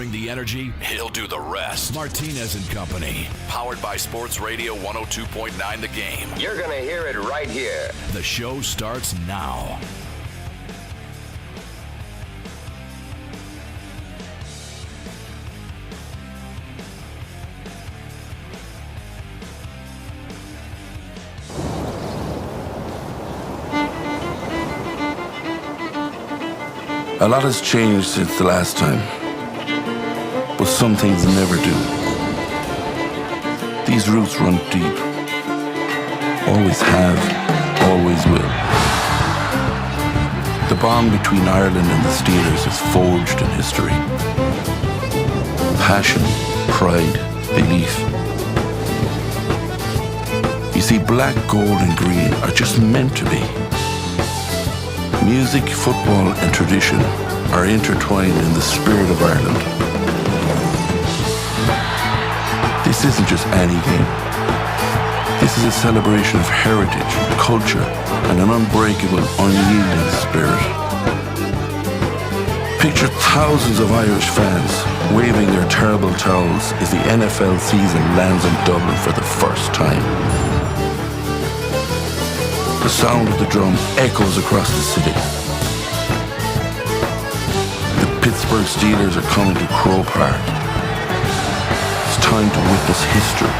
bring the energy, he'll do the rest. Martinez Company, powered by Sports Radio 102.9 The Game. You're going to hear it right here. The show starts now. A lot has changed since the last time, but some things never do. These roots run deep. Always have, always will. The bond between Ireland and the Steelers is forged in history. Passion, pride, belief. You see, black, gold, and green are just meant to be. Music, football, and tradition are intertwined in the spirit of Ireland. This isn't just any game. This is a celebration of heritage, culture, and an unbreakable, unyielding spirit. Picture thousands of Irish fans waving their terrible towels as the NFL season lands in Dublin for the first time. The sound of the drum echoes across the city. The Pittsburgh Steelers are coming to Croke Park. It's time to witness history.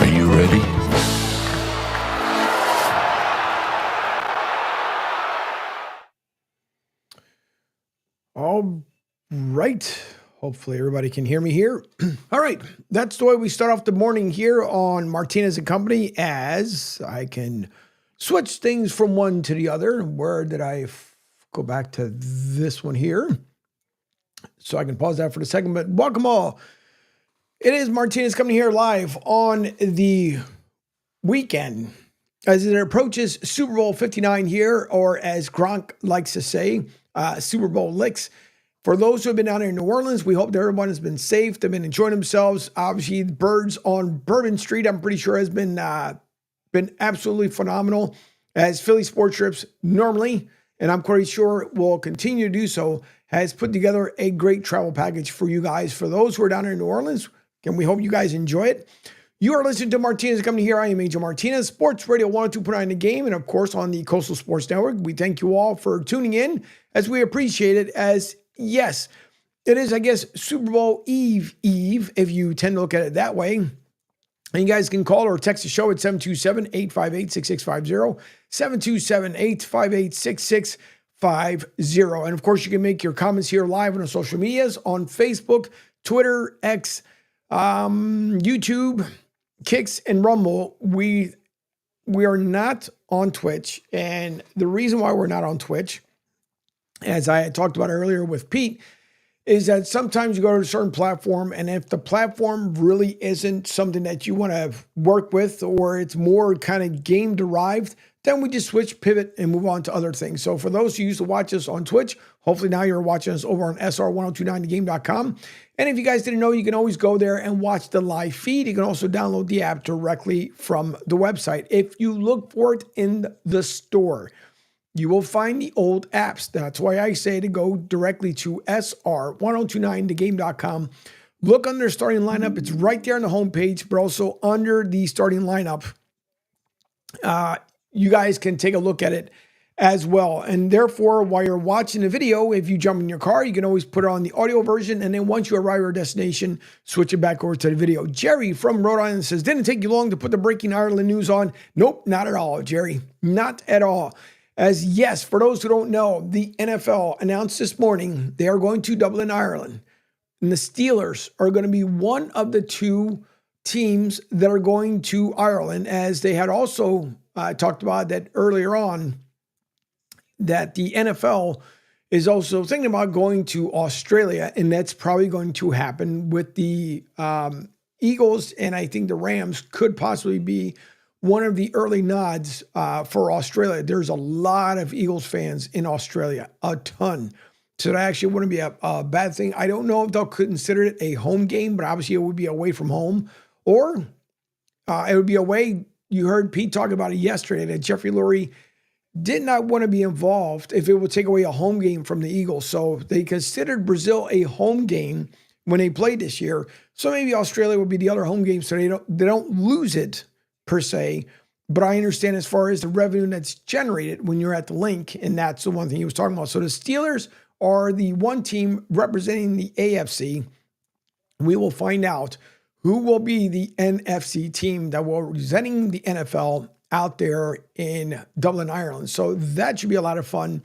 Are you ready? All right. Hopefully everybody can hear me here. All right. That's the way we start off the morning here on Martinez Company, as I can switch things from one to the other. Where did I go back to this one here? So I can pause that for a second, but welcome all. It is Martinez Company here live on the weekend as it approaches Super Bowl 59 here, or as Gronk likes to say, Super Bowl licks. For those who have been down here in New Orleans, we hope that everyone has been safe. They've been enjoying themselves. Obviously, the Birds on Bourbon Street, I'm pretty sure, has been absolutely phenomenal, as Philly Sports Trips normally, and I'm pretty sure will continue to do so, has put together a great travel package for you guys. For those who are down here in New Orleans, and we hope you guys enjoy it. You are listening to Martinez Company here. I am Angel Martinez, Sports Radio 102.9 The Game, and of course on the Coastal Sports Network. We thank you all for tuning in, as we appreciate it, as yes, it is, I guess, Super Bowl Eve, if you tend to look at it that way. And you guys can call or text the show at 727-858-6650, 727-858-6650. And of course, you can make your comments here live on the social medias on Facebook, Twitter, X, YouTube, Kicks, and Rumble. We are not on Twitch. And the reason why we're not on Twitch, as I had talked about earlier with Pete, is that sometimes you go to a certain platform, and if the platform really isn't something that you want to work with, or it's more kind of game derived, then we just switch, pivot, and move on to other things. So for those who used to watch us on Twitch, hopefully now you're watching us over on SR1029thegame.com. And if you guys didn't know, you can always go there and watch the live feed. You can also download the app directly from the website. If you look for it in the store, you will find the old apps. That's why I say to go directly to SR1029thegame.com. Look under starting lineup. It's right there on the homepage, but also under the starting lineup. You guys can take a look at it as well. And therefore, while you're watching the video, if you jump in your car, you can always put it on the audio version. And then once you arrive at your destination, switch it back over to the video. Jerry from Rhode Island says, didn't take you long to put the breaking Ireland news on. Nope, not at all, Jerry. Not at all. As yes, for those who don't know, the NFL announced this morning they are going to Dublin, Ireland. And the Steelers are going to be one of the two teams that are going to Ireland, as they had also talked about that earlier on, that the NFL is also thinking about going to Australia, and that's probably going to happen with the Eagles, and I think the Rams could possibly be one of the early nods for Australia. There's a lot of Eagles fans in Australia, a ton. So that actually wouldn't be a bad thing. I don't know if they'll consider it a home game, but obviously it would be away from home, or it would be away. You heard Pete talk about it yesterday, that Jeffrey Lurie did not want to be involved if it would take away a home game from the Eagles. So they considered Brazil a home game when they played this year. So maybe Australia would be the other home game, so they don't lose it per se. But I understand as far as the revenue that's generated when you're at the link, and that's the one thing he was talking about. So the Steelers are the one team representing the AFC. We will find out who will be the NFC team that will be representing the NFL out there in Dublin, Ireland. So that should be a lot of fun.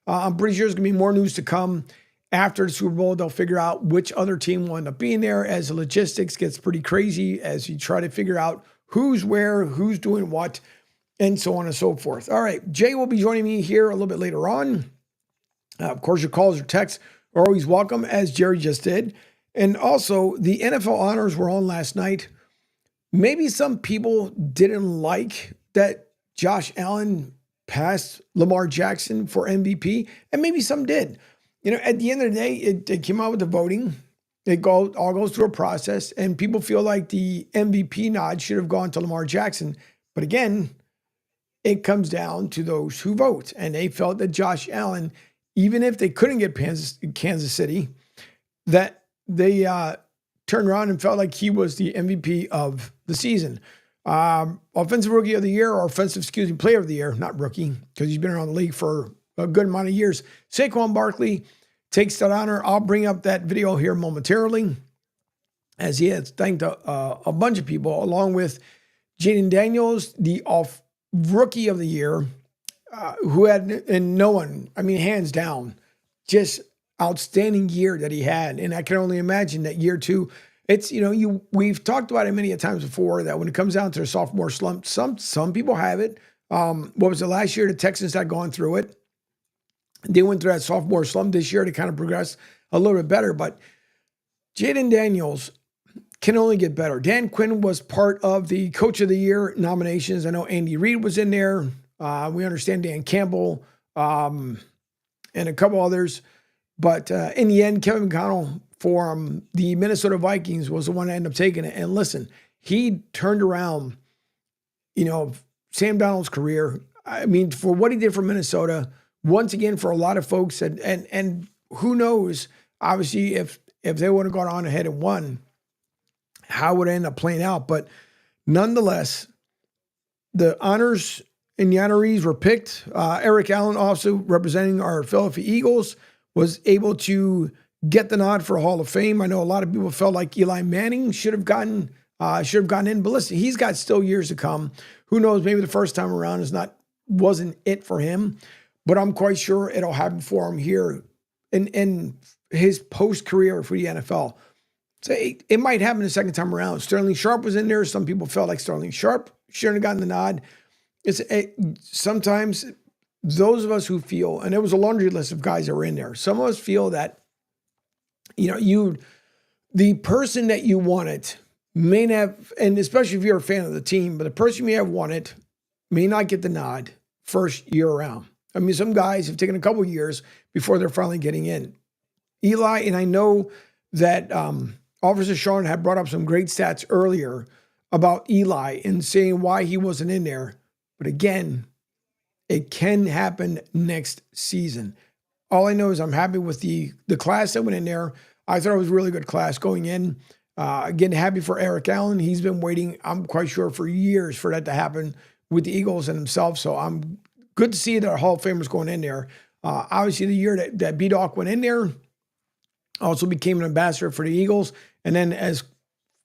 I'm pretty sure there's going to be more news to come. After the Super Bowl, they'll figure out which other team will end up being there as the logistics gets pretty crazy as you try to figure out who's where, who's doing what, and so on and so forth. All right, Jay will be joining me here a little bit later on. Of course, your calls or texts are always welcome, as Jerry just did. And also, the NFL honors were on last night. Maybe some people didn't like that Josh Allen passed Lamar Jackson for MVP, and maybe some did. At the end of the day, it came out with the voting. It all goes through a process, and people feel like the MVP nod should have gone to Lamar Jackson. But again, it comes down to those who vote, and they felt that Josh Allen, even if they couldn't get Kansas City, that they turned around and felt like he was the MVP of the season. Offensive Rookie of the Year, or Player of the Year, not rookie, because he's been around the league for a good amount of years. Saquon Barkley takes that honor. I'll bring up that video here momentarily, as he has thanked a bunch of people, along with Jaden Daniels, the Rookie of the Year, who had, and no one, hands down, just outstanding year that he had. And I can only imagine that year two, it's, we've talked about it many a times before, that when it comes down to a sophomore slump, some people have it. What was it last year? The Texans had gone through it. They went through that sophomore slump. This year to kind of progress a little bit better, but Jaden Daniels can only get better. Dan Quinn was part of the Coach of the Year nominations. I know Andy Reid was in there. We understand Dan Campbell and a couple others. But in the end, Kevin McConnell for the Minnesota Vikings was the one that ended up taking it. And listen, he turned around, Sam Darnold's career. For what he did for Minnesota, once again, for a lot of folks, and who knows, obviously, if they would have gone on ahead and won, how would it end up playing out? But nonetheless, the honors and the honorees were picked. Eric Allen, also representing our Philadelphia Eagles, was able to get the nod for Hall of Fame. I know a lot of people felt like Eli Manning should have gotten in, but listen, he's got still years to come. Who knows? Maybe the first time around wasn't it for him. But I'm quite sure it'll happen for him here in his post-career for the NFL. So it might happen the second time around. Sterling Sharp was in there. Some people felt like Sterling Sharp shouldn't have gotten the nod. Sometimes those of us who feel, and there was a laundry list of guys that were in there, some of us feel that, the person that you wanted may not have, and especially if you're a fan of the team, but the person you may have wanted may not get the nod first year around. Some guys have taken a couple of years before they're finally getting in. Eli, and I know that Officer Sean had brought up some great stats earlier about Eli and saying why he wasn't in there. But again, it can happen next season. All I know is I'm happy with the class that went in there. I thought it was a really good class going in. Again, happy for Eric Allen. He's been waiting, I'm quite sure, for years for that to happen with the Eagles and himself. So I'm good to see that our Hall of Famers going in there. Obviously, the year that B-Doc went in there, also became an ambassador for the Eagles. And then, as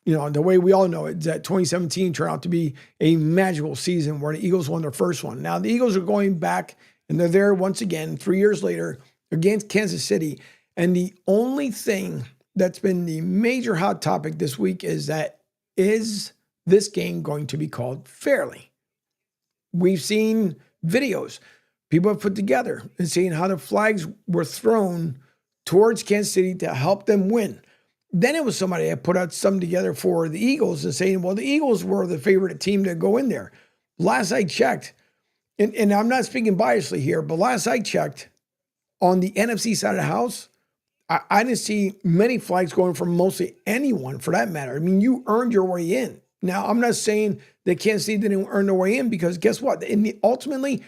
the way we all know it, that 2017 turned out to be a magical season where the Eagles won their first one. Now, the Eagles are going back, and they're there once again 3 years later against Kansas City. And the only thing that's been the major hot topic this week is this game going to be called fairly? We've seen videos people have put together and seeing how the flags were thrown towards Kansas City to help them win. Then it was somebody that put out something together for the Eagles and saying, well, the Eagles were the favorite team to go in there. Last I checked, and I'm not speaking biasly here, but last I checked, on the NFC side of the house, I didn't see many flags going from mostly anyone for that matter. You earned your way in. Now, I'm not saying that Kansas City didn't earn their way in, because guess what? Ultimately,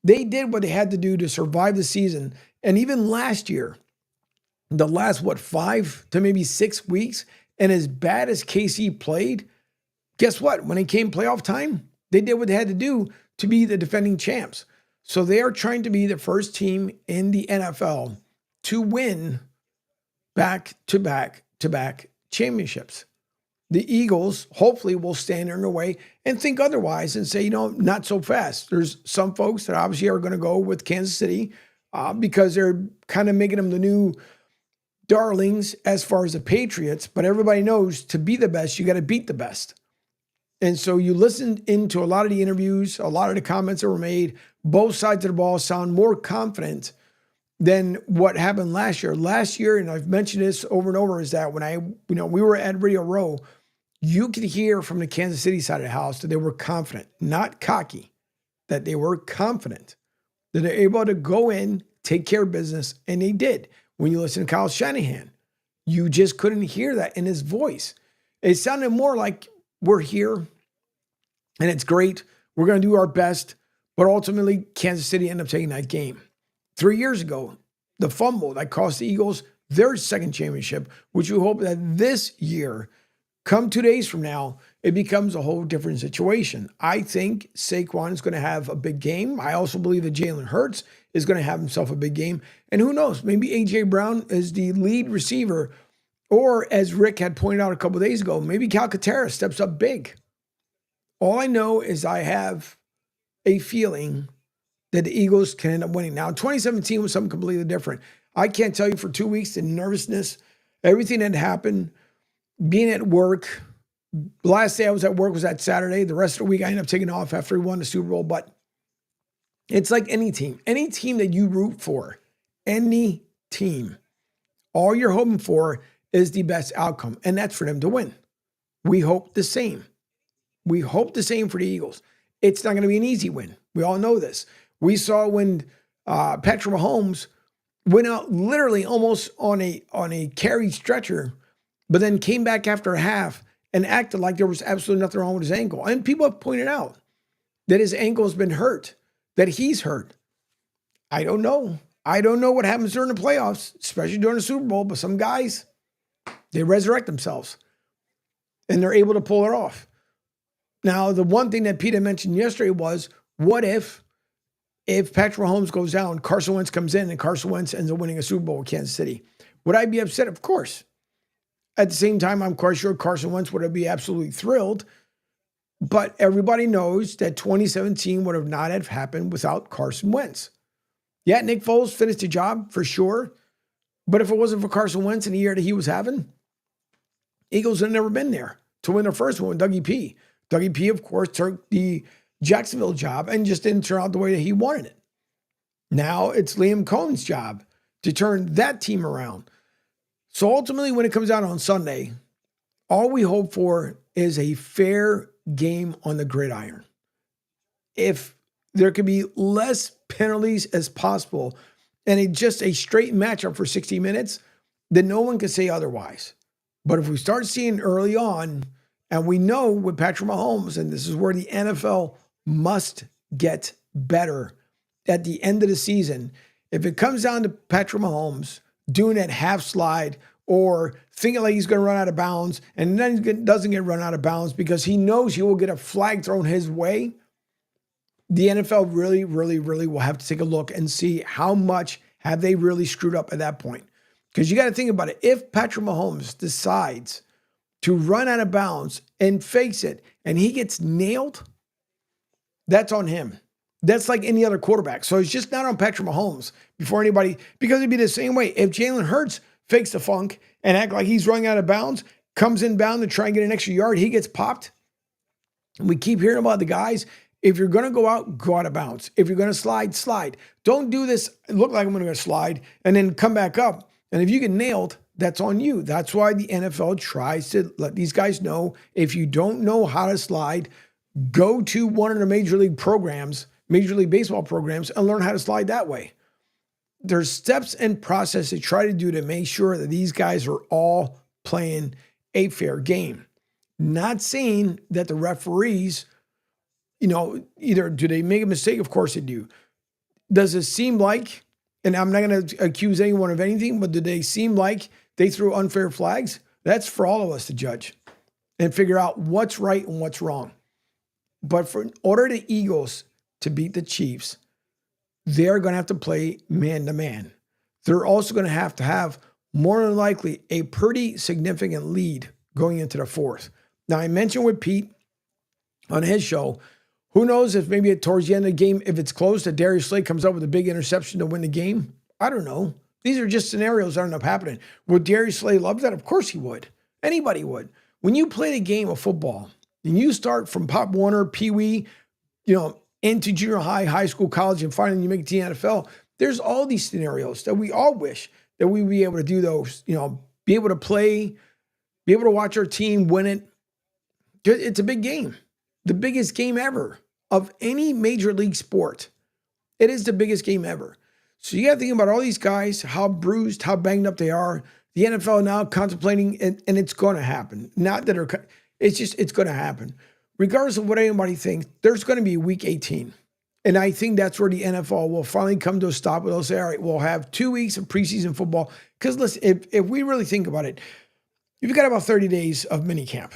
They did what they had to do to survive the season. And even last year, the last, 5 to maybe 6 weeks, and as bad as KC played, guess what? When it came playoff time, they did what they had to do to be the defending champs. So they are trying to be the first team in the NFL to win back-to-back championships. The Eagles hopefully will stand in their way and think otherwise and say, not so fast. There's some folks that obviously are going to go with Kansas City because they're kind of making them the new darlings as far as the Patriots. But everybody knows to be the best, you got to beat the best. And so you listen into a lot of the interviews, a lot of the comments that were made. Both sides of the ball sound more confident than what happened last year. Last year, and I've mentioned this over and over, is that when we were at Radio Row, you could hear from the Kansas City side of the house that they were confident, not cocky, that they were confident, that they're able to go in, take care of business, and they did. When you listen to Kyle Shanahan, you just couldn't hear that in his voice. It sounded more like, we're here, and it's great. We're going to do our best, but ultimately, Kansas City ended up taking that game. 3 years ago, the fumble that cost the Eagles their second championship, which we hope that this year, come 2 days from now, it becomes a whole different situation. I think Saquon is going to have a big game. I also believe that Jalen Hurts is going to have himself a big game. And who knows, maybe A.J. Brown is the lead receiver, or as Rick had pointed out a couple of days ago, maybe Calcaterra steps up big. All I know is I have a feeling that the Eagles can end up winning. Now, 2017 was something completely different. I can't tell you for 2 weeks, the nervousness, everything that happened, being at work. The last day I was at work was that Saturday. The rest of the week, I ended up taking off after we won the Super Bowl. But it's like any team that you root for, any team, all you're hoping for is the best outcome, and that's for them to win. We hope the same. We hope the same for the Eagles. It's not going to be an easy win. We all know this. We saw when Patrick Mahomes went out literally almost on a carried stretcher, but then came back after a half and acted like there was absolutely nothing wrong with his ankle. And people have pointed out that his ankle has been hurt, that he's hurt. I don't know. I don't know what happens during the playoffs, especially during the Super Bowl, but some guys, they resurrect themselves and they're able to pull it off. Now, the one thing that Peter mentioned yesterday was, what if Patrick Mahomes goes down, Carson Wentz comes in, and Carson Wentz ends up winning a Super Bowl with Kansas City? Would I be upset? Of course. At the same time, I'm quite sure Carson Wentz would be absolutely thrilled. But everybody knows that 2017 would have not have happened without Carson Wentz. Yeah, Nick Foles finished the job for sure. But if it wasn't for Carson Wentz in the year that he was having, Eagles had never been there to win their first one with Dougie P. Dougie P, of course, took the Jacksonville job and just didn't turn out the way that he wanted it. Now it's Liam Cohen's job to turn that team around. So ultimately, when it comes out on Sunday, all we hope for is a fair game on the gridiron. If there could be less penalties as possible and just a straight matchup for 60 minutes, then no one can say otherwise. But if we start seeing early on, and we know with Patrick Mahomes, and this is where the NFL must get better at the end of the season, if it comes down to Patrick Mahomes doing that half slide or thinking like he's going to run out of bounds and then he doesn't get run out of bounds because he knows he will get a flag thrown his way, the NFL really, really, really will have to take a look and see how much have they really screwed up at that point. Because you got to think about it. If Patrick Mahomes decides to run out of bounds and fakes it and he gets nailed, that's on him. That's like any other quarterback. So it's just not on Patrick Mahomes before anybody, because it'd be the same way. If Jalen Hurts fakes the funk and act like he's running out of bounds, comes inbound to try and get an extra yard, he gets popped. We keep hearing about the guys. If you're going to go out of bounds. If you're going to slide, slide. Don't do this, look like I'm going to slide, and then come back up. And if you get nailed, that's on you. That's why the NFL tries to let these guys know, if you don't know how to slide, go to one of the Major League Baseball programs, and learn how to slide that way. There's steps and process they try to do to make sure that these guys are all playing a fair game. Not saying that the referees, either do they make a mistake? Of course they do. Does it seem like, and I'm not going to accuse anyone of anything, but do they seem like they threw unfair flags? That's for all of us to judge and figure out what's right and what's wrong. But in order the Eagles to beat the Chiefs, they're going to have to play man-to-man. They're also going to have more than likely a pretty significant lead going into the fourth. Now, I mentioned with Pete on his show, who knows if maybe towards the end of the game, if it's close, that Darius Slay comes up with a big interception to win the game. I don't know. These are just scenarios that end up happening. Would Darius Slay love that? Of course he would. Anybody would. When you play the game of football and you start from Pop Warner, Pee Wee, into junior high, high school, college, and finally you make it to the NFL, there's all these scenarios that we all wish that we would be able to do those, be able to play, be able to watch our team win it. It's a big game. The biggest game ever of any major league sport. It is the biggest game ever. So you got to think about all these guys, how bruised, how banged up they are. The NFL now contemplating, and it's going to happen. Not that it's going to happen. Regardless of what anybody thinks, there's going to be week 18. And I think that's where the NFL will finally come to a stop. They'll say, all right, we'll have 2 weeks of preseason football. Because listen, if we really think about it, you've got about 30 days of minicamp.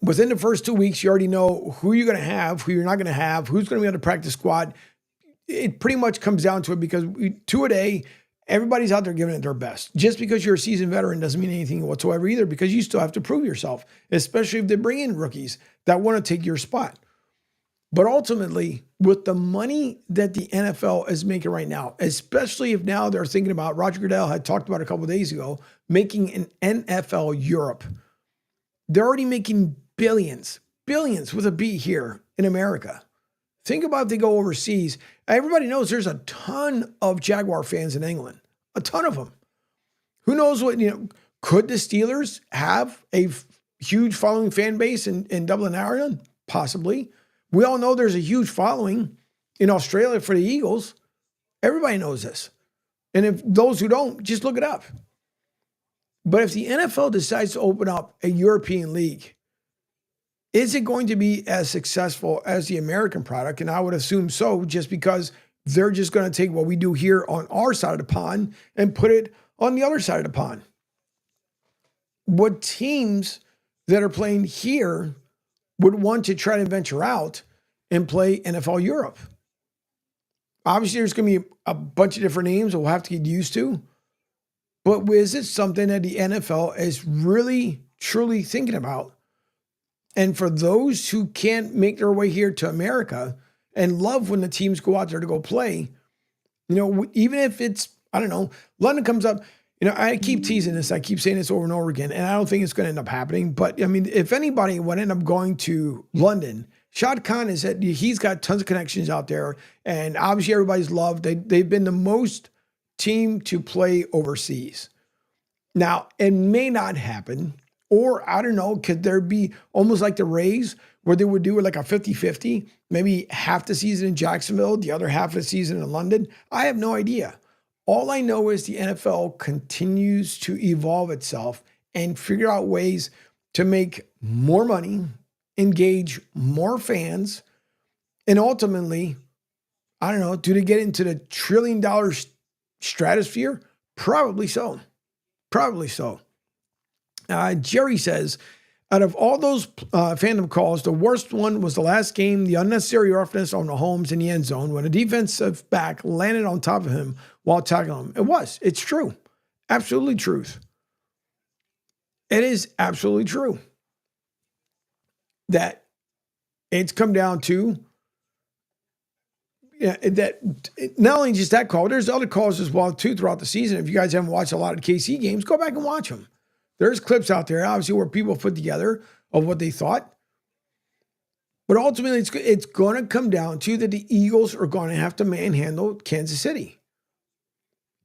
Within the first 2 weeks, you already know who you're going to have, who you're not going to have, who's going to be on the practice squad. It pretty much comes down to it because 2 a day, everybody's out there giving it their best. Just because you're a seasoned veteran doesn't mean anything whatsoever either, because you still have to prove yourself, especially if they bring in rookies that want to take your spot. But ultimately, with the money that the NFL is making right now, especially if now they're thinking about, Roger Goodell had talked about a couple of days ago, making an NFL Europe. They're already making billions with a B here in America. Think about if they go overseas. Everybody knows there's a ton of Jaguar fans in England, a ton of them. Who knows what, could the Steelers have a huge following fan base in Dublin, Ireland? Possibly. We all know there's a huge following in Australia for the Eagles. Everybody knows this. And if those who don't, just look it up. But if the NFL decides to open up a European league, is it going to be as successful as the American product? And I would assume so, just because they're just going to take what we do here on our side of the pond and put it on the other side of the pond. What teams that are playing here would want to try to venture out and play NFL Europe? Obviously, there's going to be a bunch of different names that we'll have to get used to. But is it something that the NFL is really, truly thinking about? And for those who can't make their way here to America and love when the teams go out there to go play, even if it's, I don't know, London comes up, I keep teasing this. I keep saying this over and over again, and I don't think it's going to end up happening. But, if anybody would end up going to London, Shad Khan has said he's got tons of connections out there, and obviously everybody's loved. They've been the most team to play overseas. Now, it may not happen, or I don't know, could there be almost like the Rays where they would do it like a 50-50, maybe half the season in Jacksonville, the other half of the season in London? I have no idea. All I know is the NFL continues to evolve itself and figure out ways to make more money, engage more fans, and ultimately, I don't know, do they get into the $1 trillion stratosphere? Probably so. Probably so. Jerry says, out of all those fandom calls, the worst one was the last game, the unnecessary roughness on Mahomes in the end zone when a defensive back landed on top of him while tackling him. It's true. Absolutely truth. It is absolutely true that it's come down to that not only just that call, there's other calls as well too throughout the season. If you guys haven't watched a lot of KC games, go back and watch them. There's clips out there, obviously, where people put together of what they thought. But ultimately, it's going to come down to that the Eagles are going to have to manhandle Kansas City.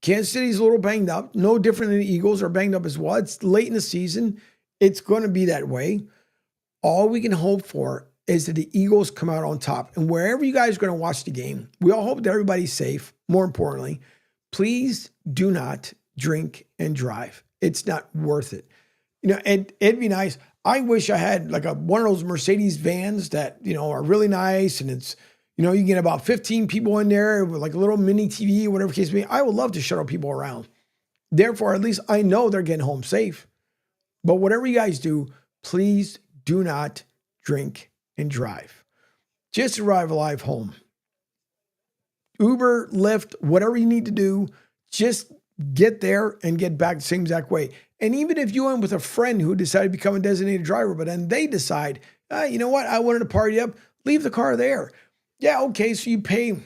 Kansas City's a little banged up. No different than the Eagles are banged up as well. It's late in the season. It's going to be that way. All we can hope for is that the Eagles come out on top. And wherever you guys are going to watch the game, we all hope that everybody's safe. More importantly, please do not drink and drive. It's not worth it. And it'd be nice. I wish I had like one of those Mercedes vans that, are really nice and it's, You know, you get about 15 people in there with like a little mini TV, whatever case may be. I would love to shuttle people around. Therefore, at least I know they're getting home safe. But whatever you guys do, please do not drink and drive. Just arrive alive home. Uber, Lyft, whatever you need to do, just get there and get back the same exact way. And even if you went with a friend who decided to become a designated driver, but then they decide, you know what, I wanted to party up, leave the car there. Yeah, okay, so you pay,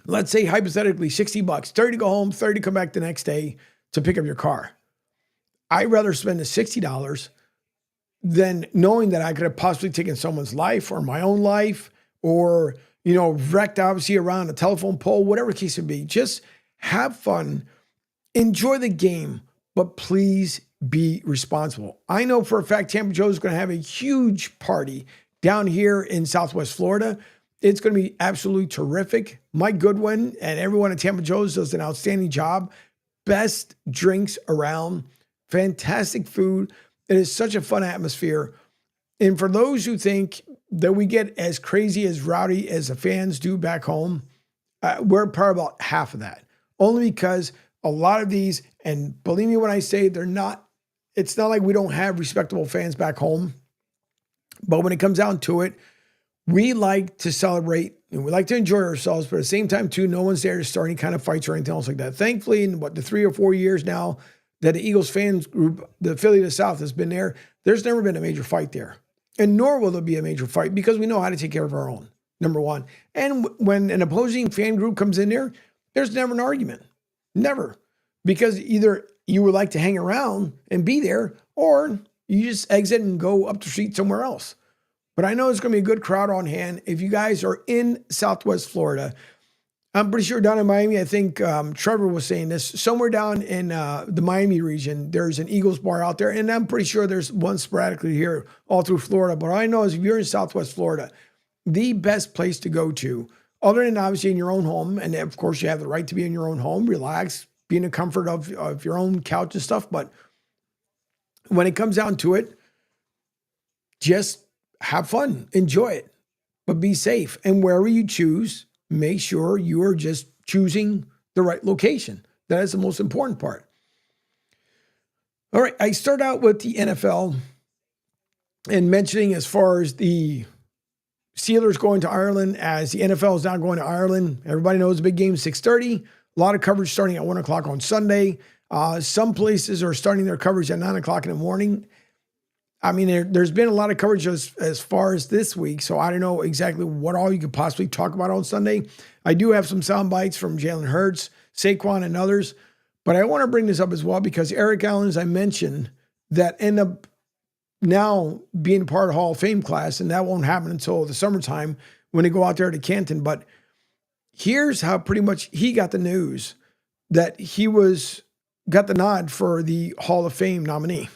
let's say hypothetically, $60, 30 to go home, 30 to come back the next day to pick up your car. I'd rather spend the $60 than knowing that I could have possibly taken someone's life or my own life or, you know, wrecked obviously around a telephone pole, whatever the case would be. Just have fun, enjoy the game, but please be responsible. I know for a fact Tampa Joe's going to have a huge party down here in Southwest Florida. It's going to be absolutely terrific. Mike Goodwin and everyone at Tampa Joe's does an outstanding job. Best drinks around, fantastic food. It is such a fun atmosphere. And for those who think that we get as crazy, as rowdy as the fans do back home, we're probably about half of that. Only because a lot of these, and believe me when I say they're not, it's not like we don't have respectable fans back home. But when it comes down to it, we like to celebrate and we like to enjoy ourselves, but at the same time, too, no one's there to start any kind of fights or anything else like that. Thankfully, in the 3 or 4 years now that the Eagles fans group, the Philly of the South, has been there, there's never been a major fight there. And nor will there be a major fight because we know how to take care of our own, number one. And when an opposing fan group comes in there, there's never an argument. Never. Because either you would like to hang around and be there, or you just exit and go up the street somewhere else. But I know it's going to be a good crowd on hand. If you guys are in Southwest Florida, I'm pretty sure down in Miami, I think Trevor was saying this, somewhere down in the Miami region, there's an Eagles bar out there. And I'm pretty sure there's one sporadically here all through Florida. But all I know is if you're in Southwest Florida, the best place to go to, other than obviously in your own home, and of course you have the right to be in your own home, relax, be in the comfort of your own couch and stuff. But when it comes down to it, just have fun, enjoy it, but be safe. And wherever you choose, make sure you are just choosing the right location. That is the most important part. All right, I start out with the NFL and mentioning as far as the Steelers going to Ireland, as the NFL is now going to Ireland. Everybody knows the big game, 6:30. A lot of coverage starting at 1 o'clock on Sunday. Some places are starting their coverage at 9 o'clock in the morning. I mean, there's been a lot of coverage as far as this week, so I don't know exactly what all you could possibly talk about on Sunday. I do have some sound bites from Jalen Hurts, Saquon, and others, but I want to bring this up as well because Eric Allen, as I mentioned, that end up now being part of Hall of Fame class, and that won't happen until the summertime when they go out there to Canton. But here's how pretty much he got the news that he got the nod for the Hall of Fame nominee.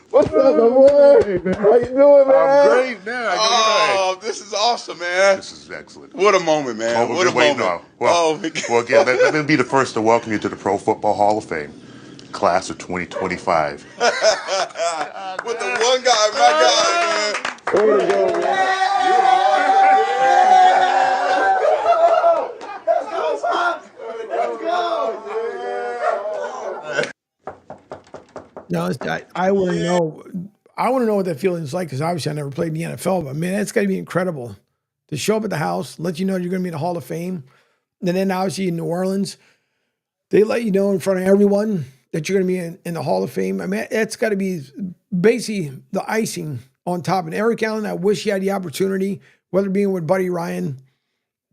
What's up, my boy? Hey, man. How you doing, man? I'm great, man. Oh, this is awesome, man. This is excellent. What a moment, man. What What a moment. Well, well, again, let me be the first to welcome you to the Pro Football Hall of Fame, class of 2025. With the one guy, my guy, man. Way to go, man. No, I want to know. I want to know what that feeling is like because obviously I never played in the NFL. But man, it's got to be incredible to show up at the house, let you know you're going to be in the Hall of Fame, and then obviously in New Orleans, they let you know in front of everyone that you're going to be in the Hall of Fame. I mean, it's got to be basically the icing on top. And Eric Allen, I wish he had the opportunity, whether being with Buddy Ryan,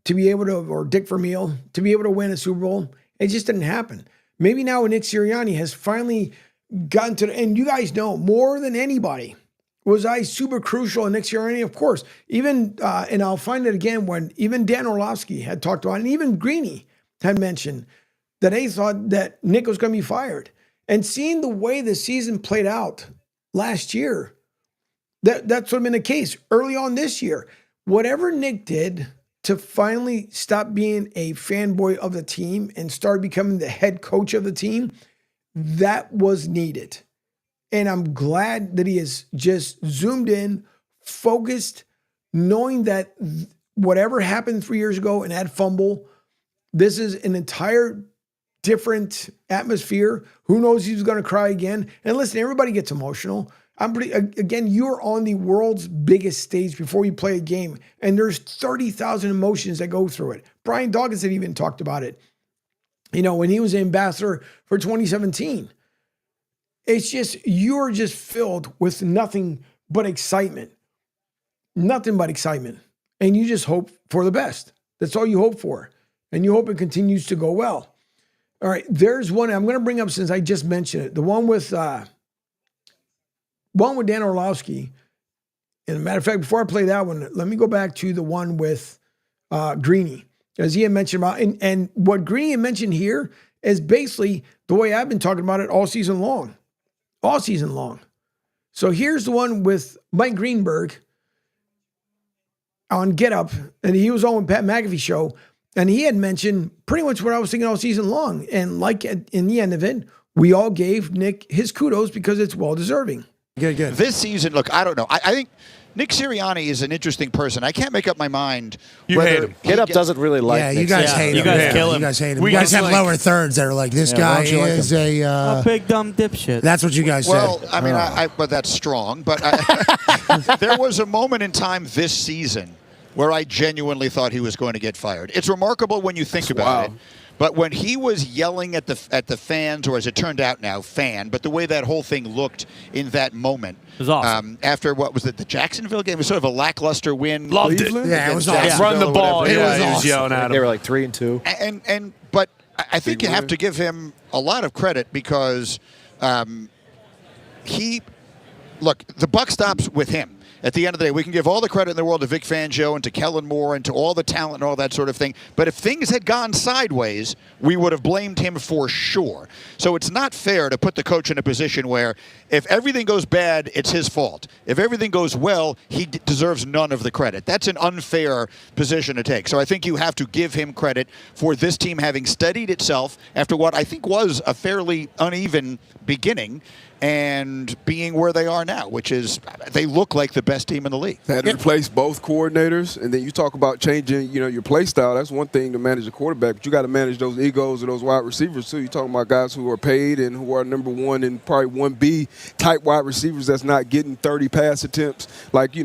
to be able to, or Dick Vermeil, to be able to win a Super Bowl. It just didn't happen. Maybe now when Nick Sirianni has finally gotten to, and you guys know more than anybody, was I super crucial in Nick Sirianni? Of course. Even, and I'll find it again when even Dan Orlovsky had talked about it, and even Greeny had mentioned that they thought that Nick was going to be fired. And seeing the way the season played out last year, that's what been the case early on this year. Whatever Nick did to finally stop being a fanboy of the team and start becoming the head coach of the team, that was needed. And I'm glad that he has just zoomed in, focused, knowing that whatever happened 3 years ago in that fumble, this is an entire different atmosphere. Who knows if he's going to cry again? And listen, everybody gets emotional. You're on the world's biggest stage before you play a game, and there's 30,000 emotions that go through it. Brian Dawkins had even talked about it, when he was an ambassador for 2017. It's just, you're just filled with nothing but excitement. Nothing but excitement. And you just hope for the best. That's all you hope for. And you hope it continues to go well. All right, there's one I'm going to bring up since I just mentioned it. The one with Dan Orlovsky. And as a matter of fact, before I play that one, let me go back to the one with Greeny. As he had mentioned about, and what Greeny had mentioned here is basically the way I've been talking about it all season long. All season long. So here's the one with Mike Greenberg on Get Up, and he was on with Pat McAfee show, and he had mentioned pretty much what I was thinking all season long. And like in the end of it, we all gave Nick his kudos because it's well-deserving. Good. This season, look, I don't know. I think Nick Sirianni is an interesting person. I can't make up my mind. You hate him. Get Up doesn't really like Yeah, Nick. you guys hate him. You guys kill him. You guys hate him. You guys have lower thirds that are like, this guy is a big dumb dipshit. That's what you guys say. Well, I mean, but that's strong. But there was a moment in time this season where I genuinely thought he was going to get fired. It's remarkable when you think about it. But when he was yelling at the fans, or as it turned out now, but the way that whole thing looked in that moment. It was awesome. After, what was it, the Jacksonville game? It was sort of a lackluster win. Loved it. Yeah, it was awesome. Run the ball. It was he was awesome. yelling at him. They were like 3-2. But I think you have to give him a lot of credit because the buck stops with him. At the end of the day, we can give all the credit in the world to Vic Fangio and to Kellen Moore and to all the talent and all that sort of thing. But if things had gone sideways, we would have blamed him for sure. So it's not fair to put the coach in a position where if everything goes bad, it's his fault. If everything goes well, he deserves none of the credit. That's an unfair position to take. So I think you have to give him credit for this team having steadied itself after what I think was a fairly uneven beginning and being where they are now, which is they look like the best team in the league. They had to replace both coordinators, and then you talk about changing, your play style. That's one thing to manage a quarterback, but you got to manage those egos of those wide receivers too. You're talking about guys who are paid and who are number one and probably 1B type wide receivers that's not getting 30 pass attempts like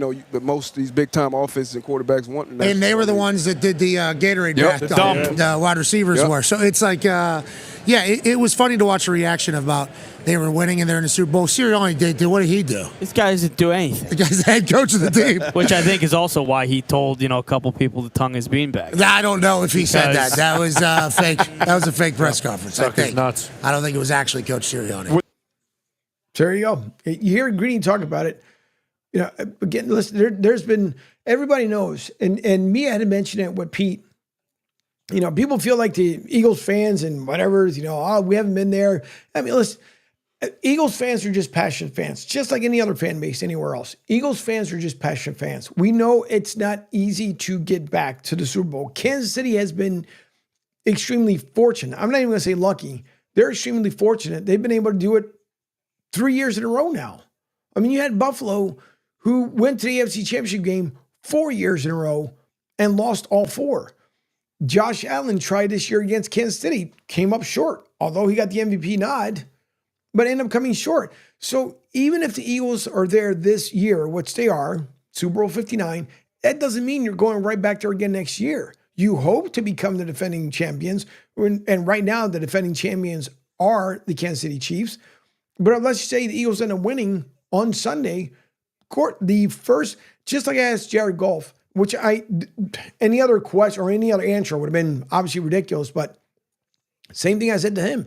most of these big time offenses and quarterbacks want. And they were the ones that did the Gatorade back. The wide receivers were. So it's like, it was funny to watch the reaction about they were winning and they're in the Super Bowl. Sirianni did. What did he do? This guy doesn't do anything. The guy's the head coach of the team. Which I think is also why he told, a couple people to tongue his beanbag. I don't know if he said that. That was fake. That was a fake press conference. I think. Nuts. I don't think it was actually Coach Sirianni. There you go. You hear Greeny talk about it. Again, listen, there's been, everybody knows, and me, I had to mention it with Pete. People feel like the Eagles fans and whatever, we haven't been there. I mean, listen, Eagles fans are just passionate fans, just like any other fan base anywhere else. Eagles fans are just passionate fans. We know it's not easy to get back to the Super Bowl. Kansas City has been extremely fortunate. I'm not even going to say lucky. They're extremely fortunate. They've been able to do it 3 years in a row now. I mean, you had Buffalo, who went to the AFC Championship game 4 years in a row and lost all four. Josh Allen tried this year against Kansas City, came up short, although he got the MVP nod, but ended up coming short. So even if the Eagles are there this year, which they are, Super Bowl 59, that doesn't mean you're going right back there again next year. You hope to become the defending champions, and right now the defending champions are the Kansas City Chiefs. But let's say the Eagles end up winning on Sunday, the first, just like I asked Jared Goff, which any other question or any other answer would have been obviously ridiculous, but same thing I said to him.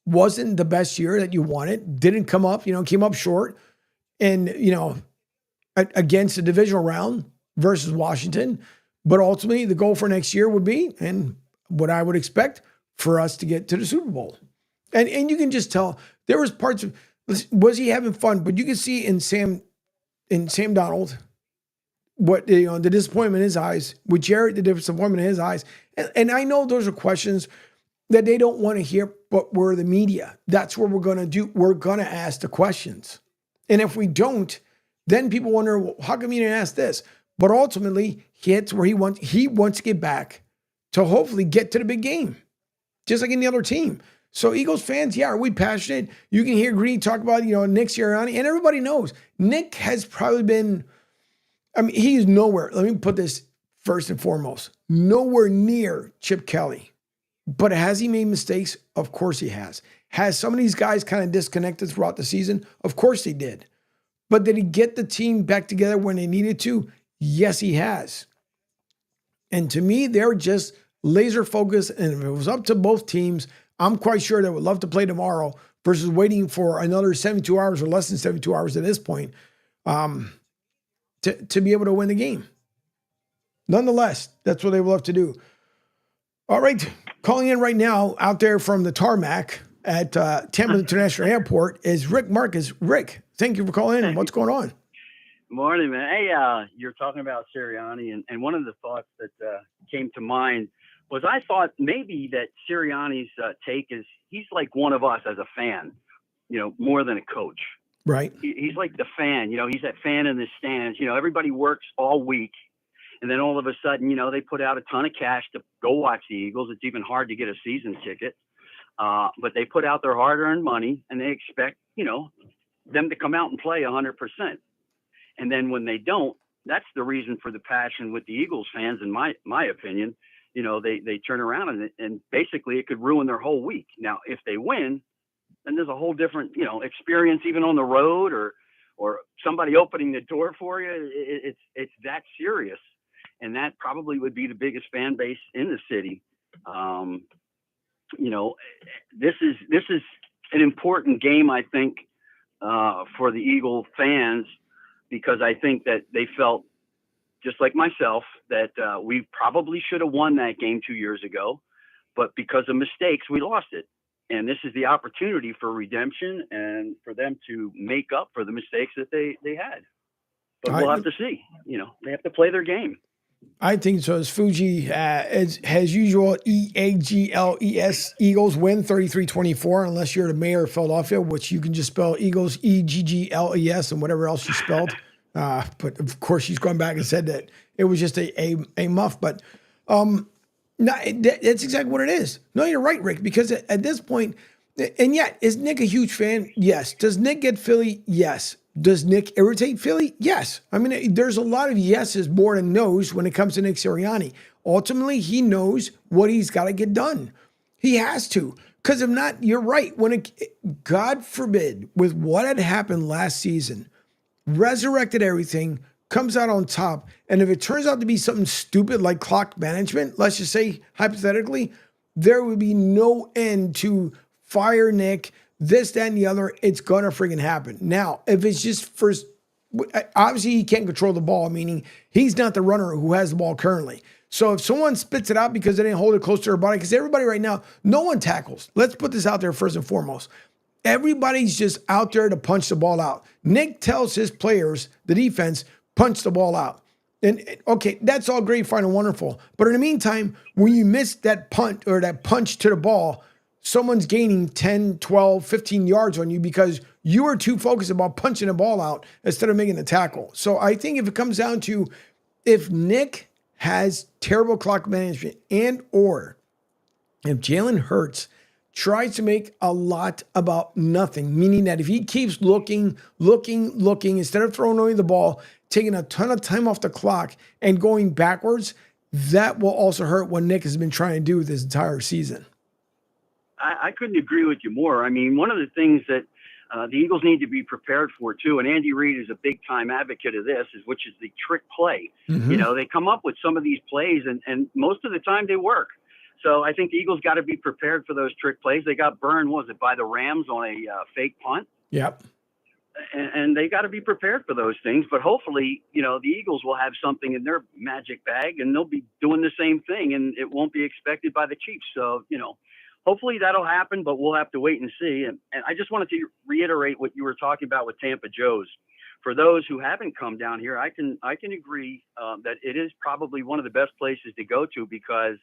Wasn't the best year that you wanted, didn't come up, came up short. And, against the divisional round versus Washington. But ultimately, the goal for next year would be, and what I would expect, for us to get to the Super Bowl. And you can just tell, there was parts of, was he having fun? But you can see in Sam Donald, what, the disappointment in his eyes. With Jared, the disappointment in his eyes. And I know those are questions that they don't want to hear, but we're the media. That's what we're going to do. We're going to ask the questions. And if we don't, then people wonder, well, how come you didn't ask this? But ultimately, he hits where he wants to get back to hopefully get to the big game, just like any other team. So Eagles fans, yeah, are we passionate? You can hear Greeny talk about, Nick Sirianni, and everybody knows Nick has probably been, he is nowhere. Let me put this first and foremost, nowhere near Chip Kelly. But has he made mistakes? Of course he has. Has some of these guys kind of disconnected throughout the season? Of course he did. But did he get the team back together when they needed to? Yes, he has. And to me, they're just laser focused. And if it was up to both teams, I'm quite sure they would love to play tomorrow versus waiting for another 72 hours or less than 72 hours at this point to be able to win the game. Nonetheless, that's what they would love to do. All right, calling in right now out there from the tarmac at Tampa International Airport is Rick Marcus. Rick, thank you for calling in. What's going on? Morning, man. Hey, you're talking about Sirianni, and one of the thoughts that came to mind was I thought maybe that Sirianni's take is he's like one of us as a fan, more than a coach. Right. He's like the fan, he's that fan in the stands. Everybody works all week. And then all of a sudden, they put out a ton of cash to go watch the Eagles. It's even hard to get a season ticket. But they put out their hard-earned money, and they expect, them to come out and play 100%. And then when they don't, that's the reason for the passion with the Eagles fans, in my opinion. They turn around and basically it could ruin their whole week. Now, if they win, then there's a whole different, experience even on the road or somebody opening the door for you. It's that serious. And that probably would be the biggest fan base in the city. This is an important game, I think, for the Eagle fans, because I think that they felt, just like myself, that we probably should have won that game 2 years ago, but because of mistakes, we lost it. And this is the opportunity for redemption and for them to make up for the mistakes that they had. But we'll have to see. They have to play their game. I think so. As Fuji, as usual, EAGLES, Eagles win 33-24, unless you're the mayor of Philadelphia, which you can just spell Eagles, EGGLES, and whatever else you spelled. But of course, she's gone back and said that it was just a muff. But no, that's exactly what it is. No, you're right, Rick, because at this point, and yet, is Nick a huge fan? Yes. Does Nick get Philly? Yes. Does Nick irritate Philly? Yes. There's a lot of yeses more than no's when it comes to Nick Sirianni. Ultimately, he knows what he's got to get done. He has to. Because if not, you're right. God forbid, with what had happened last season, resurrected everything, comes out on top, and if it turns out to be something stupid like clock management, let's just say, hypothetically, there would be no end to fire Nick, this, that, and the other. It's going to freaking happen. Now, if it's just obviously he can't control the ball, meaning he's not the runner who has the ball currently. So if someone spits it out because they didn't hold it close to their body, because everybody right now, no one tackles. Let's put this out there first and foremost. Everybody's just out there to punch the ball out. Nick tells his players, the defense, punch the ball out. And okay, that's all great, fine, and wonderful. But in the meantime, when you miss that punt or that punch to the ball, someone's gaining 10, 12, 15 yards on you because you are too focused about punching the ball out instead of making the tackle. So I think if it comes down to if Nick has terrible clock management and or if Jalen Hurts tries to make a lot about nothing, meaning that if he keeps looking, instead of throwing away the ball, taking a ton of time off the clock and going backwards, that will also hurt what Nick has been trying to do this entire season. I couldn't agree with you more. One of the things that the Eagles need to be prepared for, too, and Andy Reid is a big-time advocate of this, which is the trick play. Mm-hmm. They come up with some of these plays, and most of the time they work. So I think the Eagles got to be prepared for those trick plays. They got burned, by the Rams on a fake punt? Yep. And they got to be prepared for those things. But hopefully, the Eagles will have something in their magic bag, and they'll be doing the same thing, and it won't be expected by the Chiefs. So, hopefully that'll happen, but we'll have to wait and see. And I just wanted to reiterate what you were talking about with Tampa Joe's. For those who haven't come down here, I can agree that it is probably one of the best places to go to because,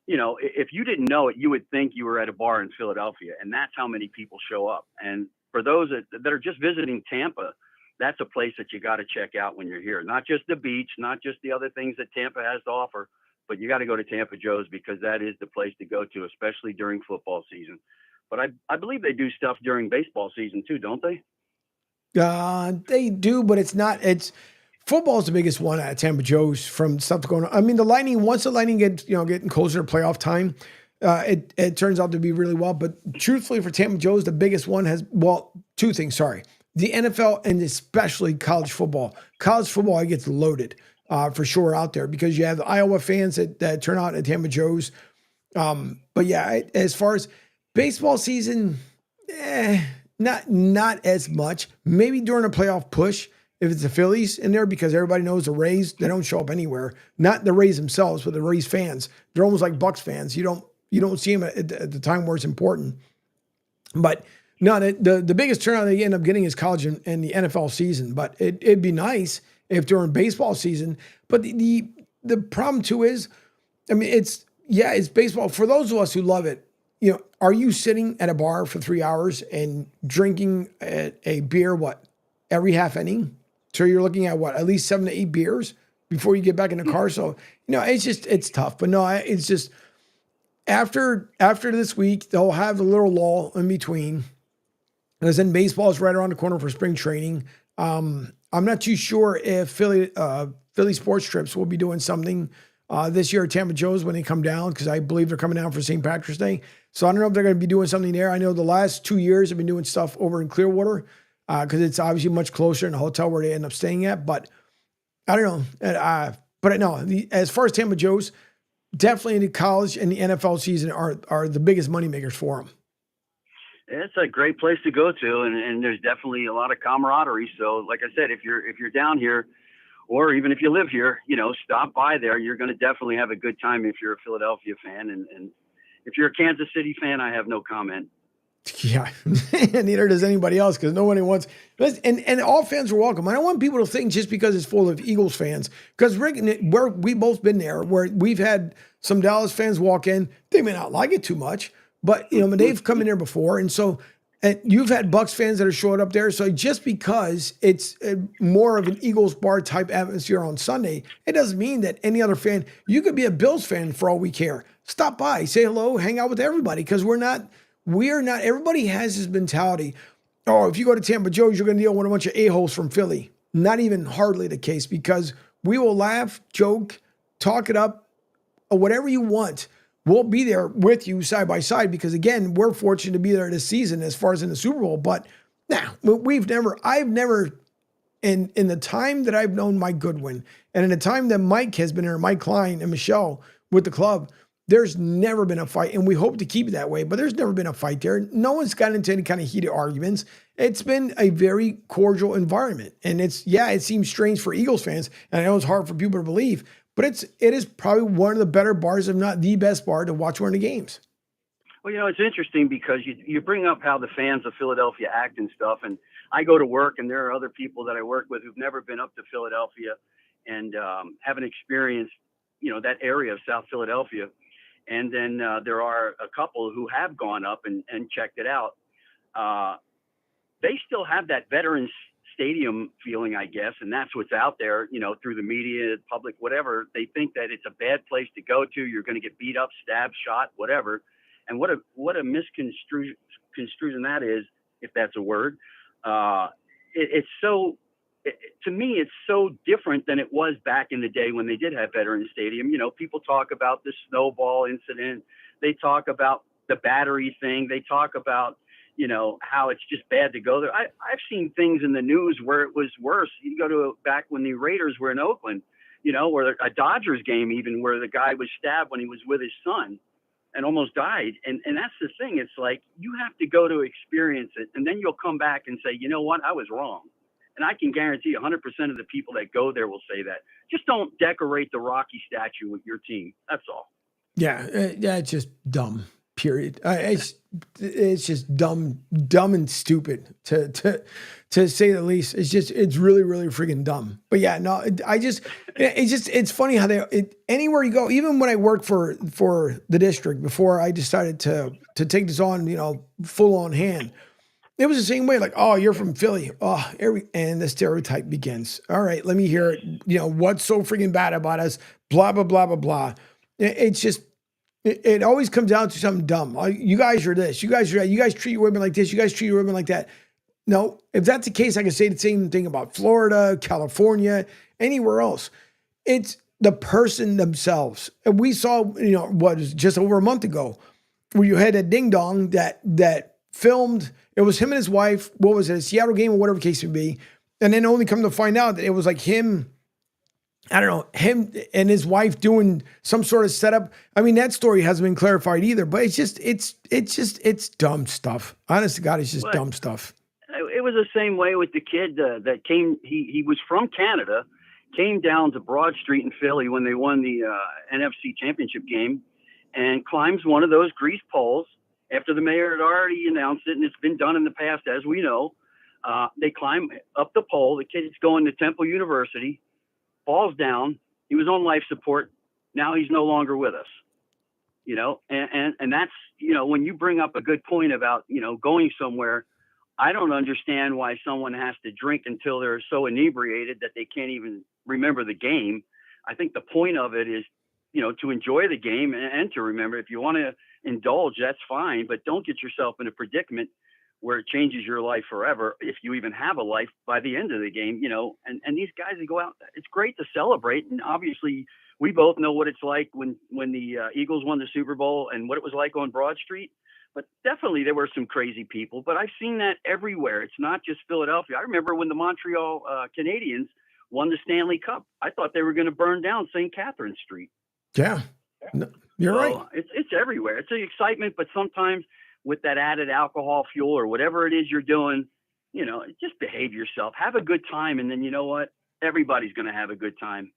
if you didn't know it, you would think you were at a bar in Philadelphia, and that's how many people show up. And for those that are just visiting Tampa, that's a place that you got to check out when you're here. Not just the beach, not just the other things that Tampa has to offer, but you got to go to Tampa Joe's because that is the place to go to, especially during football season. But I believe they do stuff during baseball season too, don't they? They do, but it's not. It's football is the biggest one at Tampa Joe's from stuff going on. I mean, the Lightning. Once the Lightning get getting closer to playoff time, it turns out to be really well. But truthfully, for Tampa Joe's, the biggest one has two things. Sorry, the NFL and especially college football. College football it gets loaded for sure out there because you have the Iowa fans that turn out at Tampa Joe's. But yeah, as far as baseball season, not as much. Maybe during a playoff push, if it's the Phillies in there, because everybody knows the Rays, they don't show up anywhere. Not the Rays themselves, but the Rays fans. They're almost like Bucks fans. You don't see them at the time where it's important. But no, the biggest turnout they end up getting is college and the NFL season. But it'd be nice if during baseball season. But the problem too is, I mean, it's baseball. For those of us who love it, are you sitting at a bar for 3 hours and drinking a beer, every half inning? So you're looking at at least 7 to 8 beers before you get back in the car. So, it's tough. But no, it's just after this week, they'll have a little lull in between. Because then baseball is right around the corner for spring training. I'm not too sure if Philly Sports Trips will be doing something this year at Tampa Joe's when they come down, because I believe they're coming down for St. Patrick's Day. So I don't know if they're going to be doing something there. I know the last 2 years have been doing stuff over in Clearwater because it's obviously much closer in the hotel where they end up staying at. But I don't know. But no, as far as Tampa Joe's, definitely the college and the NFL season are the biggest moneymakers for them. It's a great place to go to, and there's definitely a lot of camaraderie. So, like I said, if you're down here, or even if you live here, stop by there. You're going to definitely have a good time if you're a Philadelphia fan. And if you're a Kansas City fan, I have no comment. Yeah, neither does anybody else because nobody wants. And all fans are welcome. I don't want people to think just because it's full of Eagles fans, because we've both been there where we've had some Dallas fans walk in. They may not like it too much, but they've come in there before, and so. And you've had Bucks fans that are showing up there. So just because it's more of an Eagles bar type atmosphere on Sunday, it doesn't mean that any other fan, you could be a Bills fan for all we care. Stop by, say hello, hang out with everybody. Because we're not, everybody has this mentality. Oh, if you go to Tampa Joe's, you're going to deal with a bunch of a-holes from Philly. Not even hardly the case, because we will laugh, joke, talk it up, or whatever you want. We'll be there with you side by side because, again, we're fortunate to be there this season as far as in the Super Bowl. But I've never, in the time that I've known Mike Goodwin and in the time that Mike has been there, Mike Klein and Michelle with the club, there's never been a fight. And we hope to keep it that way, but there's never been a fight there. No one's gotten into any kind of heated arguments. It's been a very cordial environment. And it seems strange for Eagles fans. And I know it's hard for people to believe, but it is probably one of the better bars, if not the best bar, to watch one of the games. Well, it's interesting because you bring up how the fans of Philadelphia act and stuff. And I go to work, and there are other people that I work with who've never been up to Philadelphia and haven't experienced, that area of South Philadelphia. And then there are a couple who have gone up and checked it out. They still have that Veterans Stadium feeling, I guess, and that's what's out there, through the media, public, whatever. They think that it's a bad place to go to. You're going to get beat up, stabbed, shot, whatever. And what a misconstruction that is, if that's a word. To me, it's so different than it was back in the day when they did have Veterans Stadium. People talk about the snowball incident. They talk about the battery thing. They talk about how it's just bad to go there. I've seen things in the news where it was worse. You go to back when the Raiders were in Oakland, where a Dodgers game even where the guy was stabbed when he was with his son and almost died. And that's the thing. It's like you have to go to experience it, and then you'll come back and say, you know what, I was wrong. And I can guarantee 100% of the people that go there will say that. Just don't decorate the Rocky statue with your team. That's all. Yeah, it's just dumb. period. It's just dumb and stupid to say the least. It's really, really freaking dumb. But yeah, no, it's funny how anywhere you go, even when I worked for the district before I decided to take this on, full on hand, it was the same way. Like, oh, you're from Philly. Oh, and the stereotype begins. All right, let me hear it. What's so freaking bad about us? Blah, blah, blah, blah, blah. It's just, it always comes down to something dumb. You guys are this. You guys are that. You guys treat your women like this. You guys treat your women like that. No, if that's the case, I can say the same thing about Florida, California, anywhere else. It's the person themselves. And we saw, what was just over a month ago, where you had a ding dong that filmed. It was him and his wife. What was it? A Seattle game or whatever the case would be. And then only come to find out that it was like him. I don't know, him and his wife doing some sort of setup. I mean, that story hasn't been clarified either, but it's dumb stuff. Honest to God, it's just dumb stuff. It was the same way with the kid that came. He was from Canada, came down to Broad Street in Philly when they won the NFC Championship game, and climbs one of those grease poles after the mayor had already announced it, and it's been done in the past, as we know. They climb up the pole. The kid's going to Temple University. Falls down. He was on life support. Now he's no longer with us. And that's, when you bring up a good point about, going somewhere, I don't understand why someone has to drink until they're so inebriated that they can't even remember the game. I think the point of it is, to enjoy the game and to remember. If you want to indulge, that's fine, but don't get yourself in a predicament where it changes your life forever, if you even have a life by the end of the game, and these guys that go out, it's great to celebrate. And obviously we both know what it's like when the Eagles won the Super Bowl and what it was like on Broad Street, but definitely there were some crazy people, but I've seen that everywhere. It's not just Philadelphia. I remember when the Montreal Canadiens won the Stanley Cup, I thought they were going to burn down St. Catherine Street. Yeah, no, you're right. It's everywhere. It's the excitement, but sometimes with that added alcohol, fuel, or whatever it is you're doing, just behave yourself, have a good time. And then you know what? Everybody's going to have a good time.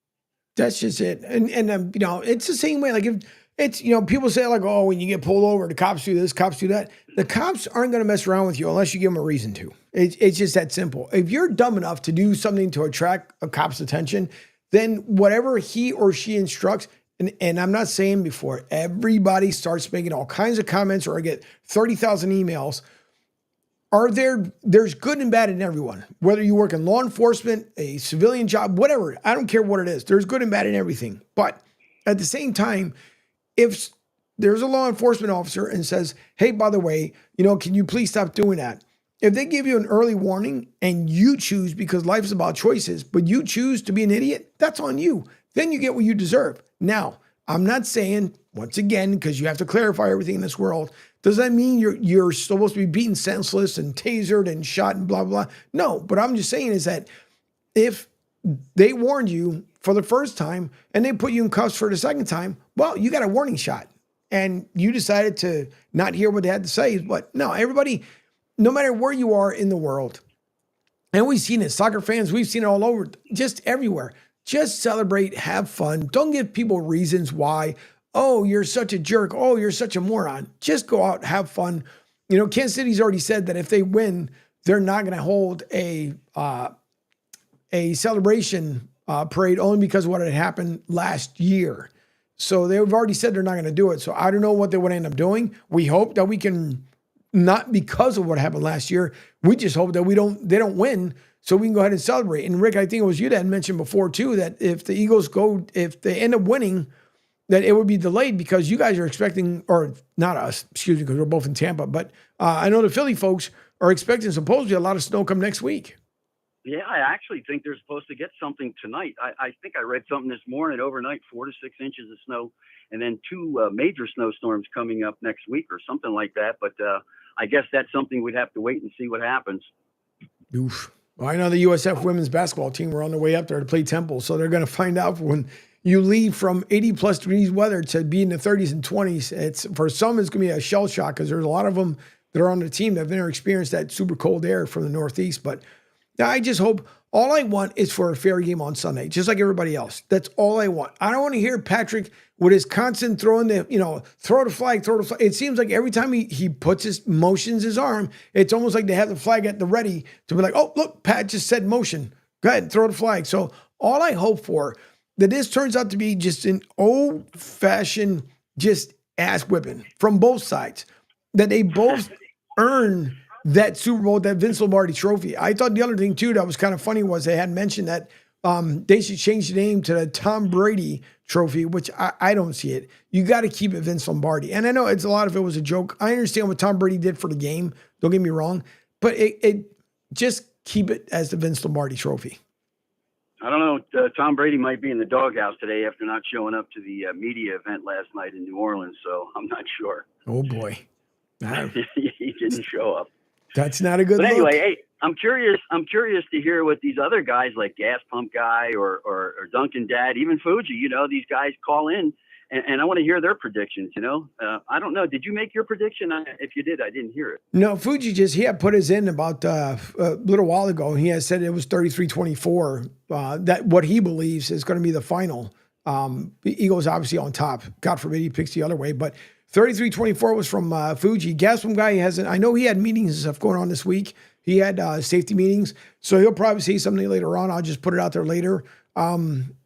That's just it. And it's the same way. Like if it's, people say like, oh, when you get pulled over, the cops do this, cops do that. The cops aren't going to mess around with you unless you give them a reason to. It's just that simple. If you're dumb enough to do something to attract a cop's attention, then whatever he or she instructs, and I'm not saying before everybody starts making all kinds of comments or I get 30,000 emails, there's good and bad in everyone. Whether you work in law enforcement, a civilian job, whatever, I don't care what it is. There's good and bad in everything. But at the same time, if there's a law enforcement officer and says, hey, by the way, can you please stop doing that? If they give you an early warning and you choose, because life is about choices, but you choose to be an idiot, that's on you. Then you get what you deserve. Now, I'm not saying, once again, because you have to clarify everything in this world, does that mean you're supposed to be beaten senseless and tasered and shot and blah, blah? No, but I'm just saying is that if they warned you for the first time and they put you in cuffs for the second time, well, you got a warning shot and you decided to not hear what they had to say. But no, everybody, no matter where you are in the world, and we've seen it, soccer fans, we've seen it all over, just everywhere. Just celebrate, have fun. Don't give people reasons why, oh, you're such a jerk. Oh, you're such a moron. Just go out, have fun. Kansas City's already said that if they win, they're not going to hold a celebration parade only because of what had happened last year. So they've already said they're not going to do it. So I don't know what they would end up doing. We hope that we can, not because of what happened last year, we just hope that they don't win, so we can go ahead and celebrate. And Rick, I think it was you that had mentioned before too, that if the Eagles if they end up winning, that it would be delayed because you guys are expecting, or not us, excuse me, because we're both in Tampa, but I know the Philly folks are expecting supposedly a lot of snow come next week. Yeah, I actually think they're supposed to get something tonight. I think I read something this morning, overnight, 4 to 6 inches of snow, and then 2 major snowstorms coming up next week or something like that. But I guess that's something we'd have to wait and see what happens. Oof. Well, I know the USF women's basketball team were on their way up there to play Temple, so they're going to find out when you leave from 80-plus degrees weather to be in the 30s and 20s. For some, it's going to be a shell shock because there's a lot of them that are on the team that have never experienced that super cold air from the Northeast. But I just hope All I want is for a fair game on Sunday, just like everybody else. That's all I want. I don't want to hear Patrick with his constant throwing throw the flag. It seems like every time he puts motions his arm, it's almost like they have the flag at the ready to be like, oh, look, Pat just said motion. Go ahead, throw the flag. So all I hope for that this turns out to be just an old-fashioned just ass whipping from both sides, that they both earn that Super Bowl, that Vince Lombardi trophy. I thought the other thing, too, that was kind of funny was they had mentioned that they should change the name to the Tom Brady trophy, which I don't see it. You got to keep it Vince Lombardi. And I know a lot of it was a joke. I understand what Tom Brady did for the game. Don't get me wrong. But it just keep it as the Vince Lombardi trophy. I don't know. Tom Brady might be in the doghouse today after not showing up to the media event last night in New Orleans, so I'm not sure. Oh, boy. He didn't show up. That's not a good look. But anyway, hey, I'm curious to hear what these other guys like Gas Pump Guy or Duncan Dad, even Fuji, these guys call in, and I want to hear their predictions, I don't know. Did you make your prediction? If you did, I didn't hear it. No, Fuji he had put his in about a little while ago. He has said it was 33-24, that what he believes is going to be the final. The Eagles obviously on top. God forbid he picks the other way, but 33-24 was from Fuji. Gas Pump Guy I know he had meetings and stuff going on this week. He had safety meetings, so he'll probably say something later on. I'll just put it out there later.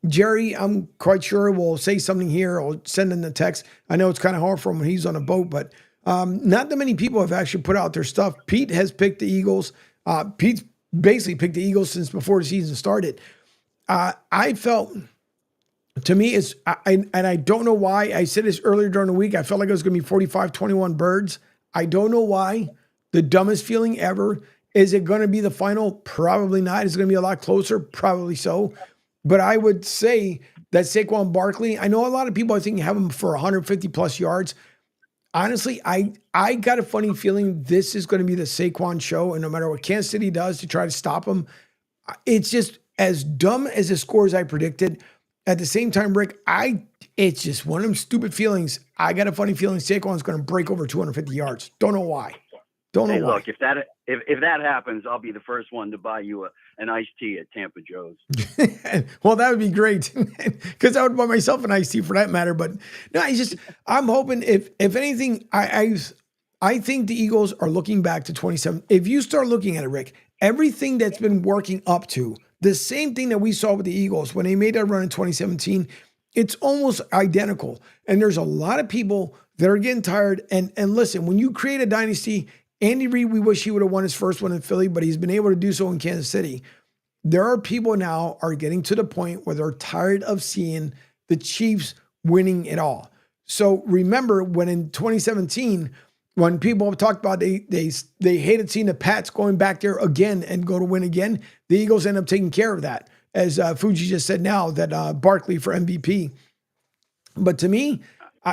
Jerry, I'm quite sure will say something here or send in the text. I know it's kind of hard for him when he's on a boat, but not that many people have actually put out their stuff. Pete has picked the Eagles. Pete's basically picked the Eagles since before the season started. I felt, to me, and I don't know why. I said this earlier during the week. I felt like it was going to be 45-21 Birds. I don't know why. The dumbest feeling ever. Is it going to be the final? Probably not. Is it going to be a lot closer? Probably so. But I would say that Saquon Barkley, I know a lot of people, I think, have him for 150-plus yards. Honestly, I got a funny feeling this is going to be the Saquon show, and no matter what Kansas City does to try to stop him, it's just as dumb as the scores I predicted. At the same time, Rick, it's just one of them stupid feelings. I got a funny feeling Saquon's going to break over 250 yards. Don't know why. Why. Look, if that happens, I'll be the first one to buy you an iced tea at Tampa Joe's. Well, that would be great because I would buy myself an iced tea for that matter. But no, I'm hoping if anything, I think the Eagles are looking back to 27. If you start looking at it, Rick, everything that's been working up to the same thing that we saw with the Eagles when they made that run in 2017, it's almost identical. And there's a lot of people that are getting tired. And listen, when you create a dynasty, Andy Reid, we wish he would have won his first one in Philly, but he's been able to do so in Kansas City. There are people now are getting to the point where they're tired of seeing the Chiefs winning it all. So remember when in 2017, when people have talked about they hated seeing the Pats going back there again and go to win again, the Eagles end up taking care of that. As Fuji just said now, that Barkley for MVP. But to me,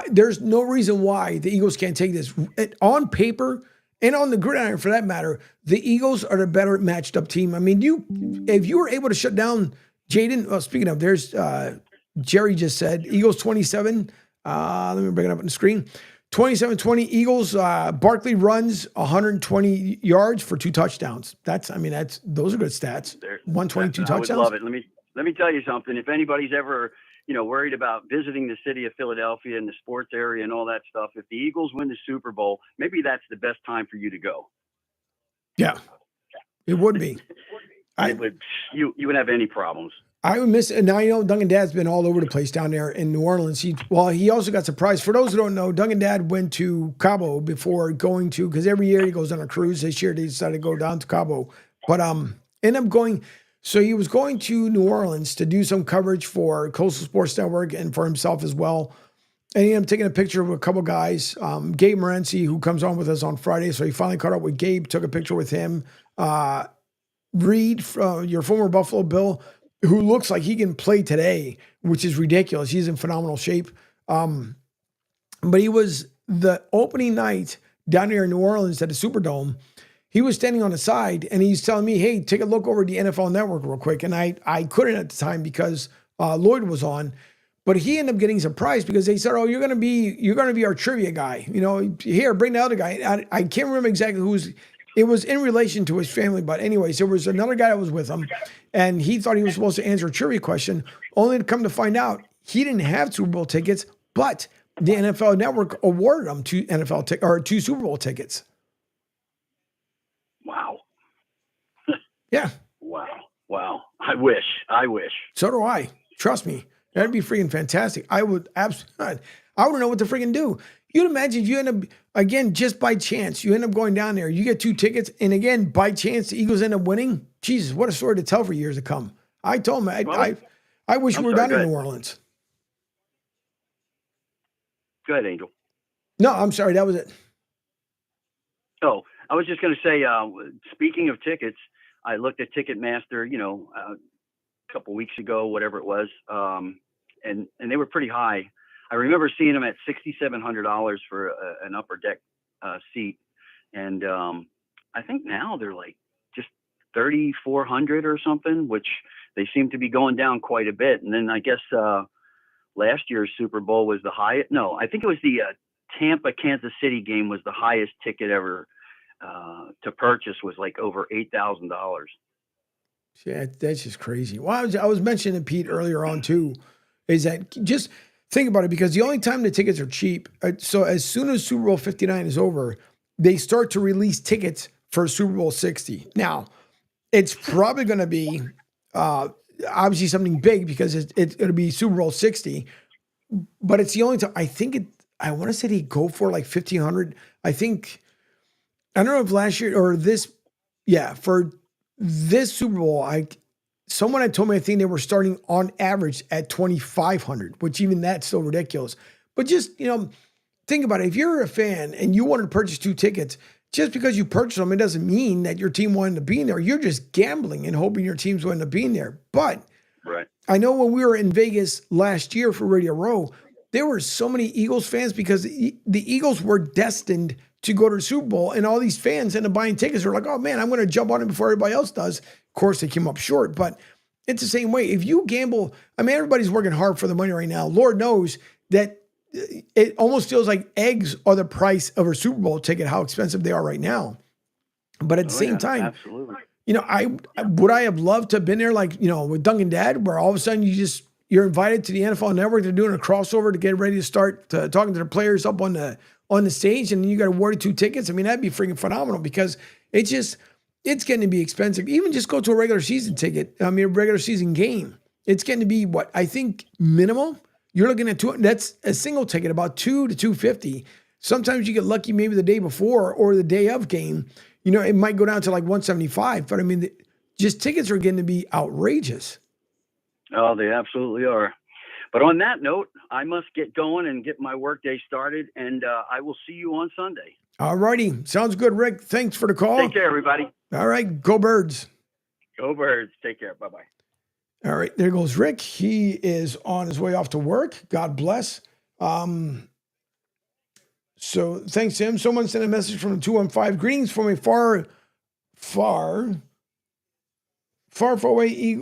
there's no reason why the Eagles can't take this. On paper, and on the gridiron, for that matter, the Eagles are the better matched up team. I mean, if you were able to shut down Jaden, well, speaking of, there's Jerry just said, Eagles 27. Let me bring it up on the screen. 27-20 Eagles. Barkley runs 120 yards for 2 touchdowns. Those are good stats. 122 touchdowns. I would love it. Let me tell you something. If anybody's ever worried about visiting the city of Philadelphia and the sports area and all that stuff, if the Eagles win the Super Bowl, maybe that's the best time for you to go. Yeah, it would be. You wouldn't have any problems. I would miss it. Now, Duncan Dad's been all over the place down there in New Orleans. He also got surprised. For those who don't know, Duncan Dad went to Cabo before going to, because every year he goes on a cruise. This year they decided to go down to Cabo. But ended up going, so he was going to New Orleans to do some coverage for Coastal Sports Network and for himself as well. And he ended up taking a picture with a couple guys. Gabe Morency, who comes on with us on Friday. So he finally caught up with Gabe, took a picture with him. Reed, your former Buffalo Bill, who looks like he can play today, which is ridiculous. He's in phenomenal shape. But he was the opening night down here in New Orleans at the Superdome. He was standing on the side and he's telling me, hey, take a look over the NFL Network real quick. And I couldn't at the time because Lloyd was on. But he ended up getting surprised because they said, oh, you're gonna be our trivia guy. Here, bring the other guy. I can't remember exactly who's. It was in relation to his family, but anyways, there was another guy that was with him, and he thought he was supposed to answer a trivia question, only to come to find out he didn't have Super Bowl tickets, but the NFL Network awarded him two Super Bowl tickets. Wow. Yeah. Wow. I wish. So do I. Trust me. That'd be freaking fantastic. I would absolutely. I wouldn't know what to freaking do. You'd imagine if you end up, again, just by chance, you end up going down there, you get 2 tickets, and again, by chance, the Eagles end up winning. Jesus, what a story to tell for years to come. I told him, I wish we were down in New Orleans. Go ahead, Angel. No, I'm sorry. That was it. Oh, I was just going to say, speaking of tickets, I looked at Ticketmaster, a couple weeks ago, whatever it was, and they were pretty high. I remember seeing them at $6,700 for an upper deck seat, and I think now they're like just $3,400 or something, which they seem to be going down quite a bit. And then I guess last year's Super Bowl was the highest. No, I think it was the Tampa Kansas City game was the highest ticket ever to purchase, was like over $8,000. Yeah, that's just crazy. Well, I was mentioning to Pete earlier on too, is that just think about it, because the only time the tickets are cheap, so as soon as Super Bowl 59 is over, they start to release tickets for Super Bowl 60. Now, it's probably going to be obviously something big, because it'll be Super Bowl 60, but it's the only time. I want to say they go for like $1,500. I don't know if last year or this, for this Super Bowl, someone had told me I think they were starting on average at $2,500, which even that's still ridiculous. But just, think about it. If you're a fan and you wanted to purchase 2 tickets, just because you purchased them, it doesn't mean that your team wanted to be in there. You're just gambling and hoping your team's going to be in there. But right. I know when we were in Vegas last year for Radio Row, there were so many Eagles fans, because the Eagles were destined to go to the Super Bowl, and all these fans ended up buying tickets. They're like, oh man, I'm going to jump on it before everybody else does. Of course, they came up short, but it's the same way. If you gamble, everybody's working hard for the money right now. Lord knows that it almost feels like eggs are the price of a Super Bowl ticket, how expensive they are right now. But at the same time, absolutely. Would I have loved to have been there, like, with Duncan Dad, where all of a sudden you're invited to the NFL Network. They're doing a crossover to get ready to start talking to the players up on the stage, and you got awarded 2 tickets. That'd be freaking phenomenal, because it's getting to be expensive. Even just go to a regular season ticket. A regular season game. It's getting to be what I think minimum. You're looking at that's a single ticket, about $200 to $250. Sometimes you get lucky, maybe the day before or the day of game. It might go down to like $175. But just tickets are getting to be outrageous. Oh, they absolutely are. But on that note, I must get going and get my workday started, and I will see you on Sunday. All righty. Sounds good, Rick. Thanks for the call. Take care, everybody. All right. Go Birds. Go Birds. Take care. Bye-bye. All right. There goes Rick. He is on his way off to work. God bless. So thanks to him. Someone sent a message from 215. Greetings from a far away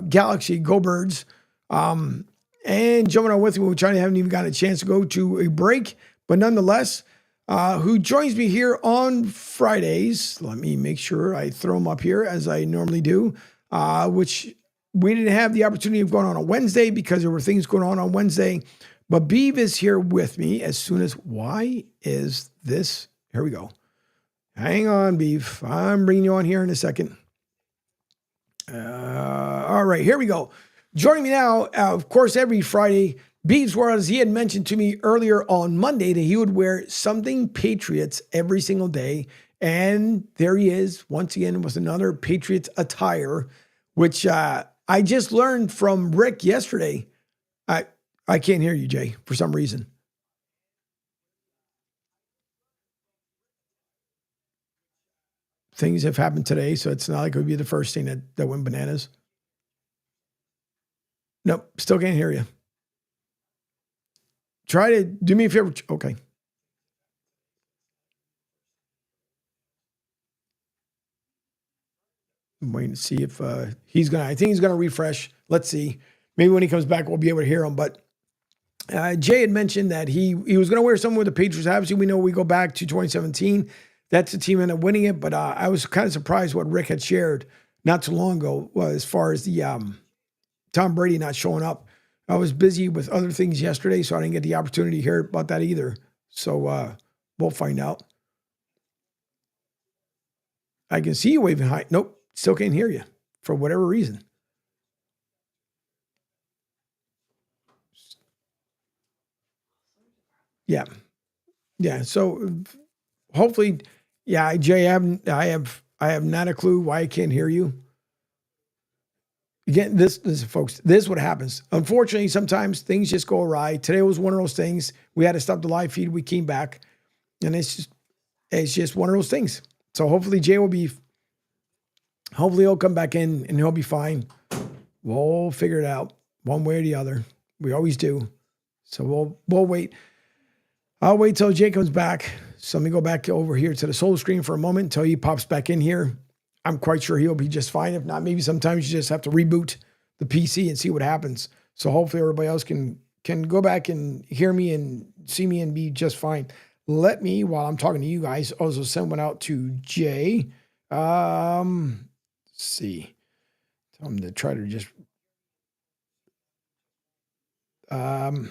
galaxy. Go Birds. And jumping on with me, which I haven't even gotten a chance to go to a break, but nonetheless, who joins me here on Fridays. Let me make sure I throw him up here as I normally do, which we didn't have the opportunity of going on Wednesday because there were things going on Wednesday. But Beav is here with me as soon as, why is this? Here we go. Hang on, Beav. I'm bringing you on here in a second. All right, here we go. Joining me now, of course, every Friday, Beav's World, as he had mentioned to me earlier on Monday, that he would wear something Patriots every single day. And there he is, once again, with another Patriots attire, which I just learned from Rick yesterday. I can't hear you, Jay, for some reason. Things have happened today, so it's not like it would be the first thing that went bananas. Nope, still can't hear you. Try to do me a favor. Okay. I'm waiting to see if I think he's going to refresh. Let's see. Maybe when he comes back, we'll be able to hear him. But Jay had mentioned that he was going to wear something with the Patriots. Obviously, we know we go back to 2017. that's the team ended up winning it. But I was kind of surprised what Rick had shared not too long ago was as far as the Tom Brady not showing up. I was busy with other things yesterday, so I didn't get the opportunity to hear about that either. So we'll find out. I can see you waving high. Nope, still can't hear you for whatever reason. Yeah. Yeah. So hopefully, yeah, Jay, I have not a clue why I can't hear you. Again, this folks, this is what happens. Unfortunately, sometimes things just go awry. Today was one of those things. We had to stop the live feed. We came back, and it's just one of those things. So hopefully Jay hopefully he'll come back in and he'll be fine. We'll figure it out one way or the other. We always do. So we'll wait. I'll wait till Jay comes back. So let me go back over here to the solo screen for a moment until he pops back in here. I'm quite sure he'll be just fine. If not, maybe sometimes you just have to reboot the PC and see what happens. So hopefully everybody else can go back and hear me and see me and be just fine. Let me, while I'm talking to you guys, also send one out to Jay. Let's see. Tell him to try to just all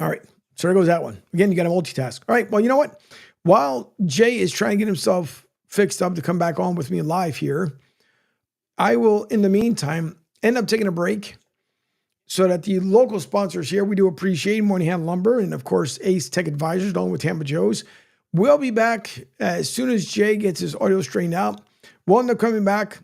right. So there goes that one. Again, you got to multitask. All right. Well, you know what? While Jay is trying to get himself fixed up to come back on with me live here, I will, in the meantime, end up taking a break so that the local sponsors here, we do appreciate Moynihan Lumber and, of course, Ace Tech Advisors, along with Tampa Joe's. We'll be back as soon as Jay gets his audio straightened out. We'll end up coming back.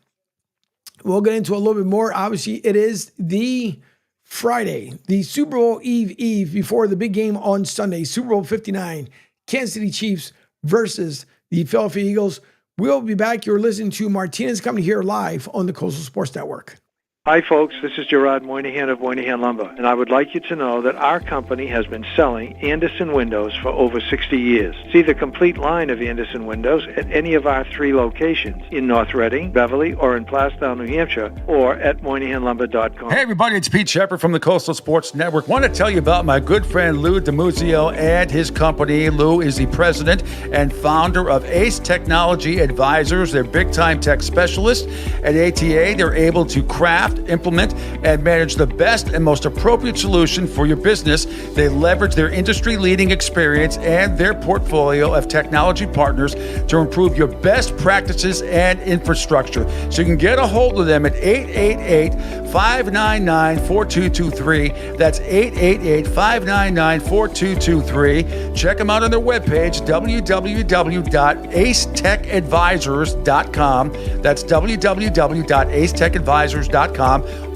We'll get into a little bit more. Obviously, it is the Friday, the Super Bowl Eve before the big game on Sunday, Super Bowl 59, Kansas City Chiefs versus the Philadelphia Eagles. We'll be back. You're listening to Martinez Company here live on the Coastal Sports Network. Hi, folks. This is Gerard Moynihan of Moynihan Lumber, and I would like you to know that our company has been selling Anderson windows for over 60 years. See the complete line of Anderson windows at any of our 3 locations in North Reading, Beverly, or in Plastown, New Hampshire, or at MoynihanLumber.com. Hey, everybody. It's Pete Shepard from the Coastal Sports Network. Want to tell you about my good friend Lou DiMuzio and his company. Lou is the president and founder of Ace Technology Advisors. They're big-time tech specialists. At ATA, they're able to craft, implement, and manage the best and most appropriate solution for your business. They leverage their industry-leading experience and their portfolio of technology partners to improve your best practices and infrastructure. So you can get a hold of them at 888-599-4223. That's 888-599-4223. Check them out on their webpage, www.acetechadvisors.com. That's www.acetechadvisors.com.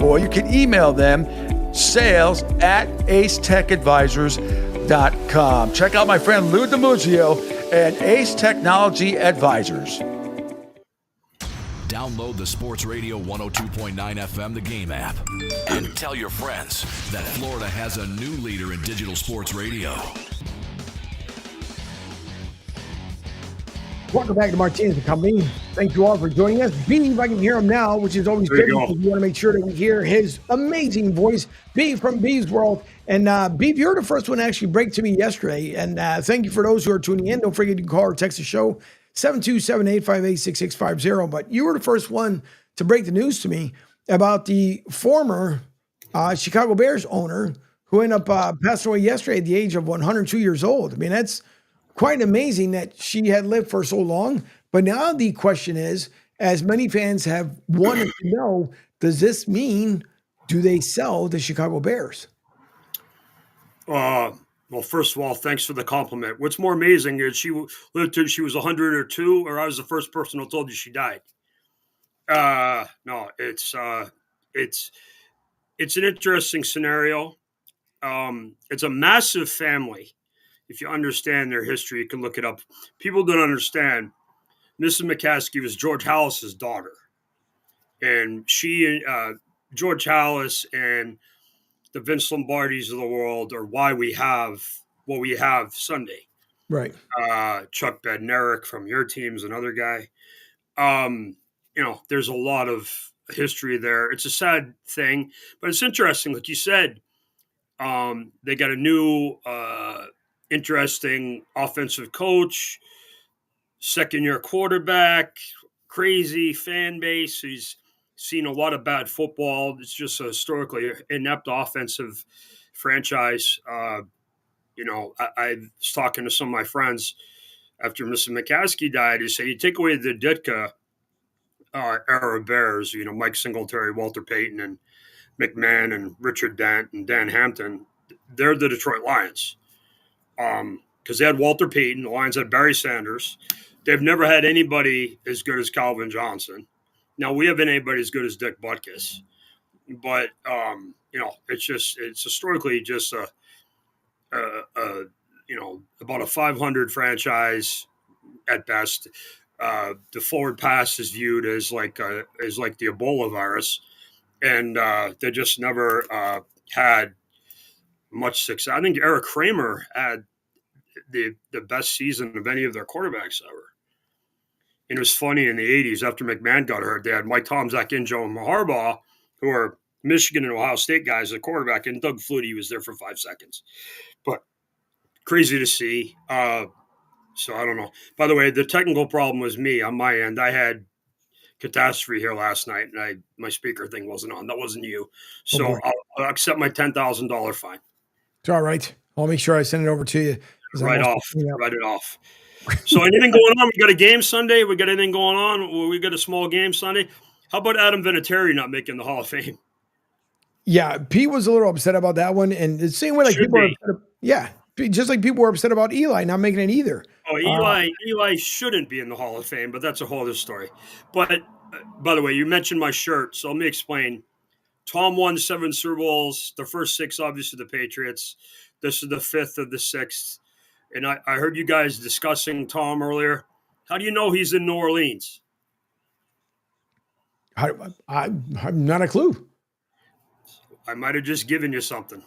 Or you can email them sales@acetechadvisors.com. Check out my friend Lou DiMuzio and Ace Technology Advisors. Download the Sports Radio 102.9 FM The Game app and tell your friends that Florida has a new leader in digital sports radio. Welcome back to Martinez Company. Thank you all for joining us. B, if I can hear him now, which is always good because we want to make sure that we hear his amazing voice. B from B's World. And B, you're the first one to actually break to me yesterday. And thank you for those who are tuning in. Don't forget to call or text the show, 727-858-6650. But you were the first one to break the news to me about the former Chicago Bears owner who ended up passing away yesterday at the age of 102 years old. I mean, that's quite amazing that she had lived for so long. But now the question is, as many fans have wanted to know, does this mean, do they sell the Chicago Bears? Well, first of all, thanks for the compliment. What's more amazing is she lived till she was 102, or I was the first person who told you she died. No, it's an interesting scenario. It's a massive family. If you understand their history, you can look it up. People don't understand. Mrs. McCaskey was George Halas's daughter. And she, George Halas and the Vince Lombardis of the world are why we have what we have Sunday. Right. Chuck Bednarik from your team's another guy. There's a lot of history there. It's a sad thing, but it's interesting. Like you said, they got a new interesting offensive coach. second-year quarterback, crazy fan base. He's seen a lot of bad football. It's just a historically inept offensive franchise. I was talking to some of my friends after Mr. McCaskey died. He said, you take away the Ditka era Bears, Mike Singletary, Walter Payton, and McMahon, and Richard Dent, and Dan Hampton, they're the Detroit Lions. Because they had Walter Payton, the Lions had Barry Sanders. They've never had anybody as good as Calvin Johnson. Now, we haven't anybody as good as Dick Butkus. But, it's historically just about a 500 franchise at best. The forward pass is viewed as like the Ebola virus, and they just never had much success. I think Eric Kramer had the best season of any of their quarterbacks ever. And it was funny in the 80s after McMahon got hurt, they had Mike Tomczak and Joe Harbaugh, who are Michigan and Ohio State guys at quarterback, and Doug Flutie was there for 5 seconds. But crazy to see. So I don't know. By the way, the technical problem was me on my end. I had catastrophe here last night, and my speaker thing wasn't on. That wasn't you. So I'll accept my $10,000 fine. It's all right. I'll make sure I send it over to you. Write it off. So anything going on? We got a game Sunday. We got anything going on? We got a small game Sunday. How about Adam Vinatieri not making the Hall of Fame? Yeah, Pete was a little upset about that one, and the same way people are upset. Just like people were upset about Eli not making it either. Oh, Eli shouldn't be in the Hall of Fame, but that's a whole other story. But by the way, you mentioned my shirt, so let me explain. Tom won 7 Super Bowls. The first 6, obviously, the Patriots. This is the 5th of the 6th. And I heard you guys discussing Tom earlier. How do you know he's in New Orleans? I'm not a clue. I might have just given you something.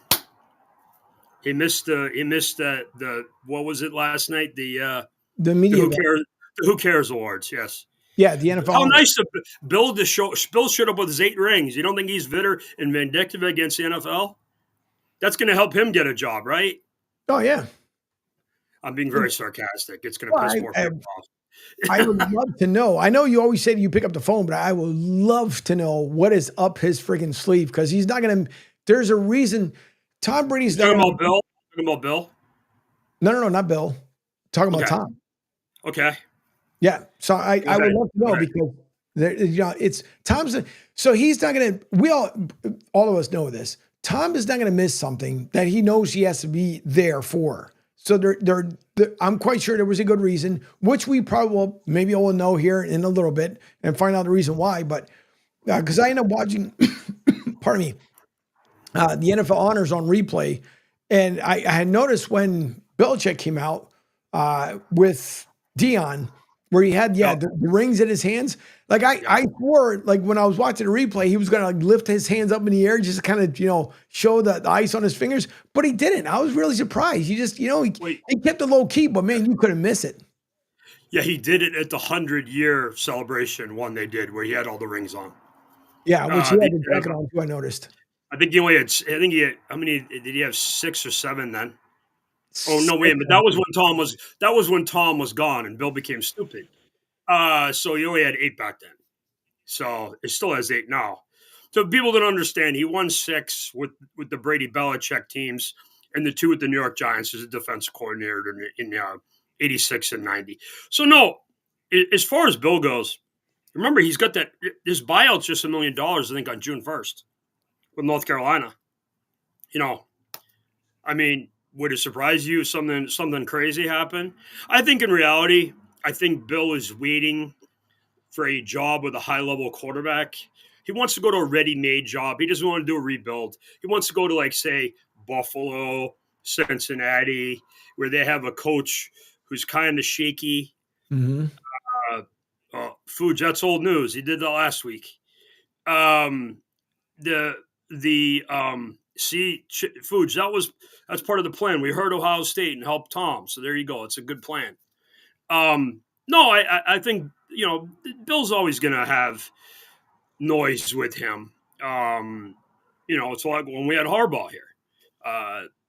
He missed the what was it last night? The media Who Cares Awards, yes. Yeah, the NFL. How nice of Bill to show. Bill showed up with his 8 rings. You don't think he's bitter and vindictive against the NFL? That's going to help him get a job, right? Oh, yeah. I'm being very sarcastic. It's going to piss more people off. I would love to know. I know you always say you pick up the phone, but I would love to know what is up his freaking sleeve, because he's not going to. There's a reason. Tom Brady's talking about Bill. Talking about Bill. No, not Bill. Talking about Tom. Okay. Yeah. So I would love to know because it's Tom's. So he's not going to. We all of us know this. Tom is not going to miss something that he knows he has to be there for. So I'm quite sure there was a good reason, which we probably will maybe will know here in a little bit and find out the reason why. But because I ended up watching, pardon me, the NFL Honors on replay, and I had noticed when Belichick came out with Dion, where he had the rings in his hands. Like I swore, like when I was watching the replay, he was gonna like lift his hands up in the air, just kind of show the ice on his fingers, but he didn't. I was really surprised. He just he kept it low key, but man, you couldn't miss it. Yeah, he did it at the 100-year celebration one they did where he had all the rings on. Yeah, which he had the jacket on too. I noticed. I think he only had. I think he had. How many did he have? 6 or 7 then? Oh no, wait a minute. That was when Tom was gone and Bill became stupid. So he only had 8 back then. So it still has 8 now. So people don't understand. He won 6 with the Brady Belichick teams and the 2 with the New York Giants as a defense coordinator in 86 and 90. So no, as far as Bill goes, remember he's got that. His buyout's just $1 million, I think, on June 1st with North Carolina. I mean, would it surprise you if something crazy happened? I think in reality, I think Bill is waiting for a job with a high-level quarterback. He wants to go to a ready-made job. He doesn't want to do a rebuild. He wants to go to, like, say, Buffalo, Cincinnati, where they have a coach who's kind of shaky. Mm-hmm. Fuge, that's old news. He did that last week. Fuge, that's part of the plan. We heard Ohio State and helped Tom. So there you go. It's a good plan. No, I think, Bill's always going to have noise with him. It's like when we had Harbaugh here,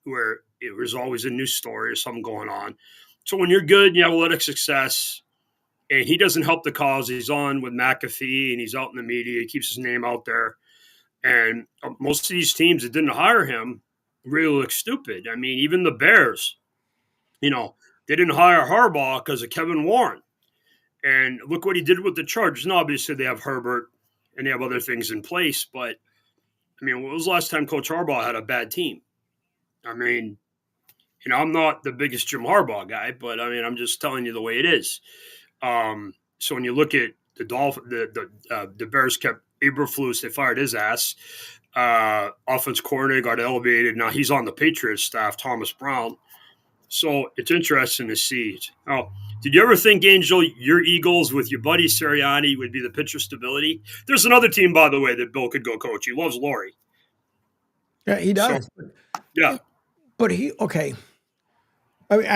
where it was always a new story or something going on. So when you're good and you have a lot of success, And he doesn't help the cause. He's on with McAfee, and he's out in the media. He keeps his name out there. And most of these teams that didn't hire him really look stupid. I mean, even the Bears, they didn't hire Harbaugh because of Kevin Warren. And look what he did with the Chargers. Now, obviously, they have Herbert and they have other things in place. But, I mean, when was the last time Coach Harbaugh had a bad team? I mean, I'm not the biggest Jim Harbaugh guy, but, I mean, I'm just telling you the way it is. So when you look at the Bears kept Eberflus, they fired his ass. Offense coordinator got elevated. Now he's on the Patriots staff, Thomas Brown. So it's interesting to see. Now, did you ever think, Angel, your Eagles with your buddy Sirianni would be the pitcher stability? There's another team, by the way, that Bill could go coach. He loves Laurie. Yeah, he does. Yeah. But okay. I mean,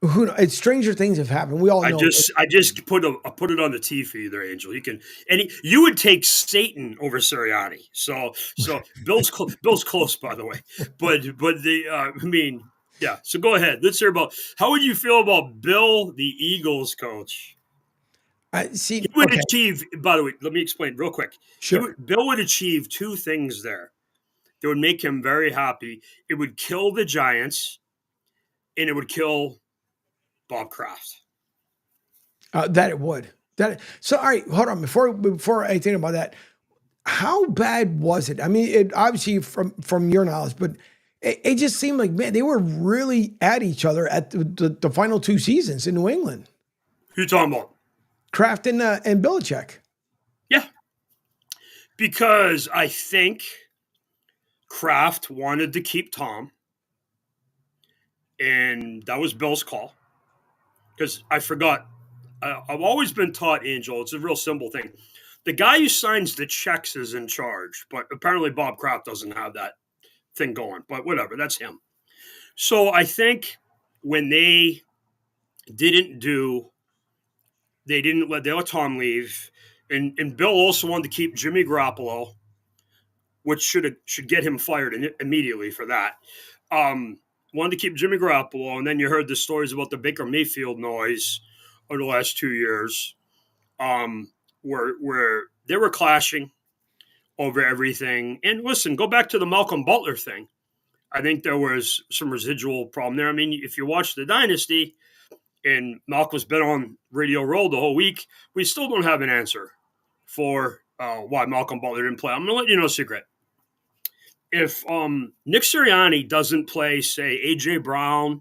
it's stranger things have happened. We all know. I just put it on the tee for you there, Angel. You would take Satan over Sirianni. So Bill's close, by the way. But yeah. So go ahead. Let's hear about how would you feel about Bill, the Eagles coach? He would achieve. By the way, let me explain real quick. Sure. Bill would achieve two things there that would make him very happy. It would kill the Giants, and it would kill Bob Kraft. That it would. So, all right, hold on. Before I think about that, how bad was it? I mean, it obviously from your knowledge, but it just seemed like, man, they were really at each other at the final two seasons in New England. Who you talking about? Kraft and Belichick. Yeah. Because I think Kraft wanted to keep Tom, and that was Bill's call. Because I forgot, I've always been taught, Angel, it's a real simple thing. The guy who signs the checks is in charge, but apparently Bob Kraft doesn't have that thing going. But whatever, that's him. So I think when they let Tom leave, and Bill also wanted to keep Jimmy Garoppolo, which should get him fired immediately for that. Wanted to keep Jimmy Garoppolo, and then you heard the stories about the Baker Mayfield noise over the last 2 years, where they were clashing over everything. And listen, go back to the Malcolm Butler thing. I think there was some residual problem there. I mean, if you watch The Dynasty, and Malcolm's been on Radio Row the whole week, we still don't have an answer for why Malcolm Butler didn't play. I'm going to let you know a secret. If Nick Sirianni doesn't play, say, A.J. Brown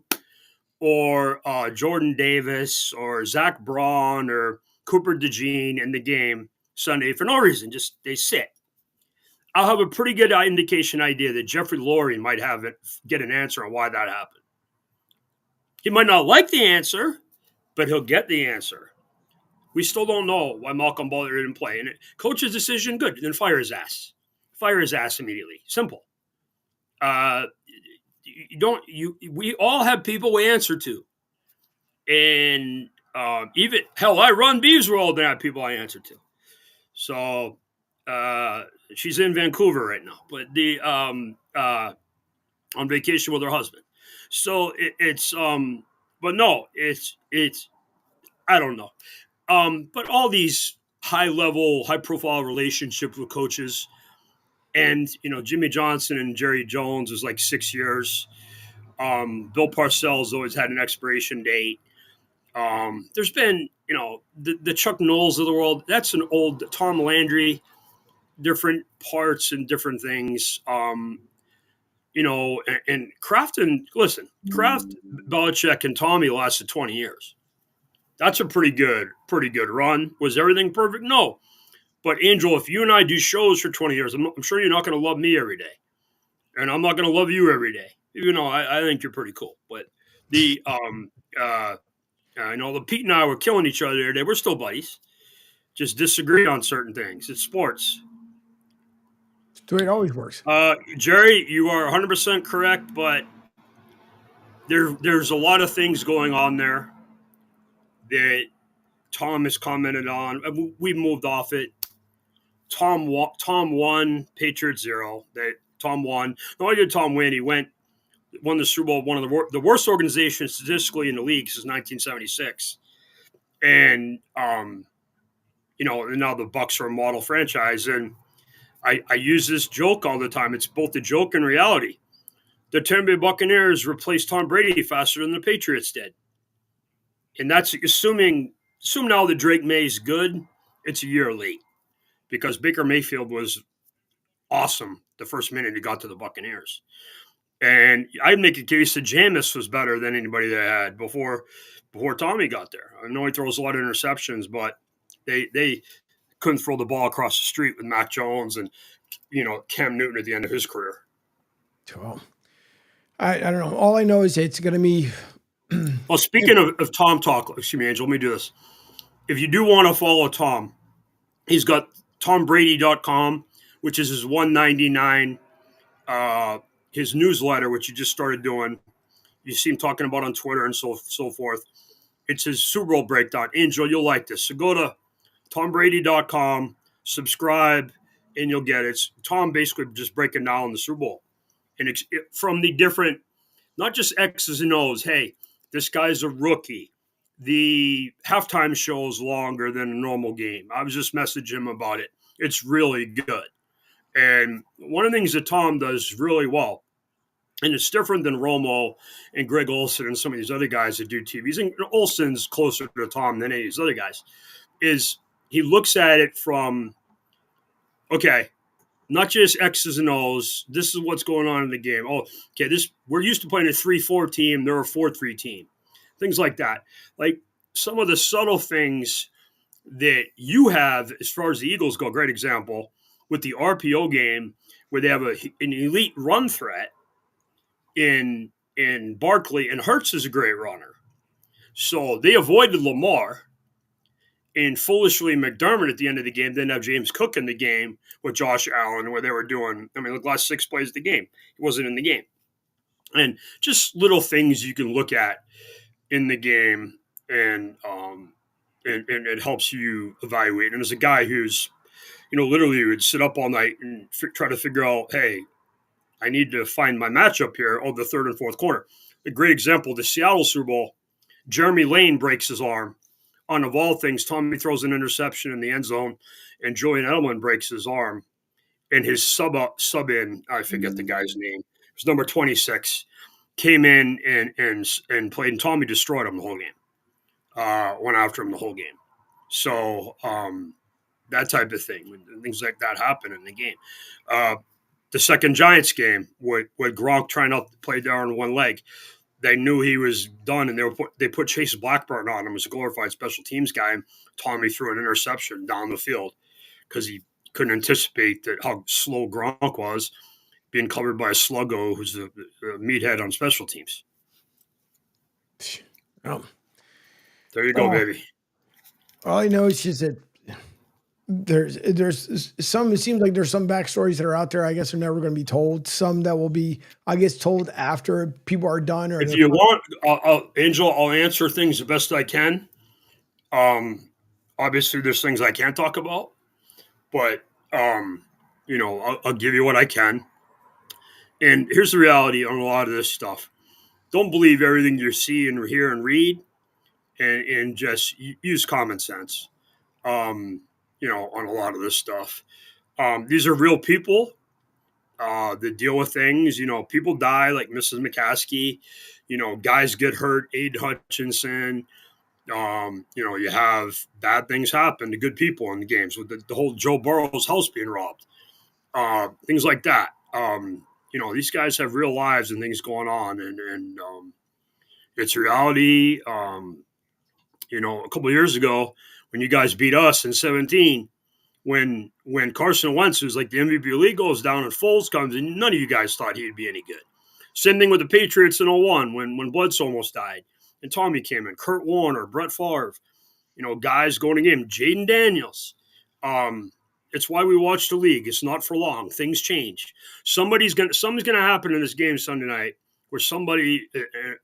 or Jordan Davis or Zach Braun or Cooper DeJean in the game Sunday for no reason, just they sit, I'll have a pretty good idea that Jeffrey Lurie might get an answer on why that happened. He might not like the answer, but he'll get the answer. We still don't know why Malcolm Butler didn't play. And coach's decision, good, then fire his ass. Fire his ass immediately. Simple. We all have people we answer to. And even, hell, I run Bees World and I have people I answer to. So she's in Vancouver right now, but on vacation with her husband. So but no, it's I don't know. But all these high profile relationships with coaches, and Jimmy Johnson and Jerry Jones was like 6 years. Bill Parcells always had an expiration date. There's been, the Chuck Knowles of the world. That's an old Tom Landry, different parts and different things. And Kraft Kraft, Belichick, and Tommy lasted 20 years. That's a pretty good run. Was everything perfect? No. But Angel, if you and I do shows for 20 years, I'm sure you're not going to love me every day. And I'm not going to love you every day. I think you're pretty cool. But I know the Pete and I were killing each other today. We're still buddies. Just disagree on certain things. It's sports. It's the way it always works. Jerry, you are 100% correct, but there's a lot of things going on there that Tom has commented on. We moved off it. Tom won, Patriots 0. Tom won. Not only did Tom win, he won the Super Bowl, one of the worst organizations statistically in the league since 1976. And you know, and now the Bucks are a model franchise, and I use this joke all the time. It's both a joke and reality. The Tampa Bay Buccaneers replaced Tom Brady faster than the Patriots did. And that's assume now that Drake May is good, it's a year late. Because Baker Mayfield was awesome the first minute he got to the Buccaneers. And I'd make a case that Jameis was better than anybody they had before Tommy got there. I know he throws a lot of interceptions, but they couldn't throw the ball across the street with Mac Jones and, you know, Cam Newton at the end of his career. Well, I don't know. All I know is it's going to be. Well, speaking of Tom talk, excuse me, Angel, let me do this. If you do want to follow Tom, he's got TomBrady.com, which is his $1.99, his newsletter, which he just started doing. You see him talking about on Twitter and so forth. It's his Super Bowl breakdown. Angel, you'll like this. So go to TomBrady.com, subscribe, and you'll get it. It's Tom basically just breaking down the Super Bowl. And from the different, not just X's and O's, hey, this guy's a rookie. The halftime show is longer than a normal game. I was just messaging him about it. It's really good. And one of the things that Tom does really well, and it's different than Romo and Greg Olsen and some of these other guys that do TVs, and Olsen's closer to Tom than any of these other guys, is he looks at it from, okay, not just X's and O's. This is what's going on in the game. Oh, okay, we're used to playing a 3-4 team. They're a 4-3 team. Things like that. Like some of the subtle things that you have as far as the Eagles go, great example, with the RPO game where they have an elite run threat in Barkley, and Hurts is a great runner. So they avoided Lamar. And foolishly, McDermott at the end of the game didn't have James Cook in the game with Josh Allen, where they were doing, I mean, the last 6 plays of the game. He wasn't in the game. And just little things you can look at in the game, and it helps you evaluate. And as a guy who's, you know, literally would sit up all night and try to figure out, hey, I need to find my matchup here. Oh, the third and fourth corner. A great example, the Seattle Super Bowl, Jeremy Lane breaks his arm. On, of all things, Tommy throws an interception in the end zone, and Julian Edelman breaks his arm. And his sub in, I forget the guy's name, it was number 26, came in and played, and Tommy destroyed him the whole game. Went after him the whole game. So that type of thing, when things like that happen in the game. The second Giants game, with Gronk trying to play down on one leg, they knew he was done, and they put Chase Blackburn on him as a glorified special teams guy, and Tommy threw an interception down the field because he couldn't anticipate how slow Gronk was, being covered by a sluggo who's a meathead on special teams. Oh. There you go, baby. All I know is just that there's some, it seems like there's some backstories that are out there, I guess, are never going to be told. Some that will be, I guess, told after people are done. Or if you want, Angel, I'll answer things the best I can. Obviously, there's things I can't talk about, but you know, I'll give you what I can. And here's the reality on a lot of this stuff: don't believe everything you see and hear and read, and just use common sense. You know, on a lot of this stuff. These are real people that deal with things. You know, people die like Mrs. McCaskey. You know, guys get hurt, Aid Hutchinson. You know, you have bad things happen to good people in the games, with the whole Joe Burrow's house being robbed. Things like that. You know, these guys have real lives and things going on, and it's reality. You know, a couple of years ago, when you guys beat us in 17, when Carson Wentz, who's like the MVP of the league, goes down and Foles comes, and none of you guys thought he'd be any good. Same thing with the Patriots in 01 when Bledsoe almost died, and Tommy came in, Kurt Warner, Brett Favre, you know, guys going to game, Jaden Daniels. It's why we watch the league. It's not for long. Things change. Something's gonna happen in this game Sunday night where somebody,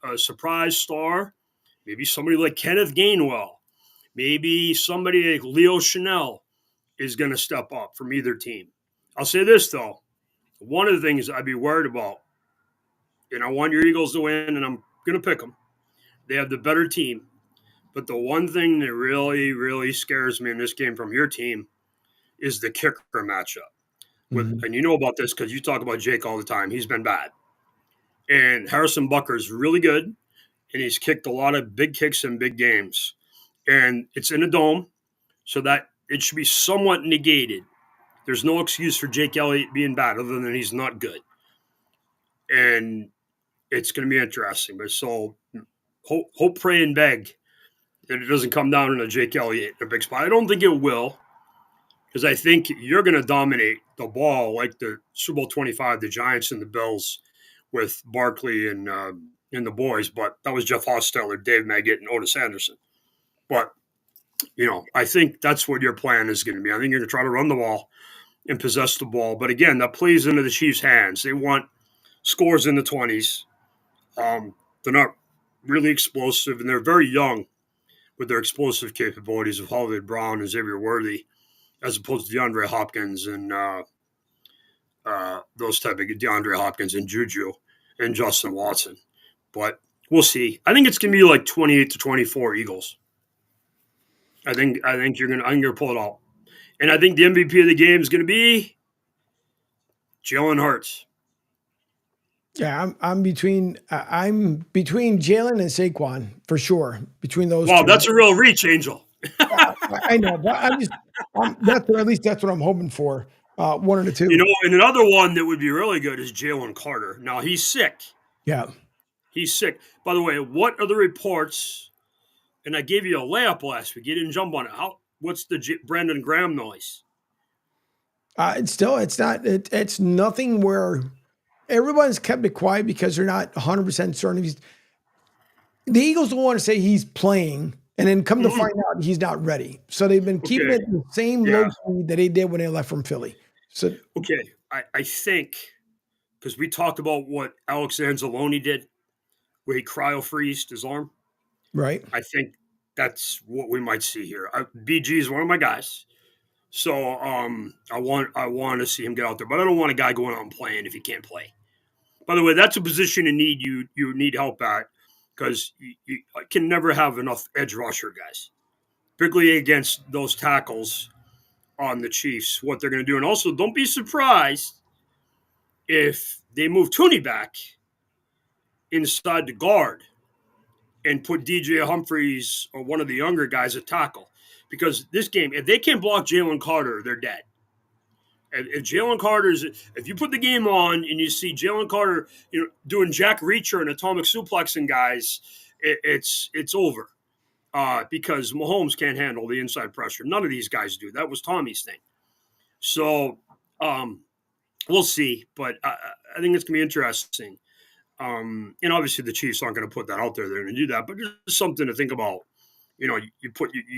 a surprise star, maybe somebody like Kenneth Gainwell, maybe somebody like Leo Chanel is going to step up from either team. I'll say this, though. One of the things I'd be worried about, and I want your Eagles to win, and I'm going to pick them. They have the better team. But the one thing that really, really scares me in this game from your team is the kicker matchup. And you know about this because you talk about Jake all the time. He's been bad. And Harrison Butker's really good, and he's kicked a lot of big kicks in big games. And it's in a dome, so that it should be somewhat negated. There's no excuse for Jake Elliott being bad other than he's not good. And it's going to be interesting. But so hope, pray, and beg that it doesn't come down to Jake Elliott in a big spot. I don't think it will, because I think you're going to dominate the ball like the Super Bowl 25, the Giants and the Bills with Barkley and the boys. But that was Jeff Hostetler, Dave Maggett, and Otis Anderson. But, I think that's what your plan is going to be. I think you're going to try to run the ball and possess the ball. But again, that plays into the Chiefs' hands. They want scores in the 20s. They're not really explosive, and they're very young with their explosive capabilities of Hollywood Brown and Xavier Worthy, as opposed to DeAndre Hopkins and those type of DeAndre Hopkins and Juju and Justin Watson. But we'll see. I think it's going to be like 28-24 Eagles. I think you're going to pull it out. And I think the MVP of the game is going to be Jalen Hurts. Yeah, I'm between Jalen and Saquon for sure. Between those wow, two. That's a real reach, Angel. I know, but that's what I'm hoping for. One of the two. And another one that would be really good is Jalen Carter. Now he's sick. Yeah, he's sick. By the way, what are the reports? And I gave you a layup last week. You didn't jump on it. What's the Brandon Graham noise? It's nothing where everyone's kept it quiet because they're not 100% certain. The Eagles don't want to say he's playing and then come to find out he's not ready. So they've been keeping it the same low speed that they did when they left from Philly. So I think because we talked about what Alex Anzalone did, where he cryo-freezed his arm. Right. I think that's what we might see here. BG is one of my guys. So I want to see him get out there, but I don't want a guy going out and playing if he can't play. By the way, that's a position in need you need help at, because you can never have enough edge rusher guys, particularly against those tackles on the Chiefs, what they're going to do. And also, don't be surprised if they move Tooney back inside the guard and put DJ Humphries or one of the younger guys at tackle. Because this game, if they can't block Jalen Carter, they're dead. If Jalen Carter's, if you put the game on and you see Jalen Carter, doing Jack Reacher and atomic suplexing guys, it's over. Because Mahomes can't handle the inside pressure. None of these guys do. That was Tommy's thing. So we'll see. But I think it's going to be interesting. And obviously the Chiefs aren't going to put that out there. They're going to do that. But just something to think about. You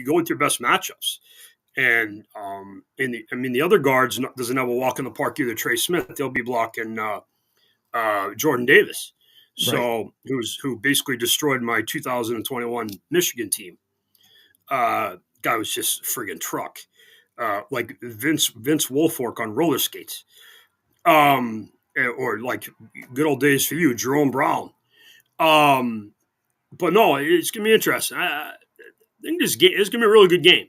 go with your best matchups. And the other guards doesn't have a walk in the park either. Trey Smith, they'll be blocking Jordan Davis, who basically destroyed my 2021 Michigan team. Guy was just a friggin' truck, like Vince Wilfork on roller skates, or like good old days for you, Jerome Brown. But no, it's gonna be interesting. I think this game is going to be a really good game.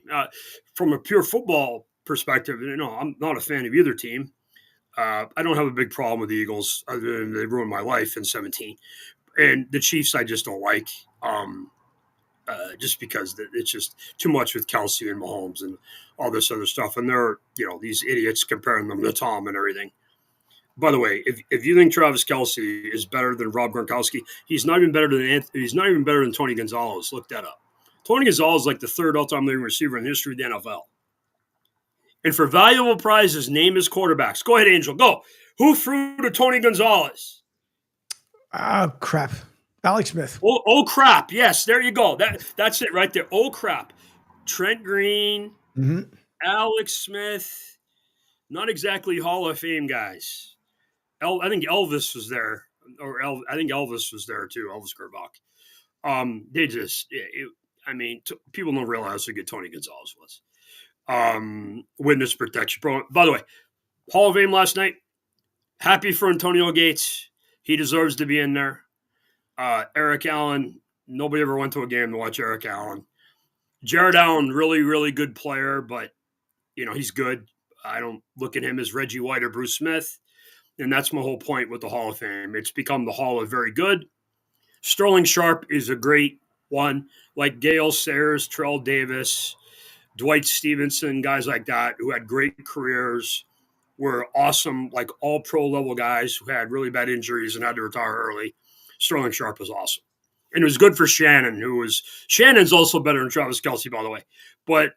From a pure football perspective, I'm not a fan of either team. I don't have a big problem with the Eagles, other than they ruined my life in 2017. And the Chiefs, I just don't like, just because it's just too much with Kelsey and Mahomes and all this other stuff. And they're, these idiots comparing them to Tom and everything. By the way, if you think Travis Kelsey is better than Rob Gronkowski, he's not even better than Tony Gonzalez. Look that up. Tony Gonzalez is like the third all-time leading receiver in the history of the NFL. And for valuable prizes, name his quarterbacks. Go ahead, Angel. Go. Who threw to Tony Gonzalez? Crap. Alex Smith. Oh, crap. Yes, there you go. That's it right there. Oh, crap. Trent Green, Alex Smith, not exactly Hall of Fame guys. I think Elvis was there. I think Elvis was there too, Elvis Gerbach. They just... people don't realize how good Tony Gonzalez was. Witness protection. By the way, Hall of Fame last night. Happy for Antonio Gates. He deserves to be in there. Eric Allen. Nobody ever went to a game to watch Eric Allen. Jared Allen, really, really good player, but, he's good. I don't look at him as Reggie White or Bruce Smith. And that's my whole point with the Hall of Fame. It's become the Hall of Very Good. Sterling Sharp is a great one, like Gale Sayers, Terrell Davis, Dwight Stevenson, guys like that who had great careers, were awesome, like all pro level guys who had really bad injuries and had to retire early. Sterling Sharp was awesome. And it was good for Shannon, Shannon's also better than Travis Kelce, by the way. But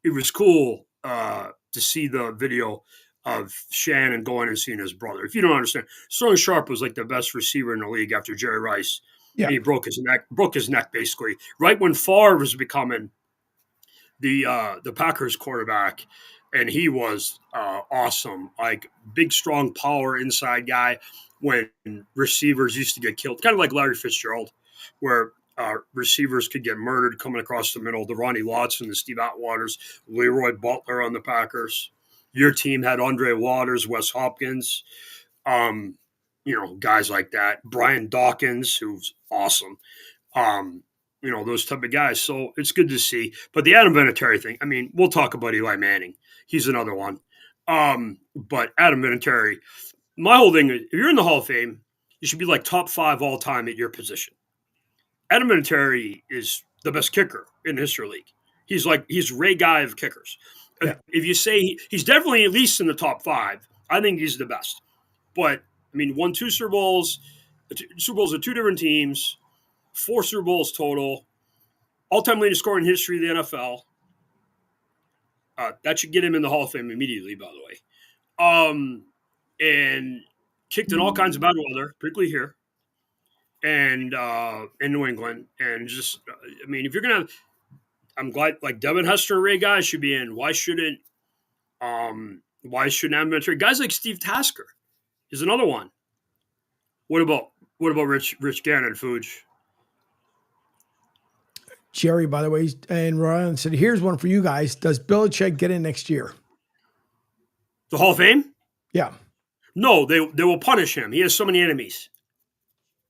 it was cool to see the video of Shannon going and seeing his brother. If you don't understand, Sterling Sharp was like the best receiver in the league after Jerry Rice. Yeah. And he broke his neck basically. Right when Favre was becoming the Packers quarterback, and he was awesome, like big, strong, power inside guy when receivers used to get killed, kind of like Larry Fitzgerald, where receivers could get murdered coming across the middle. The Ronnie Lotson, the Steve Atwaters, Leroy Butler on the Packers. Your team had Andre Waters, Wes Hopkins, guys like that. Brian Dawkins, who's awesome. Those type of guys. So it's good to see. But the Adam Vinatieri thing, I mean, we'll talk about Eli Manning. He's another one. But Adam Vinatieri, my whole thing is, if you're in the Hall of Fame, you should be like top 5 all time at your position. Adam Vinatieri is the best kicker in the history of the league. He's Ray Guy of kickers. Yeah. If you say he's definitely at least in the top 5, I think he's the best. But, I mean, won 2 Super Bowls with 2 different teams, 4 Super Bowls total, all-time leading scorer in history of the NFL. That should get him in the Hall of Fame immediately, by the way. And kicked in all kinds of bad weather, particularly here, and in New England. And just, I mean, if you're going to – I'm glad, like Devin Hester, Ray Guy should be in. Why shouldn't Adam Vinatieri? Guys like Steve Tasker is another one. What about Rich Gannon, Fuge? Jerry, by the way, and Ryan said, here's one for you guys. Does Belichick get in next year? The Hall of Fame? Yeah. No, they will punish him. He has so many enemies.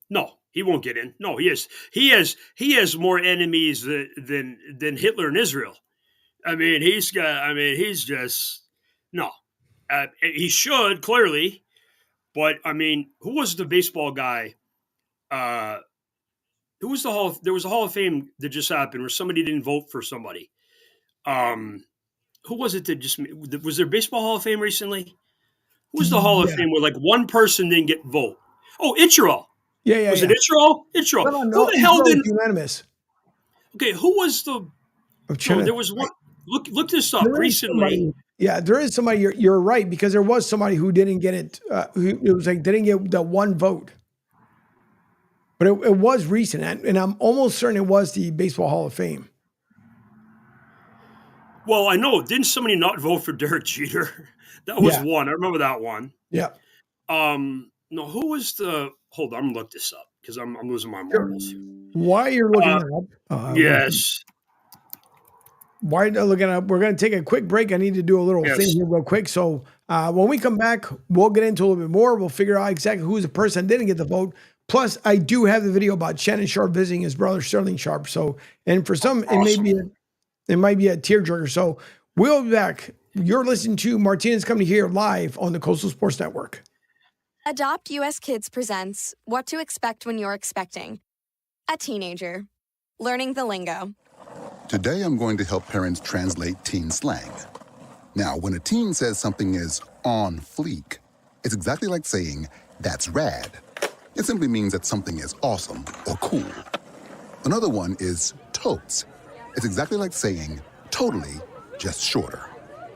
No, he won't get in. No, he has more enemies than Hitler in Israel. I mean, he's just no. He should clearly, but I mean, who was the baseball guy? Who was there was a Hall of Fame that just happened where somebody didn't vote for somebody. Who was it that was there a baseball Hall of Fame recently? Who was the Hall of Fame where like one person didn't get vote? Oh, Ichiro. Yeah. Was it Ichiro? Ichiro. No, who the hell didn't? Unanimous. Okay, who was the? No, there was one. Look this up recently. Yeah, there is somebody. You're right, because there was somebody who didn't get it. It was like didn't get the one vote. But it was recent, and I'm almost certain it was the Baseball Hall of Fame. Well, I know. Didn't somebody not vote for Derek Jeter? That was one. I remember that one. Yeah. No, who was the? Hold on, I'm gonna look this up because I'm losing my marbles. While you're looking it up, yes. While you're looking up, we're gonna take a quick break. I need to do a little thing here real quick. So when we come back, we'll get into a little bit more. We'll figure out exactly who's the person that didn't get the vote. Plus, I do have the video about Shannon Sharp visiting his brother Sterling Sharp. So, and for some, awesome. it might be a tearjerker. So we'll be back. You're listening to Martinez Company here live on the Coastal Sports Network. Adopt US Kids presents What to Expect When You're Expecting. A teenager. Learning the lingo. Today I'm going to help parents translate teen slang. Now, when a teen says something is on fleek, it's exactly like saying, that's rad. It simply means that something is awesome or cool. Another one is totes. It's exactly like saying totally, just shorter.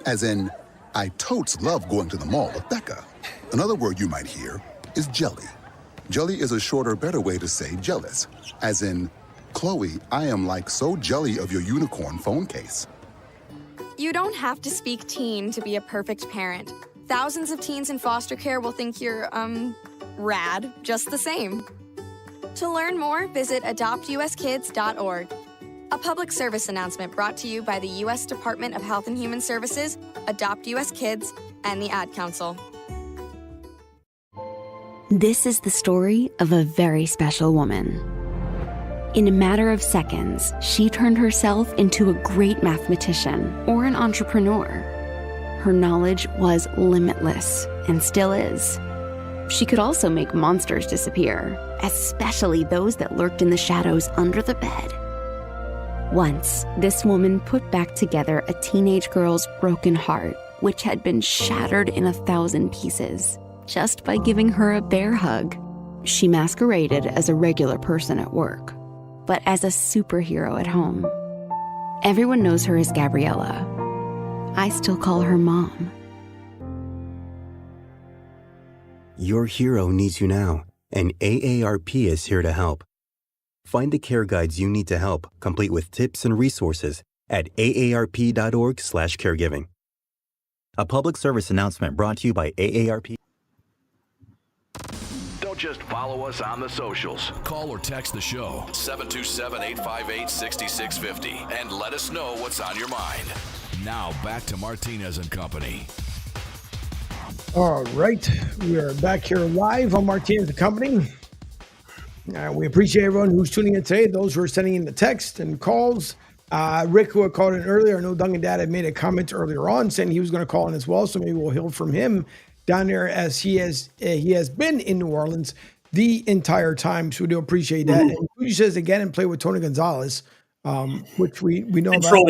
As in, I totes love going to the mall with Becca. Another word you might hear is jelly. Jelly is a shorter, better way to say jealous. As in, Chloe, I am like so jelly of your unicorn phone case. You don't have to speak teen to be a perfect parent. Thousands of teens in foster care will think you're, rad just the same. To learn more, visit adoptuskids.org. A public service announcement brought to you by the U.S. Department of Health and Human Services, Adopt U.S. Kids, and the Ad Council. This is the story of a very special woman. In a matter of seconds, she turned herself into a great mathematician or an entrepreneur. Her knowledge was limitless and still is. She could also make monsters disappear, especially those that lurked in the shadows under the bed. Once, this woman put back together a teenage girl's broken heart, which had been shattered in 1,000 pieces, just by giving her a bear hug. She masqueraded as a regular person at work, but as a superhero at home. Everyone knows her as Gabriella. I still call her Mom. Your hero needs you now, and AARP is here to help. Find the care guides you need to help, complete with tips and resources at aarp.org/caregiving. A public service announcement brought to you by AARP. Don't just follow us on the socials. Call or text the show 727-858-6650 and let us know what's on your mind. Now back to Martinez and Company. All right, we are back here live on Martinez Company. We appreciate everyone who's tuning in today, those who are sending in the text and calls. Rick, who had called in earlier, I know Duncan Dad had made a comment earlier on saying he was going to call in as well, so maybe we'll hear from him down there as he has been in New Orleans the entire time, so we do appreciate that. Mm-hmm. And Fuji says again and play with Tony Gonzalez, which we know about.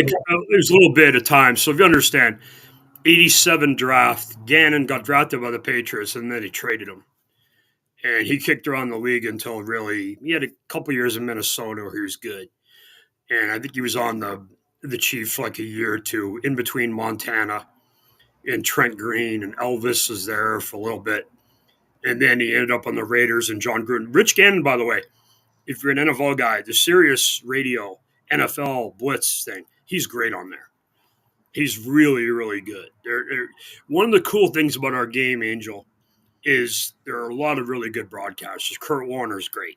There's a little bit of time, so if you understand, 87 draft, Gannon got drafted by the Patriots, and then he traded him. And he kicked around the league until he had a couple years in Minnesota where he was good. And I think he was on the Chiefs for like a year or two in between Montana and Trent Green, and Elvis was there for a little bit. And then he ended up on the Raiders and John Gruden. Rich Gannon, by the way, if you're an NFL guy, the Sirius Radio NFL Blitz thing, he's great on there. He's really, really good. One of the cool things about our game, Angel, is there are a lot of really good broadcasters. Kurt Warner's great.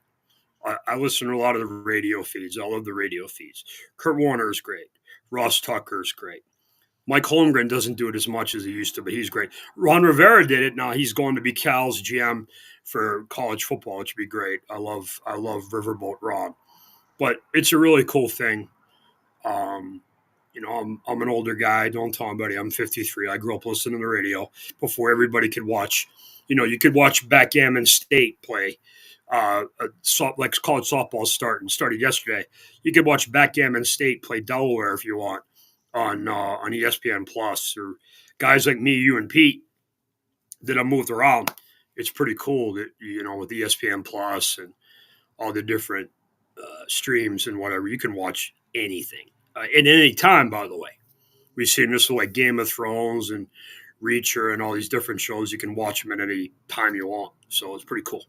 I listen to a lot of the radio feeds. I love the radio feeds. Kurt Warner is great. Ross Tucker is great. Mike Holmgren doesn't do it as much as he used to, but he's great. Ron Rivera did it. Now he's going to be Cal's GM for college football, which would be great. I love Riverboat Ron. But it's a really cool thing. I'm an older guy. Don't tell anybody I'm 53. I grew up listening to the radio before everybody could watch. You could watch Backgammon State play. Like college softball started yesterday. You could watch Backgammon State play Delaware if you want on ESPN Plus, or guys like me, you, and Pete that have moved around. It's pretty cool that with ESPN Plus and all the different streams and whatever, you can watch anything at any time. By the way, we've seen this with like Game of Thrones and Reacher and all these different shows. You can watch them at any time you want, so it's pretty cool.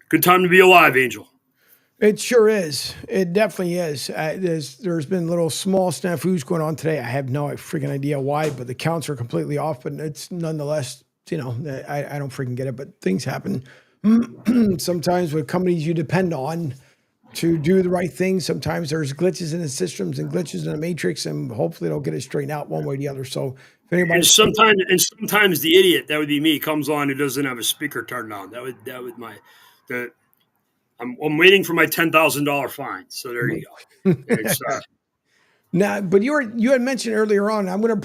Good time to be alive, Angel. It sure is. It definitely is. There's been little small snafus going on today. I have no freaking idea why, but the counts are completely off. But it's nonetheless, I don't freaking get it. But things happen sometimes with companies you depend on to do the right thing. Sometimes there's glitches in the systems and glitches in the matrix, and hopefully they'll get it straightened out one way or the other. So if anybody, and sometimes the idiot, that would be me, comes on who doesn't have a speaker turned on. I'm waiting for my $10,000 fine. So there you go. Now, but you had mentioned earlier on, I'm going to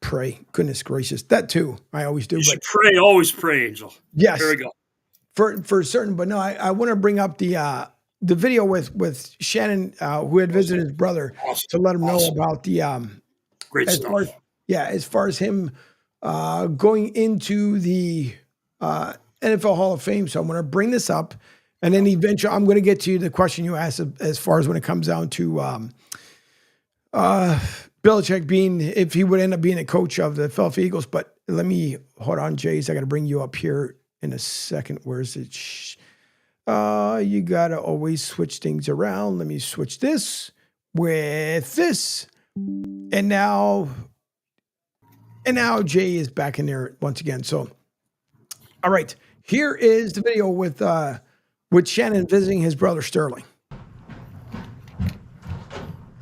pray. Goodness gracious. That too. I always do. But always pray, Angel. Yes. There we go. For certain. But no, I want to bring up the video with Shannon, who had visited his brother, to let him know about the great stuff. As far as him going into the NFL Hall of Fame. So I'm going to bring this up. And then eventually, I'm going to get to the question you asked as far as when it comes down to Belichick being, if he would end up being a coach of the Philadelphia Eagles. But let me, hold on, Jays. I got to bring you up here in a second. Where is it? You got to always switch things around. Let me switch this with this. And now Jay is back in there once again. So, all right. Here is the video with Shannon visiting his brother Sterling.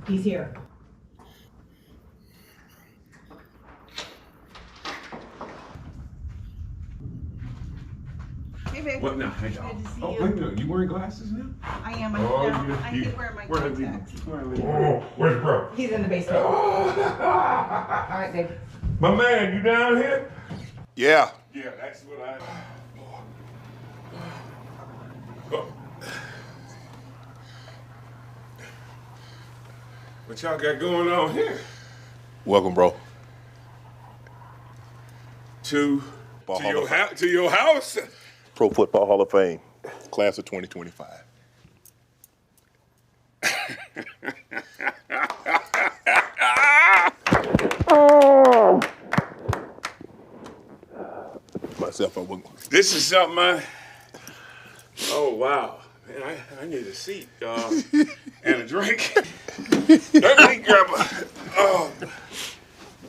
He's here. babe. What now? Hey, Good to see oh, you. wait a minute. You wearing glasses now? I am. Oh, I hate wearing my contacts. Oh, where's bro? He's in the basement. All right, babe. My man, you down here? Yeah. Yeah, that's what I. What y'all got going on here? Welcome, bro. To your house? Pro Football Hall of Fame, class of 2025. Myself, I wouldn't. This is something oh, wow. Man, I need a seat and a drink. Let me grab a. Oh.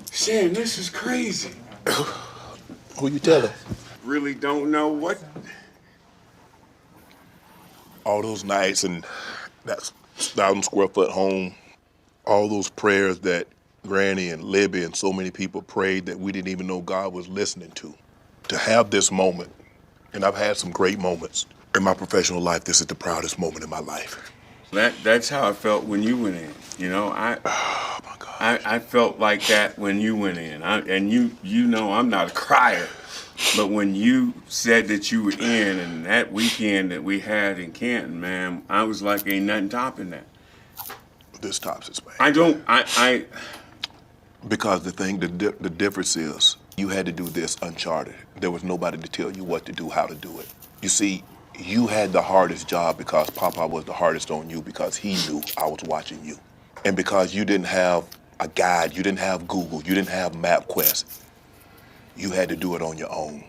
Sam, this is crazy. Who you telling? Really don't know what. All those nights and that 1,000 square foot home, all those prayers that Granny and Libby and so many people prayed that we didn't even know God was listening to. To have this moment, and I've had some great moments in my professional life, this is the proudest moment in my life. That's how I felt when you went in. You know, oh my God. I felt like that when you went in. And you know I'm not a crier, but when you said that you were in, and that weekend that we had in Canton, man, I was like, ain't nothing topping that. This tops it, man. I because the difference is you had to do this uncharted. There was nobody to tell you what to do, how to do it. You see, you had the hardest job because Papa was the hardest on you because he knew I was watching you. And because you didn't have a guide, you didn't have Google, you didn't have MapQuest, you had to do it on your own.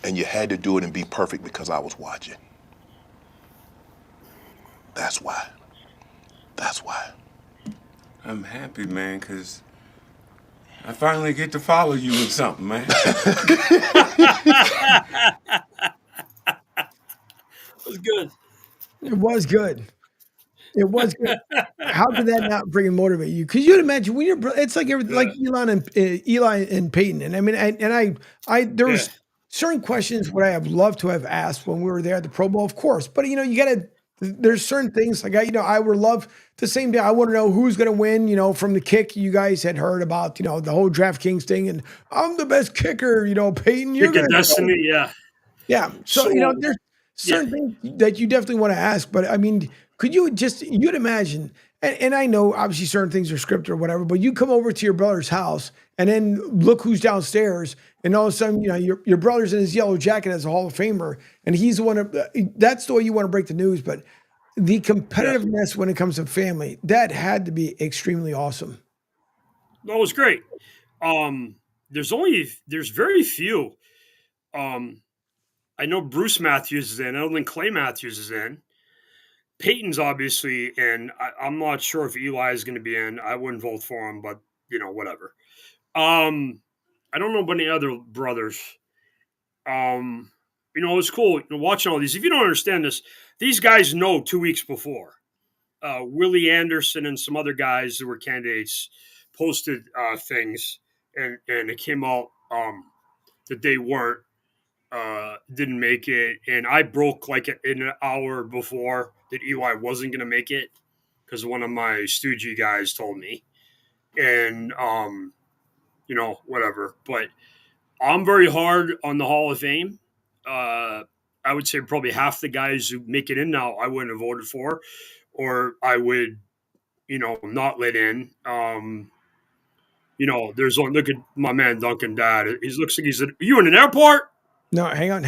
And you had to do it and be perfect because I was watching. That's why. That's why. I'm happy, man, because I finally get to follow you in something, man. It was good. It was good. It was good. How could that not bring and motivate you? Because you'd imagine when it's like like Eli and Peyton. And I mean, there was certain questions would I have loved to have asked when we were there at the Pro Bowl, of course. But there's certain things like I would love the same day. I want to know who's going to win. From the kick, you guys had heard about the whole DraftKings thing, and I'm the best kicker. Peyton, you're Kick of destiny, yeah. Yeah. So there's certain things that you definitely want to ask, but I mean, could you you'd imagine, and I know obviously certain things are scripted or whatever, but you come over to your brother's house and then look who's downstairs, and all of a sudden, your brother's in his yellow jacket as a Hall of Famer, and he's the one that's the way you want to break the news, but the competitiveness when it comes to family, that had to be extremely awesome. No, it was great. There's very few. I know Bruce Matthews is in. I don't think Clay Matthews is in. Peyton's obviously in. I'm not sure if Eli is going to be in. I wouldn't vote for him, but whatever. I don't know about any other brothers. It's cool watching all these. If you don't understand this, these guys know 2 weeks before. Willie Anderson and some other guys that were candidates posted things, and it came out that they weren't. Didn't make it, and I broke like in an hour before that Eli wasn't going to make it because one of my stoogie guys told me, and whatever. But I'm very hard on the Hall of Fame. I would say probably half the guys who make it in now I wouldn't have voted for, or I would, not let in. Look at my man Duncan Dad. He looks like he's you in an airport. No, hang on,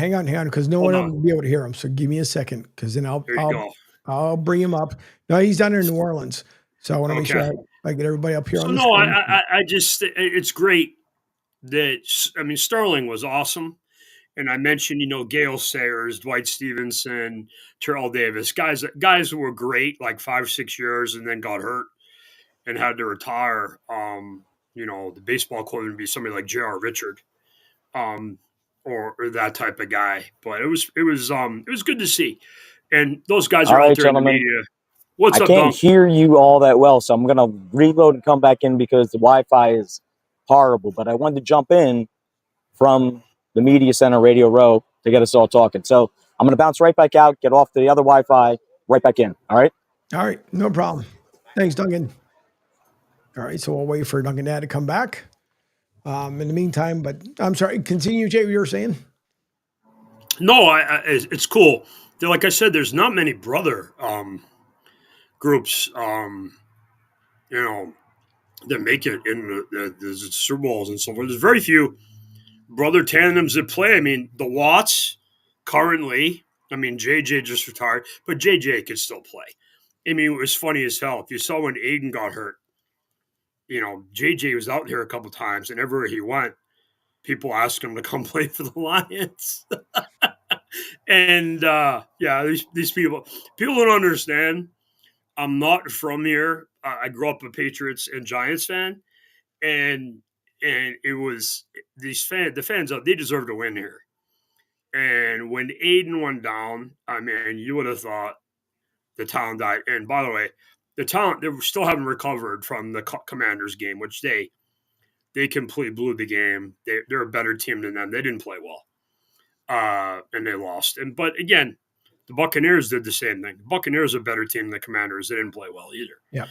because no one will be able to hear him. So give me a second, because then I'll bring him up. No, he's down there in New Orleans, so I want to make sure I get everybody up here on the screen. I just it's great that Sterling was awesome, and I mentioned Gale Sayers, Dwight Stevenson, Terrell Davis, guys who were great like 5 or 6 years and then got hurt and had to retire. The baseball equivalent would be somebody like J.R. Richard. Or that type of guy, but it was good to see, and those guys are out there in the media. What's up, I can't hear you all that well, so I'm gonna reload and come back in because the Wi-Fi is horrible. But I wanted to jump in from the Media Center Radio Row to get us all talking. So I'm going to bounce right back out, get off the other Wi-Fi, right back in. All right? All right. No problem. Thanks, Duncan. All right. So we'll wait for Duncan Dad to come back in the meantime. But I'm sorry. Continue, Jay, what you were saying? No, it's cool. Like I said, there's not many brother groups, that make it in the Super Bowls and so forth. There's very few brother tandems that play. I mean, the Watts currently, JJ just retired, but JJ could still play. I mean, it was funny as hell. If you saw when Aiden got hurt, JJ was out here a couple times, and everywhere he went, people asked him to come play for the Lions. And these people don't understand. I'm not from here. I grew up a Patriots and Giants fan, and it was the fans. They deserve to win here. And when Aiden went down, you would have thought the town died. And by the way, the town, they still haven't recovered from the Commanders game, which they completely blew the game. They're a better team than them. They didn't play well. And they lost. But again, the Buccaneers did the same thing. The Buccaneers are a better team than the Commanders. They didn't play well either. Yeah.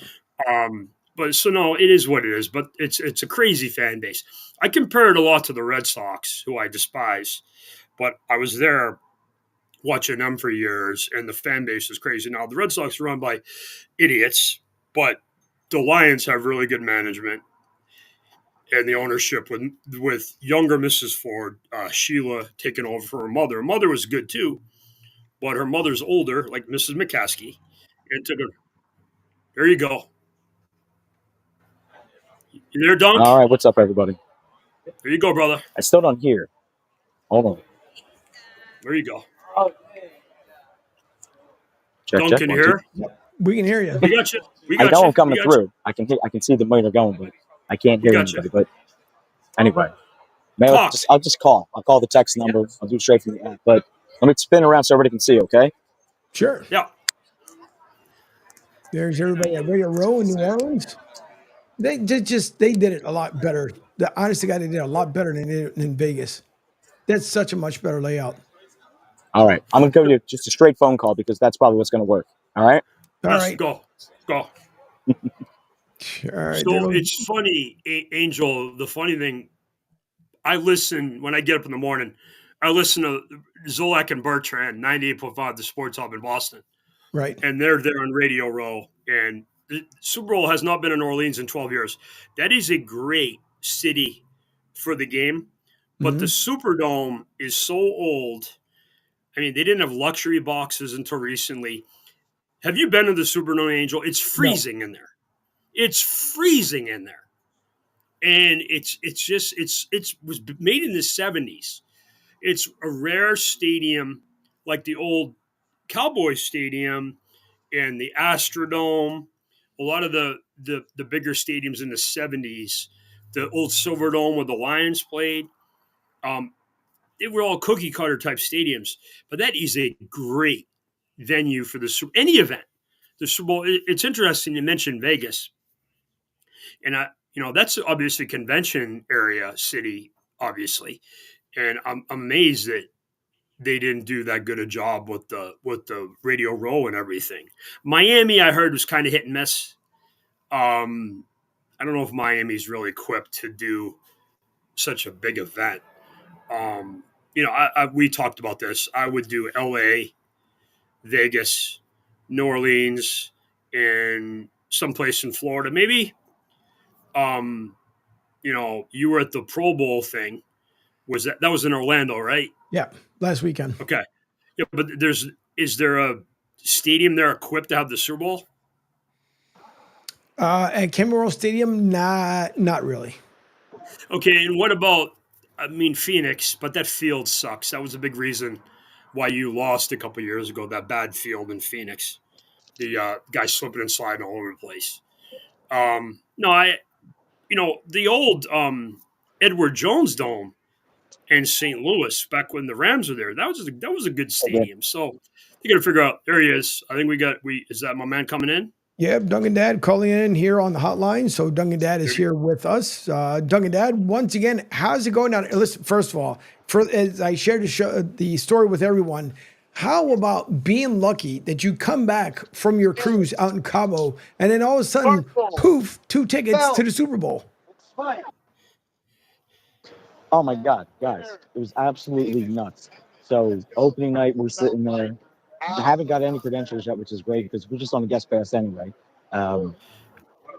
But so no, it is what it is. But it's a crazy fan base. I compare it a lot to the Red Sox, who I despise. But I was there watching them for years, and the fan base is crazy. Now the Red Sox are run by idiots, but the Lions have really good management. And the ownership with younger Mrs. Ford, Sheila, taking over for her mother. Her mother was good too, but her mother's older, like Mrs. McCaskey. And took her. There you go. You there, Dunk? All right. What's up, everybody? There you go, brother. I still don't hear. Hold on. There you go. Check, Dunk, check, can you 1, 2. hear? Yep. We can hear you. We got you. I know I'm coming through. I can see the meter going, but I can't hear anybody. But anyway, I'll just call. I'll call the text number. I'll do it straight from the app. But let me spin around so everybody can see. Okay? Sure. Yeah. There's everybody at Radio Row in New Orleans. They did it a lot better. Honest to God, they did a lot better than they did in Vegas. That's such a much better layout. All right. I'm going to give you just a straight phone call because that's probably what's going to work. All right? All right. Go. All right. So it's funny, Angel, the funny thing, I listen when I get up in the morning, I listen to Zolak and Bertrand, 98.5, the Sports Hub in Boston. Right. And they're there on Radio Row. And the Super Bowl has not been in New Orleans in 12 years. That is a great city for the game. But the Superdome is so old. I mean, they didn't have luxury boxes until recently. Have you been to the Superdome, Angel? It's freezing in there. It's freezing in there. And it was made in the 70s. It's a rare stadium like the old Cowboys Stadium and the Astrodome. A lot of the bigger stadiums in the 70s, the old Silverdome where the Lions played, they were all cookie cutter type stadiums. But that is a great venue for any event. The Super Bowl. It's interesting you mentioned Vegas, and that's obviously convention area city, obviously, and I'm amazed that they didn't do that good a job with the Radio Row and everything. Miami, I heard, was kind of hit and miss. I don't know if Miami's really equipped to do such a big event. We talked about this. I would do L.A., Vegas, New Orleans, and someplace in Florida. Maybe, you were at the Pro Bowl thing. That was in Orlando, right? Yeah, last weekend. Okay. Yeah, but is there a stadium there equipped to have the Super Bowl? At Cameron Stadium, not really. Okay, and what about, Phoenix, but that field sucks. That was a big reason why you lost a couple years ago, that bad field in Phoenix. The guy slipping and sliding all over the place. The old Edward Jones Dome in St. Louis, back when the Rams were there, that was a good stadium. So you got to figure out. There he is. I think is that my man coming in? Yeah, Duncan Dad calling in here on the hotline. So Duncan Dad is here with us. Duncan Dad, once again, how's it going down? Listen, first of all, as I shared the story with everyone, how about being lucky that you come back from your cruise out in Cabo and then all of a sudden, poof, 2 tickets to the Super Bowl? Oh my God, guys, it was absolutely nuts. So opening night, we're sitting there. I haven't got any credentials yet, which is great because we're just on the guest pass anyway.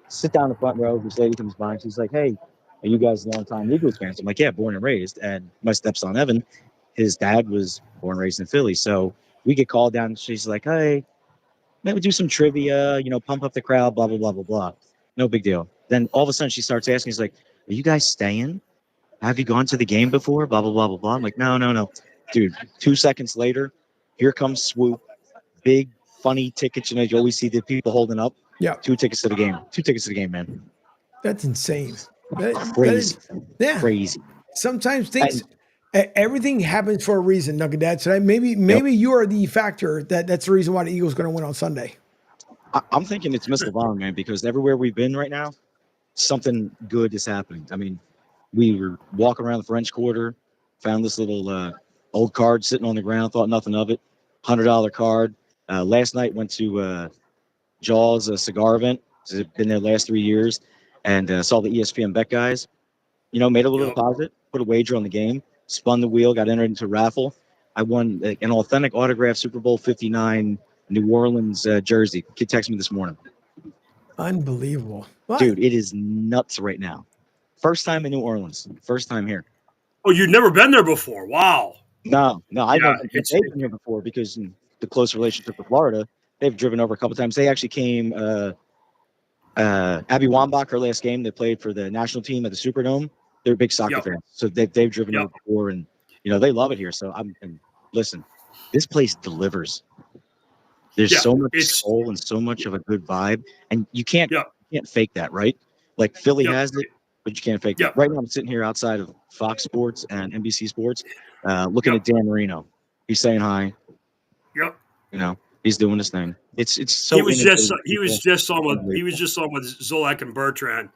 Sit down in the front row. This lady comes by and she's like, "Hey, are you guys longtime Eagles fans?" I'm like, "Yeah, born and raised." And my stepson Evan, his dad was born and raised in Philly. So we get called down. And she's like, "Hey, maybe do some trivia. Pump up the crowd. Blah blah blah blah blah." No big deal. Then all of a sudden she starts asking, "She's like, are you guys staying? Have you gone to the game before?" Blah blah blah blah blah. I'm like, "No, no, no, dude." 2 seconds later, here comes Swoop. Big funny tickets. You always see the people holding up. Yeah. 2 tickets to the game. 2 tickets to the game, man. That's insane. That Crazy. is, yeah. Crazy. Sometimes everything happens for a reason, Duncan Dad. So maybe you are the factor that's the reason why the Eagles are going to win on Sunday. I'm thinking it's Miss LeBron, man, because everywhere we've been right now, something good is happening. I mean, we were walking around the French Quarter, found this little old card sitting on the ground, thought nothing of it. $100 card. Last night went to Jaws, a cigar event. Been there last 3 years, and saw the ESPN bet guys. Made a little deposit, put a wager on the game, spun the wheel, got entered into a raffle. I won an authentic autographed Super Bowl 59 New Orleans jersey. Kid texted me this morning. Unbelievable. What? Dude, it is nuts right now. First time in New Orleans. First time here. Oh, you've never been there before? Wow. No, they've been here before because in the close relationship with Florida, they've driven over a couple times. They actually came. Abby Wambach, her last game, they played for the national team at the Superdome. They're big soccer fans, so they've driven over before, and they love it here. So listen, this place delivers. There's so much soul and so much of a good vibe, and you can't fake that, right? Like Philly has it, but you can't fake that. Right now, I'm sitting here outside of Fox Sports and NBC Sports, looking at Dan Marino. He's saying hi. Yep. He's doing his thing. It's so. He was just on with Zolak and Bertrand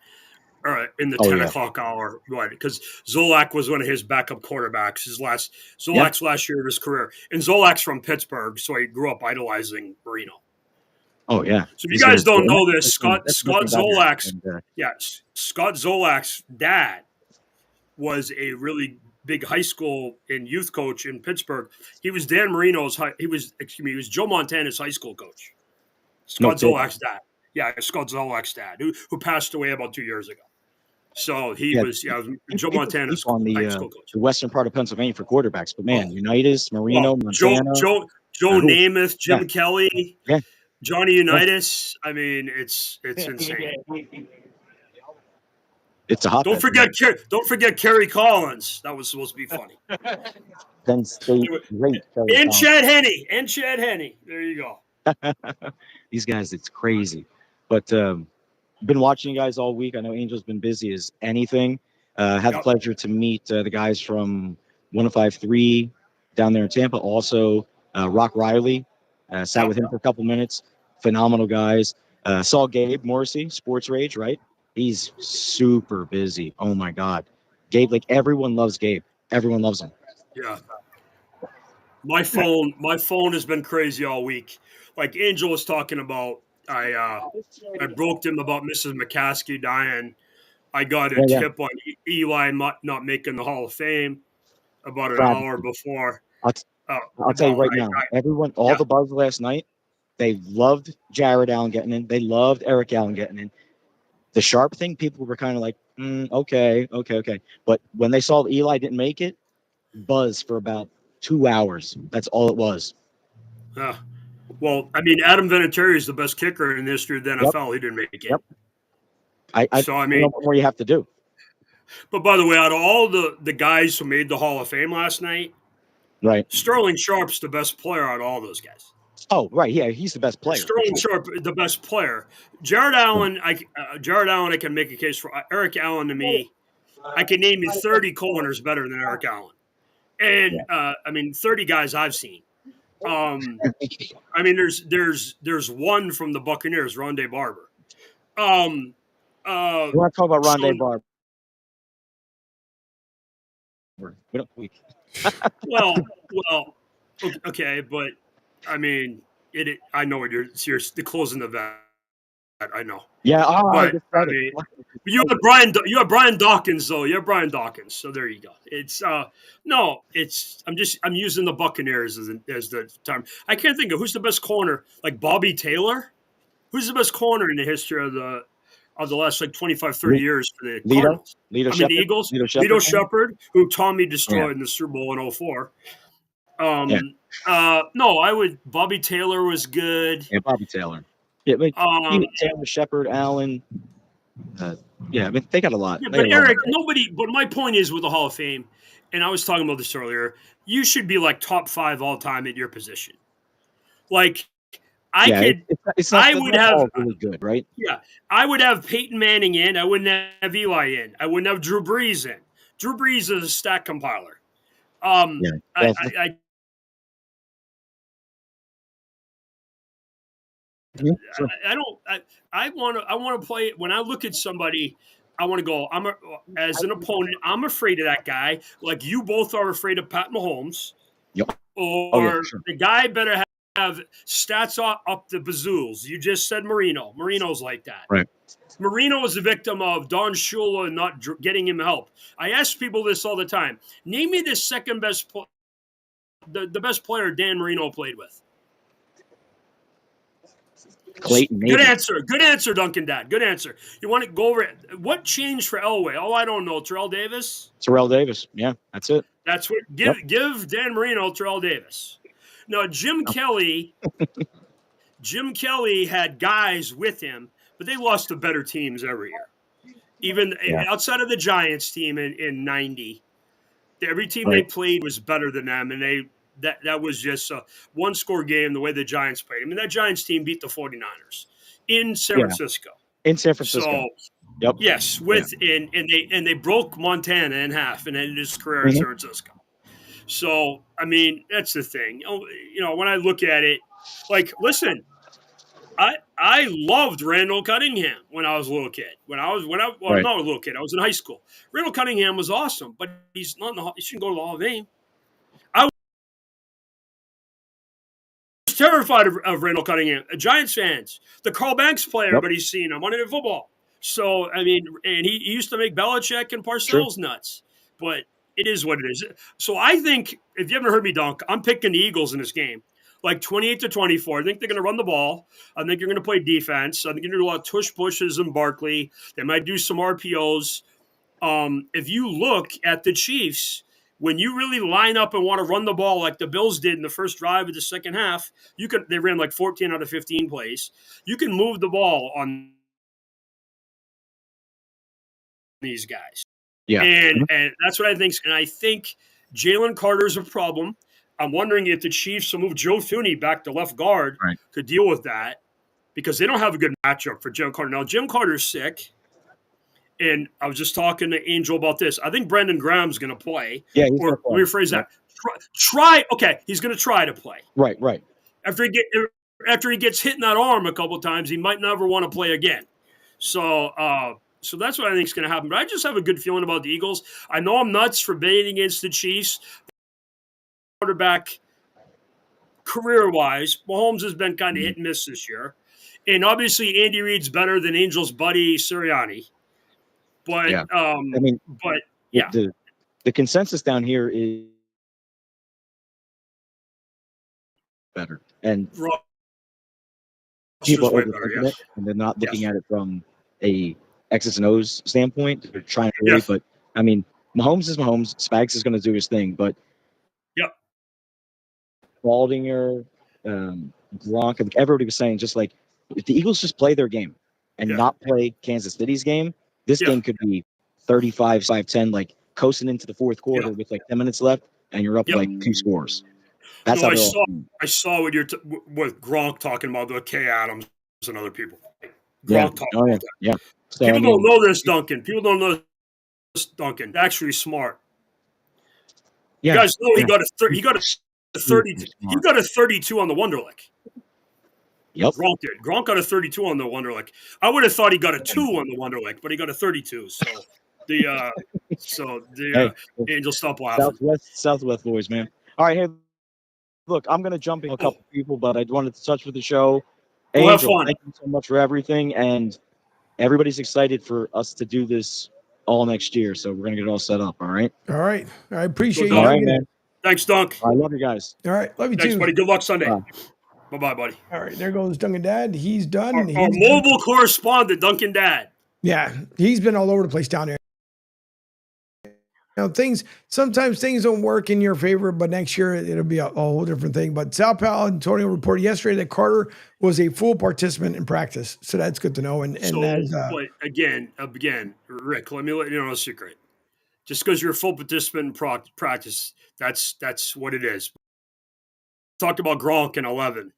in the 10 o'clock hour, right? Because Zolak was one of his backup quarterbacks. Zolak's last year of his career, and Zolak's from Pittsburgh, so he grew up idolizing Marino. Oh yeah. So if you guys don't know this, Scott Zolak's dad was a really big high school and youth coach in Pittsburgh. He was Dan Marino's. He was Joe Montana's high school coach. Scott Zolak's dad. Yeah, Scott Zolak's dad, who passed away about 2 years ago. So he was Joe Montana's on high school coach. The western part of Pennsylvania for quarterbacks, but man, Unitas, Marino, Montana, Joe Namath, Jim Kelly, Johnny Unitas. I mean, it's insane. It's a hot. Don't forget Kerry Collins. That was supposed to be funny. Penn State, great. And Chad Henne. There you go. These guys, it's crazy. But been watching you guys all week. I know Angel's been busy as anything. Had the pleasure to meet the guys from 105.3 down there in Tampa. Also, Rock Riley. Sat with him for a couple minutes. Phenomenal guys. Saw Gabe Morrissey, Sports Rage, right? He's super busy. Oh my God. Gabe, like everyone loves Gabe. Everyone loves him. Yeah. My phone has been crazy all week. Like Angel was talking about, I broke him about Mrs. McCaskey dying. I got a tip on Eli not making the Hall of Fame about an hour before. I'll tell you right now, everyone, all the buzz last night, they loved Jared Allen getting in. They loved Eric Allen getting in. The Sharp thing, people were kind of like, okay. But when they saw that Eli didn't make it, buzz for about 2 hours. That's all it was. Well, I mean, Adam Vinatieri is the best kicker in the history of the NFL. He didn't make it. Yep. I don't know what more you have to do. But by the way, out of all the guys who made the Hall of Fame last night, right, Sterling Sharp's the best player out of all those guys. Oh, right. Yeah, he's the best player. Sterling Sharp, the best player. Jared Allen, I can make a case for. Eric Allen, to me, I can name you 30 corners better than Eric Allen. And, 30 guys I've seen. I mean, there's one from the Buccaneers, Rondé Barber. We're not talking about Rondé Barber. We Well, okay, but I mean, I know what you're the closing of that. I know. Yeah, I but just I said mean, it. you have Brian Dawkins though. You have Brian Dawkins, so there you go. It's no, I'm using the Buccaneers as the term. I can't think of who's the best corner, like Bobby Taylor. Who's the best corner in the history of the last like 25, 30 years for the Cardinals? Lito The Shepherd? Eagles. Lito Lito Shepherd? Shepherd, who Tommy Yeah. destroyed in the Super Bowl in 04. Yeah. No, I would. Bobby Taylor was good. Yeah, Bobby Taylor. Yeah, but Taylor, Shepherd, Allen. Yeah, I mean, they got a lot. Yeah, They but got a lot. Eric, nobody. But my point is with the Hall of Fame, and I was talking about this earlier. You should be like top 5 all time at your position. Like I Yeah, could. it's not, I would have. really good, right? Yeah, I would have Peyton Manning in. I wouldn't have Eli in. I wouldn't have Drew Brees in. Drew Brees is a stat compiler. Yeah. I don't. I want to play when I look at somebody. I want to go. As an opponent. I'm afraid of that guy. Like you both are afraid of Pat Mahomes. Yep. Or Sure. the guy better have stats up the bazools. You just said Marino. Marino's like that. Right. Marino is a victim of Don Shula and not getting him help. I ask people this all the time. Name me the second best, the best player Dan Marino played with. Clayton. Good answer. Good answer, Duncan Dad. Good answer. You want to go over it? What changed for Elway? Oh, I don't know. Terrell Davis? Terrell Davis. Yeah, that's it. That's what. Give Dan Marino Terrell Davis. Now, Jim Kelly had guys with him, but they lost to better teams every year. Even outside of the Giants team in 90, every team they played was better than them, and that was just a one-score game the way the Giants played. I mean, that Giants team beat the 49ers in San Francisco. In San Francisco. So, yes, and they broke Montana in half and ended his career in San Francisco. So, I mean, that's the thing. You know, when I look at it, like, listen, I loved Randall Cunningham when I was a little kid. Not a little kid. I was in high school. Randall Cunningham was awesome, but he's not he shouldn't go to the Hall of Fame. I was terrified of Randall Cunningham. Giants fans, the Carl Banks player, everybody's seen him Monday Night Football. So, I mean, and he used to make Belichick and Parcells nuts, but it is what it is. So I think, if you haven't heard me dunk, I'm picking the Eagles in this game. Like 28-24. I think they're going to run the ball. I think you're going to play defense. I think you're going to do a lot of tush pushes in Barkley. They might do some RPOs. If you look at the Chiefs, when you really line up and want to run the ball like the Bills did in the first drive of the second half, they ran like 14 out of 15 plays. You can move the ball on these guys. Yeah. And that's what I think. And I think Jalen Carter's a problem. I'm wondering if the Chiefs will move Joe Thuney back to left guard to deal with that, because they don't have a good matchup for Jim Carter. Now, Jim Carter's sick, and I was just talking to Angel about this. I think Brendan Graham's going to play. Yeah, he's or let me rephrase that. Try. Okay, he's going to try to play. Right. After he gets hit in that arm a couple of times, he might never want to play again. So that's what I think is going to happen. But I just have a good feeling about the Eagles. I know I'm nuts for betting against the Chiefs. Quarterback career-wise, Mahomes has been kind of hit and miss this year. And obviously Andy Reid's better than Angel's buddy Sirianni. But the consensus down here is better. And people are overthinking it, and they're not looking at it from a X's and O's standpoint. They're trying to really, but I mean, Mahomes is Mahomes. Spags is going to do his thing, but Baldinger, Gronk, and everybody was saying, just like, if the Eagles just play their game and not play Kansas City's game, this game could be 35-10, like coasting into the fourth quarter with like 10 minutes left, and you're up like 2 scores. That's how I saw what you're with Gronk talking about the Kay Adams and other people. Gronk talking about that. Yeah. So, people don't know this, Duncan. People don't know this, Duncan. Actually, smart. Yeah. You guys know he got a He got a 32 on the Wonderlic. Yep. Gronk did. Gronk got a 32 on the Wonderlic. I would have thought he got a 2 on the Wonderlic, but he got a 32. So the Angel, stop laughing. Southwest boys, man. All right, hey, look, I'm gonna jump in a couple people, but I wanted to touch with the show. Well, have Angel, fun. thank you so much for everything, and everybody's excited for us to do this all next year. So we're gonna get it all set up. All right. All right. I appreciate All you. right, man. Thanks, Dunk. I love you guys. All right. Love you Thanks, too. buddy. Good luck Sunday. Bye. Bye-bye, buddy. All right. There goes Duncan Dad. He's done. Our mobile correspondent, Duncan Dad. Yeah. He's been all over the place down there. Sometimes things don't work in your favor, but next year it'll be a whole different thing. But Sal Antonio reported yesterday that Carter was a full participant in practice. So that's good to know. And But again, Rick, let me let you know a secret. Just because you're a full participant in practice, that's what it is. Talked about Gronk in 11.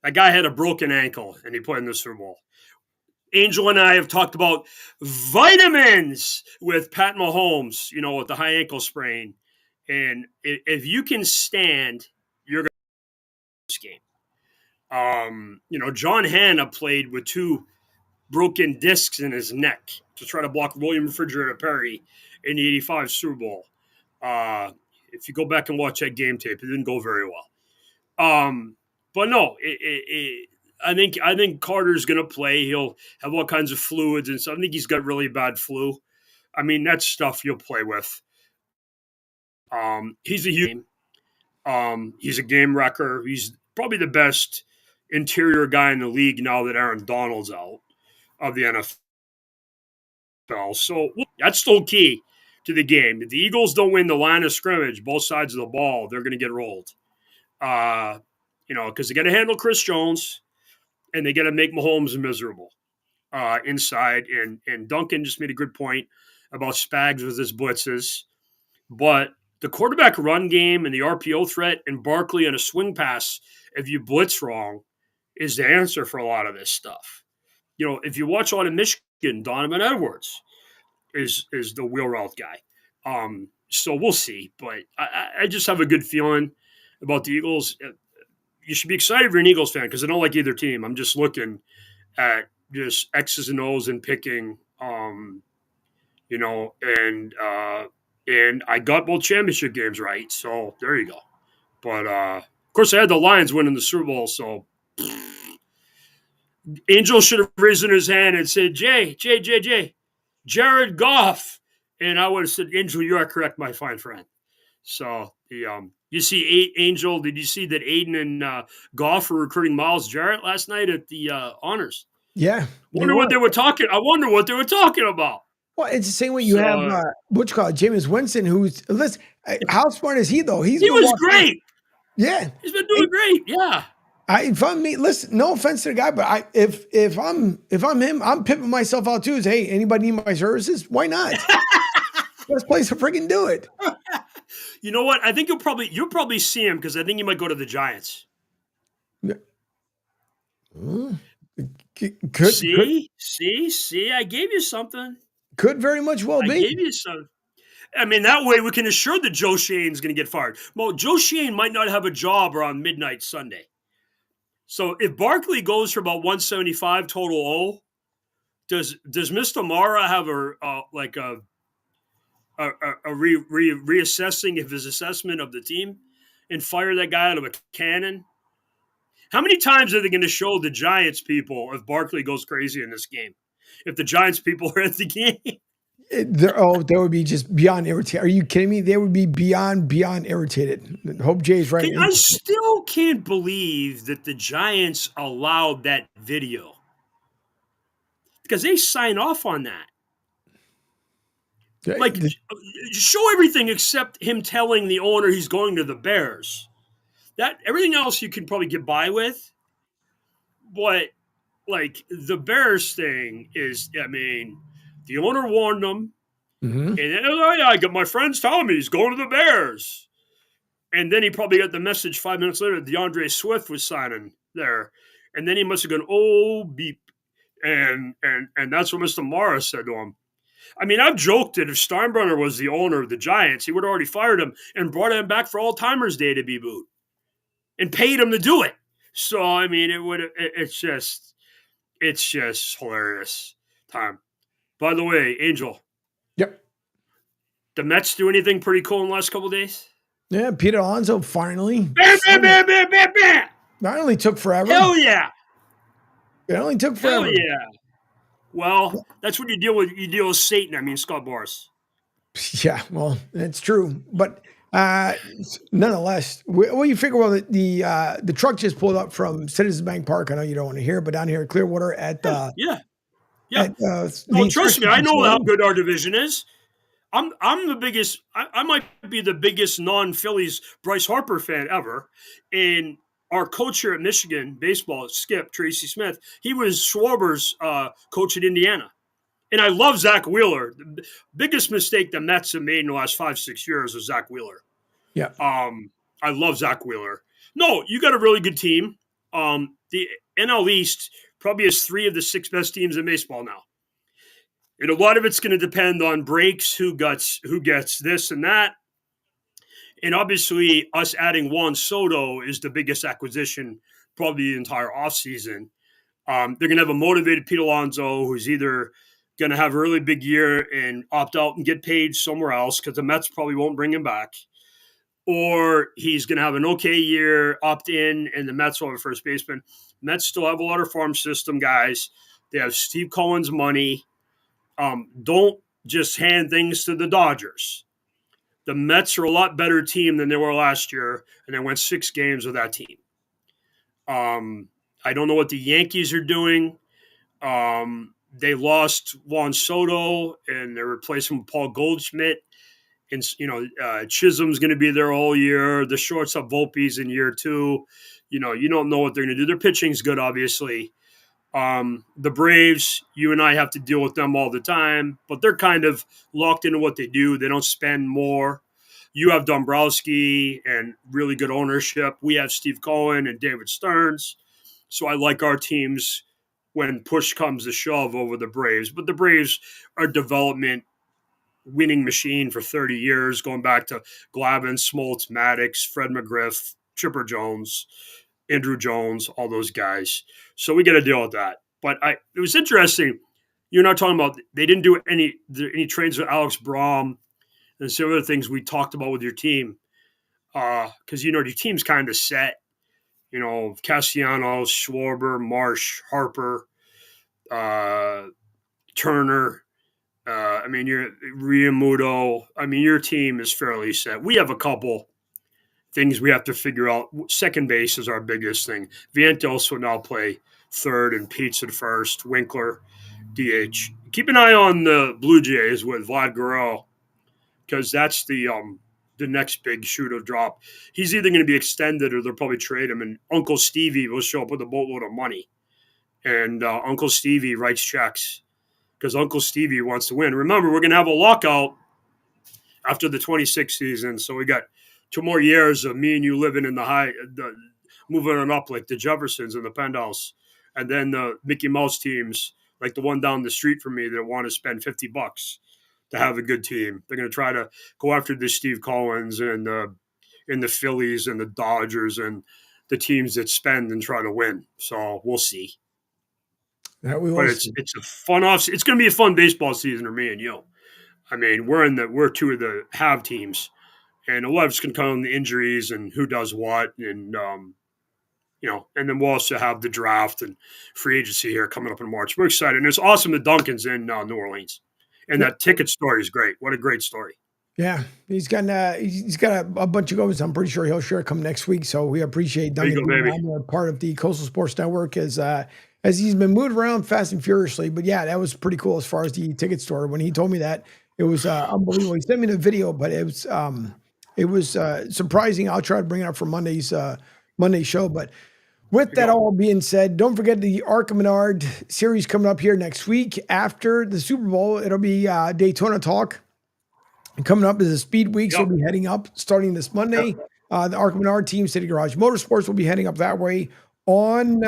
That guy had a broken ankle, and he played in the Super Bowl. Angel and I have talked about vitamins with Pat Mahomes, with the high ankle sprain. And if you can stand, you're going to win this game. John Hanna played with 2 broken discs in his neck to try to block William Refrigerator Perry in the 85 Super Bowl. If you go back and watch that game tape, it didn't go very well. But no, I think Carter's going to play. He'll have all kinds of fluids and stuff. I think he's got really bad flu. I mean, that's stuff you'll play with. He's a huge he's a game wrecker. He's probably the best interior guy in the league now that Aaron Donald's out of the NFL. So that's still key to the game. If the Eagles don't win the line of scrimmage, both sides of the ball, they're going to get rolled. Because they got to handle Chris Jones. And they got to make Mahomes miserable inside. And Duncan just made a good point about Spags with his blitzes. But the quarterback run game and the RPO threat and Barkley on a swing pass, if you blitz wrong, is the answer for a lot of this stuff. If you watch on in Michigan, Donovan Edwards is the wheel route guy. So we'll see. But I just have a good feeling about the Eagles. You should be excited if you're an Eagles fan because I don't like either team. I'm just looking at just X's and O's and picking, and I got both championship games right. So there you go. But, of course, I had the Lions winning the Super Bowl. So Angel should have risen his hand and said, Jared Goff. And I would have said, Angel, you are correct, my fine friend. So you see, Angel, did you see that Aiden and Goff were recruiting Myles Jarrett last night at the Honors? Yeah. I wonder what they were talking about. Well, it's the same way you have Jameis Winston, who's listen. How smart is he though? He was great. Yeah, he's been doing great. Yeah. If I'm me, listen. No offense to the guy, but if I'm him, I'm pimping myself out too. Is hey, anybody need my services? Why not? Best place to freaking do it. You know what? I think you'll probably see him because I think he might go to the Giants. Yeah. See, I gave you something. Could very much well be. I gave you some. I mean, that way we can assure that Joe Shane's going to get fired. Well, Joe Shane might not have a job around midnight Sunday. So if Barkley goes for about 175 total O, does Mr. Mara have reassessing of his assessment of the team and fire that guy out of a cannon? How many times are they going to show the Giants people if Barkley goes crazy in this game? If the Giants people are at the game? They would be just beyond irritated. Are you kidding me? They would be beyond irritated. Hope Jay's right. I still can't believe that the Giants allowed that video because they sign off on that. Like, show everything except him telling the owner he's going to the Bears. Everything else you can probably get by with. But, like, the Bears thing is, I mean, the owner warned them. Mm-hmm. And then, I got my friends telling me he's going to the Bears. And then he probably got the message 5 minutes later that DeAndre Swift was signing there. And then he must have gone, oh, beep. And that's what Mr. Mara said to him. I mean, I've joked that if Steinbrenner was the owner of the Giants, he would have already fired him and brought him back for Alzheimer's Day to be booed. and paid him to do it. So I mean, it's just hilarious time. By the way, Angel. Yep. The Mets do anything pretty cool in the last couple of days? Yeah, Pete Alonso finally. Bam, bam, bam, bam, bam, bam. Not only took forever. Hell yeah. It only took forever. Hell yeah. Well, that's what you deal with. You deal with Satan. I mean, Scott Boras. Yeah, well, that's true. But nonetheless, you figure, well, the truck just pulled up from Citizens Bank Park. I know you don't want to hear, but down here in Clearwater at yeah. Trust me, I know how good our division is. I'm the biggest. I might be the biggest non-Phillies Bryce Harper fan ever. And our coach here at Michigan baseball, Skip Tracy Smith, he was Schwarber's coach at Indiana. And I love Zach Wheeler. The biggest mistake the Mets have made in the last 5-6 years was Zach Wheeler. Yeah. I love Zach Wheeler. No, you got a really good team. The NL East probably has 3 of the 6 best teams in baseball now. And a lot of it's going to depend on breaks, who gets this and that. And obviously, us adding Juan Soto is the biggest acquisition probably the entire offseason. They're going to have a motivated Pete Alonso who's either going to have a really big year and opt out and get paid somewhere else because the Mets probably won't bring him back. Or he's going to have an okay year, opt in, and the Mets will have a first baseman. Mets still have a lot of farm system guys. They have Steve Cohen's money. Don't just hand things to the Dodgers. The Mets are a lot better team than they were last year, and they went 6 games with that team. I don't know what the Yankees are doing. They lost Juan Soto, and they're replacing Paul Goldschmidt. And, Chisholm's going to be there all year. The shortstop Volpe's in year 2. You don't know what they're going to do. Their pitching's good, obviously. The Braves, you and I have to deal with them all the time, but they're kind of locked into what they do. They don't spend more. You have Dombrowski and really good ownership. We have Steve Cohen and David Stearns. So I like our teams when push comes to shove over the Braves. But the Braves are a development winning machine for 30 years, going back to Glavine, Smoltz, Maddox, Fred McGriff, Chipper Jones, Andrew Jones, all those guys. So we got to deal with that. But it was interesting. You're not talking about they didn't do any trades with Alex Braum and some other things we talked about with your team. Because, your team's kind of set. Castellanos, Schwarber, Marsh, Harper, Turner. You're Realmuto. Your team is fairly set. We have a couple things we have to figure out. Second base is our biggest thing. Vientos will now play third and Pete's at first. Winkler, DH. Keep an eye on the Blue Jays with Vlad Guerrero because that's the next big shoe to drop. He's either going to be extended or they'll probably trade him, and Uncle Stevie will show up with a boatload of money. And Uncle Stevie writes checks because Uncle Stevie wants to win. Remember, we're going to have a lockout after the 26th season, so we got 2 more years of me and you living in moving on up like the Jeffersons in the penthouse. And then the Mickey Mouse teams, like the one down the street from me that want to spend $50 to have a good team. They're going to try to go after the Steve Collins and the Phillies and the Dodgers and the teams that spend and try to win. So we'll see. It's a fun off. It's going to be a fun baseball season for me and you. We're 2 of the have teams. And a lot of it's going to come on the injuries and who does what. And, and then we'll also have the draft and free agency here coming up in March. We're excited. And it's awesome that Duncan's in New Orleans. And that ticket story is great. What a great story. Yeah. He's got a bunch of goals. I'm pretty sure he'll share come next week. So we appreciate Duncan being part of the Coastal Sports Network as he's been moved around fast and furiously. But yeah, that was pretty cool as far as the ticket store. When he told me that, it was unbelievable. He sent me the video, but it was surprising. I'll try to bring it up for Monday's show. But with that all being said, don't forget the Arca Menard series coming up here next week after the Super Bowl. It'll be Daytona Talk. And coming up is the Speed Weeks. We'll be heading up starting this Monday. The Arca Menard team, City Garage Motorsports, will be heading up that way on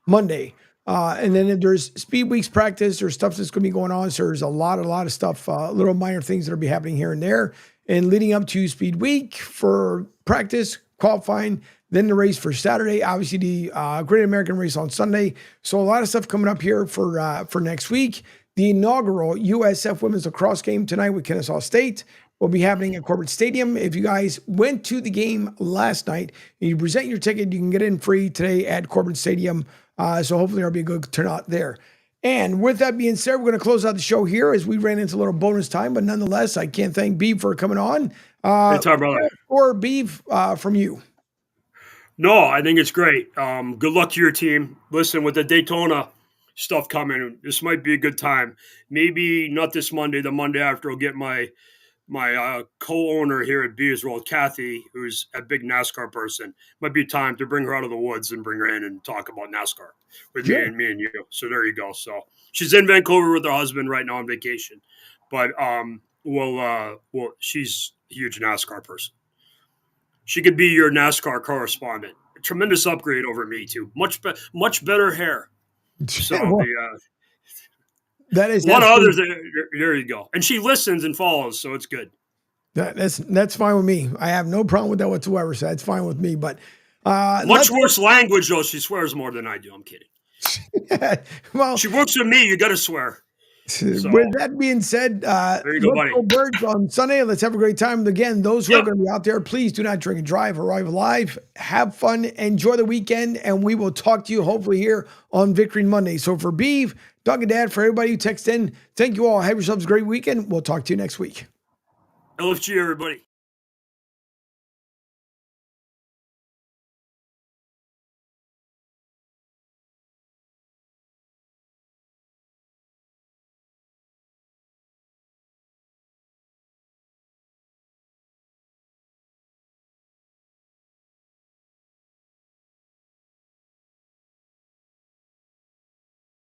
Monday. And then if there's Speed Weeks practice or stuff that's going to be going on, so there's a lot of stuff, little minor things that'll be happening here and there. and leading up to Speed Week for practice, qualifying, then the race for Saturday, obviously the Great American Race on Sunday. So a lot of stuff coming up here for next week. The inaugural USF Women's Lacrosse game tonight with Kennesaw State will be happening at Corbett Stadium. If you guys went to the game last night and you present your ticket, you can get in free today at Corbett Stadium. So hopefully there'll be a good turnout there. And with that being said, we're going to close out the show here as we ran into a little bonus time. But nonetheless, I can't thank Beef for coming on. Anytime, brother. Or Beef from you. No, I think it's great. Good luck to your team. Listen, with the Daytona stuff coming, this might be a good time. Maybe not this Monday, the Monday after, I'll get my co-owner here at Beers World, Kathy, who's a big NASCAR person. Might be time to bring her out of the woods and bring her in and talk about NASCAR with me and you. So there you go. So she's in Vancouver with her husband right now on vacation, but she's a huge NASCAR person. She could be your NASCAR correspondent. A tremendous upgrade over me too. Much better hair. So that is a lot of others. There you go. And she listens and follows, so it's good. That's fine with me. I have no problem with that whatsoever. So that's fine with me. But much worse language though. She swears more than I do. I'm kidding. Well, she works with me. You got to swear. So, with that being said, there you go, buddy. Let's go Birds on Sunday. Let's have a great time. Again, those who are going to be out there, please do not drink and drive. Arrive alive. Have fun. Enjoy the weekend. And we will talk to you hopefully here on Victory Monday. So for Beef, Doug and Dad, for everybody who texted in, thank you all. Have yourselves a great weekend. We'll talk to you next week. LFG, everybody.